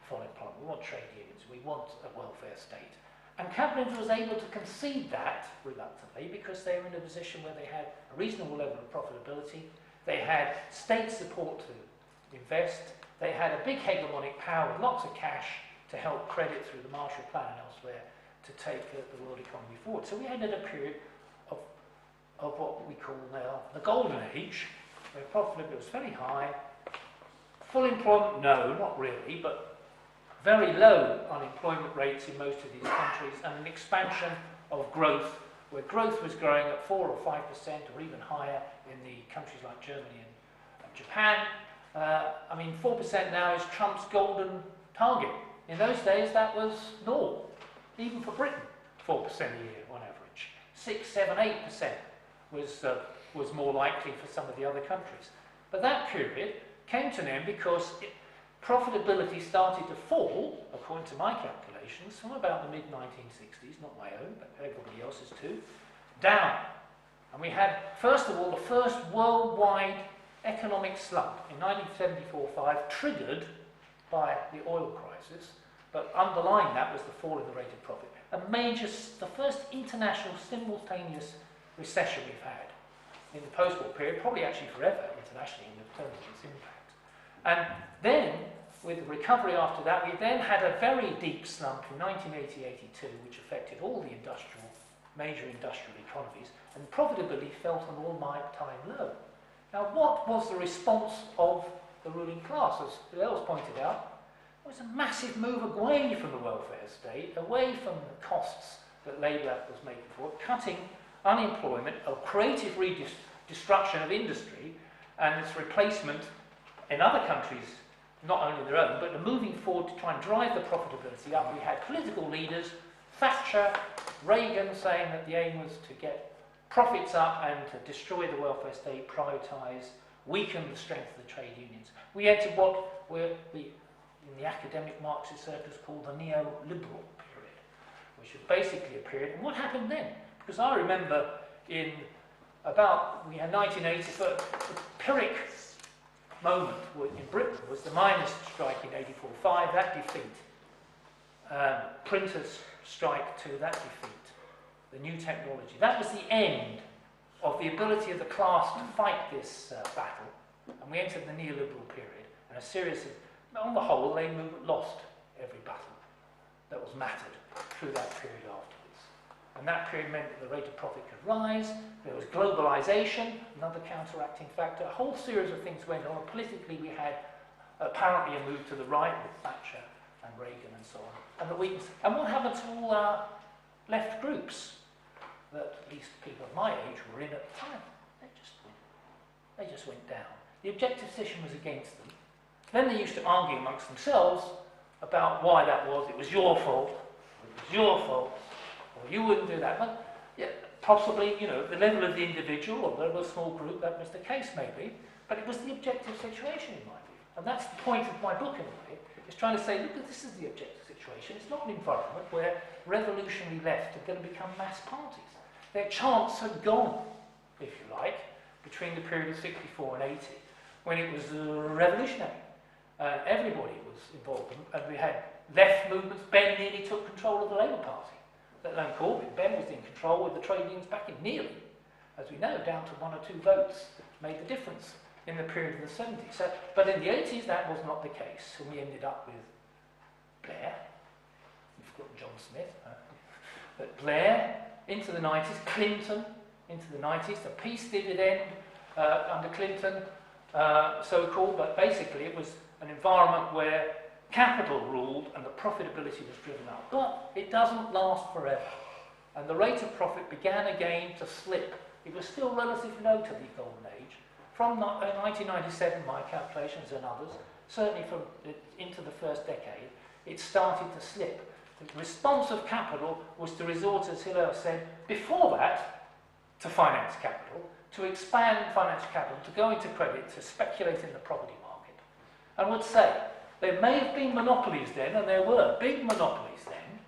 full employment, we want trade unions, we want a welfare state. And capitalism was able to concede that reluctantly because they were in a position where they had a reasonable level of profitability, they had state support to invest, they had a big hegemonic power with lots of cash to help credit through the Marshall Plan and elsewhere to take the world economy forward. So we ended a period of what we call now the golden age, where profitability was very high, Full employment, no, not really, but very low unemployment rates in most of these countries, and an expansion of growth, where growth was growing at 4 or 5% or even higher in the countries like Germany and Japan. I mean, 4% now is Trump's golden target. In those days, that was normal, even for Britain, 4% a year on average. 6, 7, 8% was more likely for some of the other countries. But that period came to an end because profitability started to fall, according to my calculations, from about the mid-1960s, not my own, but everybody else's too, down. And we had, first of all, the first worldwide economic slump in 1974-5, triggered by the oil crisis, but underlying that was the fall in the rate of profit. The first international simultaneous recession we've had in the post-war period, probably actually forever internationally in terms of its impact. And then, with the recovery after that, we then had a very deep slump in 1980-82, which affected all the major industrial economies, and profitability fell to an all-time low. Now, what was the response of the ruling class? As Hillel's pointed out, it was a massive move away from the welfare state, away from the costs that labour was making for it, cutting unemployment, a creative destruction of industry, and its replacement in other countries, not only their own, but moving forward to try and drive the profitability up. We had political leaders, Thatcher, Reagan, saying that the aim was to get profits up and to destroy the welfare state, privatise, weaken the strength of the trade unions. We entered what in the academic Marxist circles called the neoliberal period, which was basically a period. And what happened then? Because I remember we had 1980, but the Pyrrhic moment in Britain was the miners' strike in 84-5, that defeat. Printers' strike too, that defeat. The new technology. That was the end of the ability of the class to fight this battle. And we entered the neoliberal period, and a series of, on the whole, the Labour movement lost every battle that was mattered through that period afterwards. And that period meant that the rate of profit could rise, there was globalisation, another counteracting factor, a whole series of things went on. Politically, we had apparently a move to the right with Thatcher and Reagan and so on, and the weakness. And what happened to all our left groups that at least people of my age were in at the time? They just went down. The objective session was against them. Then they used to argue amongst themselves about why that was. It was your fault, it was your fault, or you wouldn't do that. But yeah, possibly, the level of the individual or the level of a small group, that was the case maybe, but it was the objective situation in my view. And that's the point of my book in a way, is trying to say, look, this is the objective situation. It's not an environment where revolutionary left are going to become mass parties. Their chance had gone, if you like, between the period of 64 and 80, when it was revolutionary. Everybody was involved, and we had left movements. Ben nearly took control of the Labour Party, let alone Corbyn. Ben was in control with the trade unions back in nearly, as we know, down to 1 or 2 votes, made the difference in the period of the 70s. So, but in the 80s, that was not the case, and we ended up with Blair. We've forgotten John Smith. But Blair, into the 90s, Clinton, into the 90s, the peace dividend under Clinton, so-called, but basically it was an environment where capital ruled and the profitability was driven up. But it doesn't last forever. And the rate of profit began again to slip. It was still relatively low to the golden age. From 1997, my calculations and others, certainly into the first decade, it started to slip. The response of capital was to resort, as Hillel said, before that, to finance capital, to expand finance capital, to go into credit, to speculate in the property market. I would say, there may have been monopolies then, and there were big monopolies then.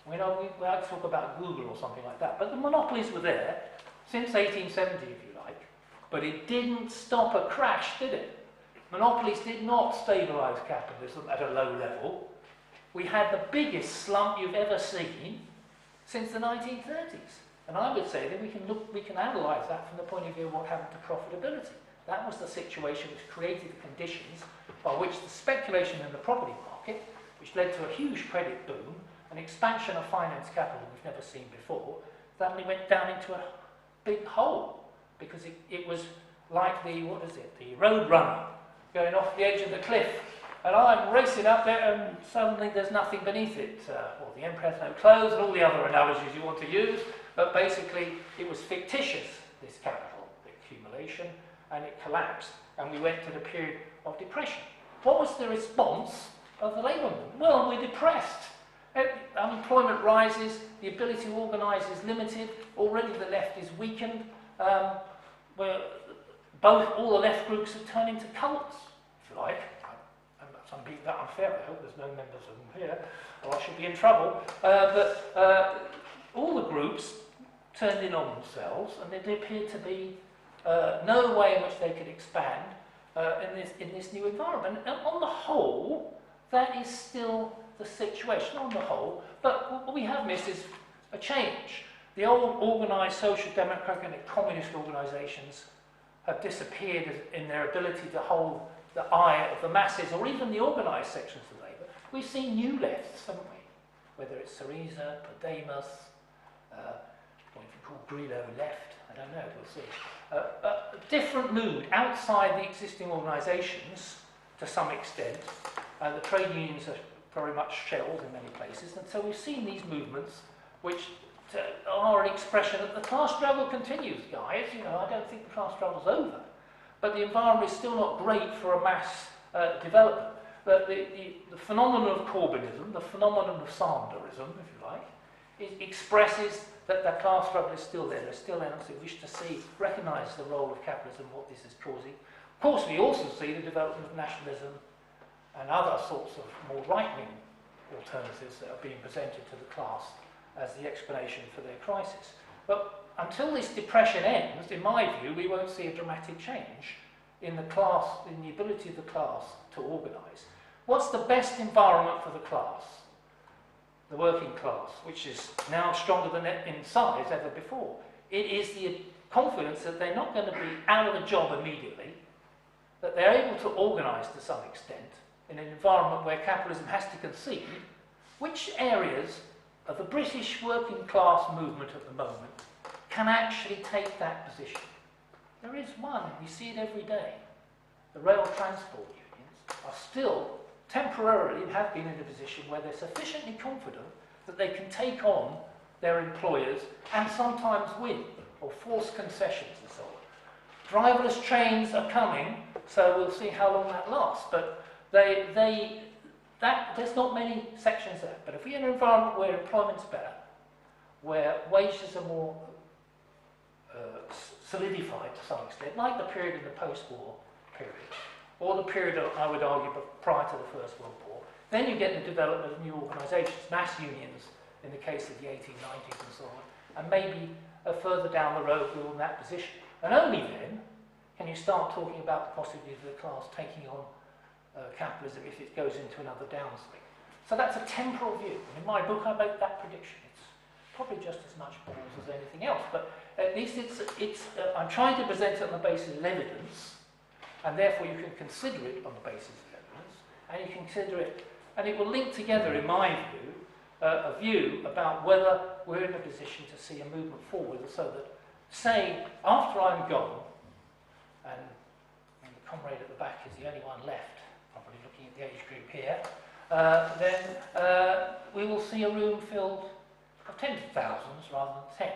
We like to talk about Google or something like that, but the monopolies were there since 1870, if you like. But it didn't stop a crash, did it? Monopolies did not stabilise capitalism at a low level. We had the biggest slump you've ever seen since the 1930s. And I would say that we can analyse that from the point of view of what happened to profitability. That was the situation which created the conditions by which the speculation in the property market, which led to a huge credit boom, an expansion of finance capital we've never seen before, suddenly went down into a big hole, because it was like the Roadrunner going off the edge of the cliff. And I'm racing up there, and suddenly there's nothing beneath it. Well, the emperor has no clothes, and all the other analogies you want to use. But basically, it was fictitious, this capital accumulation, and it collapsed. And we went to the period of depression. What was the response of the labour movement? Well, we're depressed. Unemployment rises, the ability to organise is limited, already the left is weakened. All the left groups have turned into cults, if you like. I'm being that unfair, I hope there's no members of them here, or I should be in trouble. But all the groups turned in on themselves, and there appeared to be no way in which they could expand in this new environment. And on the whole, that is still the situation, on the whole. But what we have missed is a change. The old organised social democratic and communist organisations have disappeared in their ability to hold the eye of the masses, or even the organised sections of labour. We've seen new lefts, haven't we? Whether it's Syriza, Podemos, what you call Grillo left, I don't know, we'll see. A different mood outside the existing organisations to some extent. The trade unions are very much shelled in many places, and so we've seen these movements which are an expression that the class struggle continues, guys. You know, I don't think the class struggle's over. But the environment is still not great for a mass development. The phenomenon of Corbynism, the phenomenon of Sanderism, if you like, it expresses that the class struggle is still there. There's still elements that we wish to see, recognise the role of capitalism, what this is causing. Of course, we also see the development of nationalism and other sorts of more right-wing alternatives that are being presented to the class as the explanation for their crisis. But until this depression ends, in my view, we won't see a dramatic change in the class, in the ability of the class to organise. What's the best environment for the class? The working class, which is now stronger than in size ever before. It is the confidence that they're not going to be out of the job immediately, that they're able to organise to some extent in an environment where capitalism has to concede which areas of the British working class movement at the moment can actually take that position. There is one, we see it every day. The rail transport unions are still temporarily have been in a position where they're sufficiently confident that they can take on their employers and sometimes win, or force concessions and so on. Driverless trains are coming, so we'll see how long that lasts. But there's not many sections there. But if we're in an environment where employment's better, where wages are more solidified to some extent, like the period in the post-war period, or the period, I would argue, prior to the First World War, then you get the development of new organisations, mass unions in the case of the 1890s and so on, and maybe further down the road we're in that position. And only then can you start talking about the possibility of the class taking on capitalism if it goes into another downswing. So that's a temporal view. And in my book I make that prediction. It's probably just as much balls as anything else, but at least I'm trying to present it on the basis of evidence, and therefore you can consider it on the basis of evidence, and you can consider it, and it will link together, in my view, a view about whether we're in a position to see a movement forward, so that, say, after I'm gone, and the comrade at the back is the only one left, probably looking at the age group here, then we will see a room filled of tens of thousands rather than 10.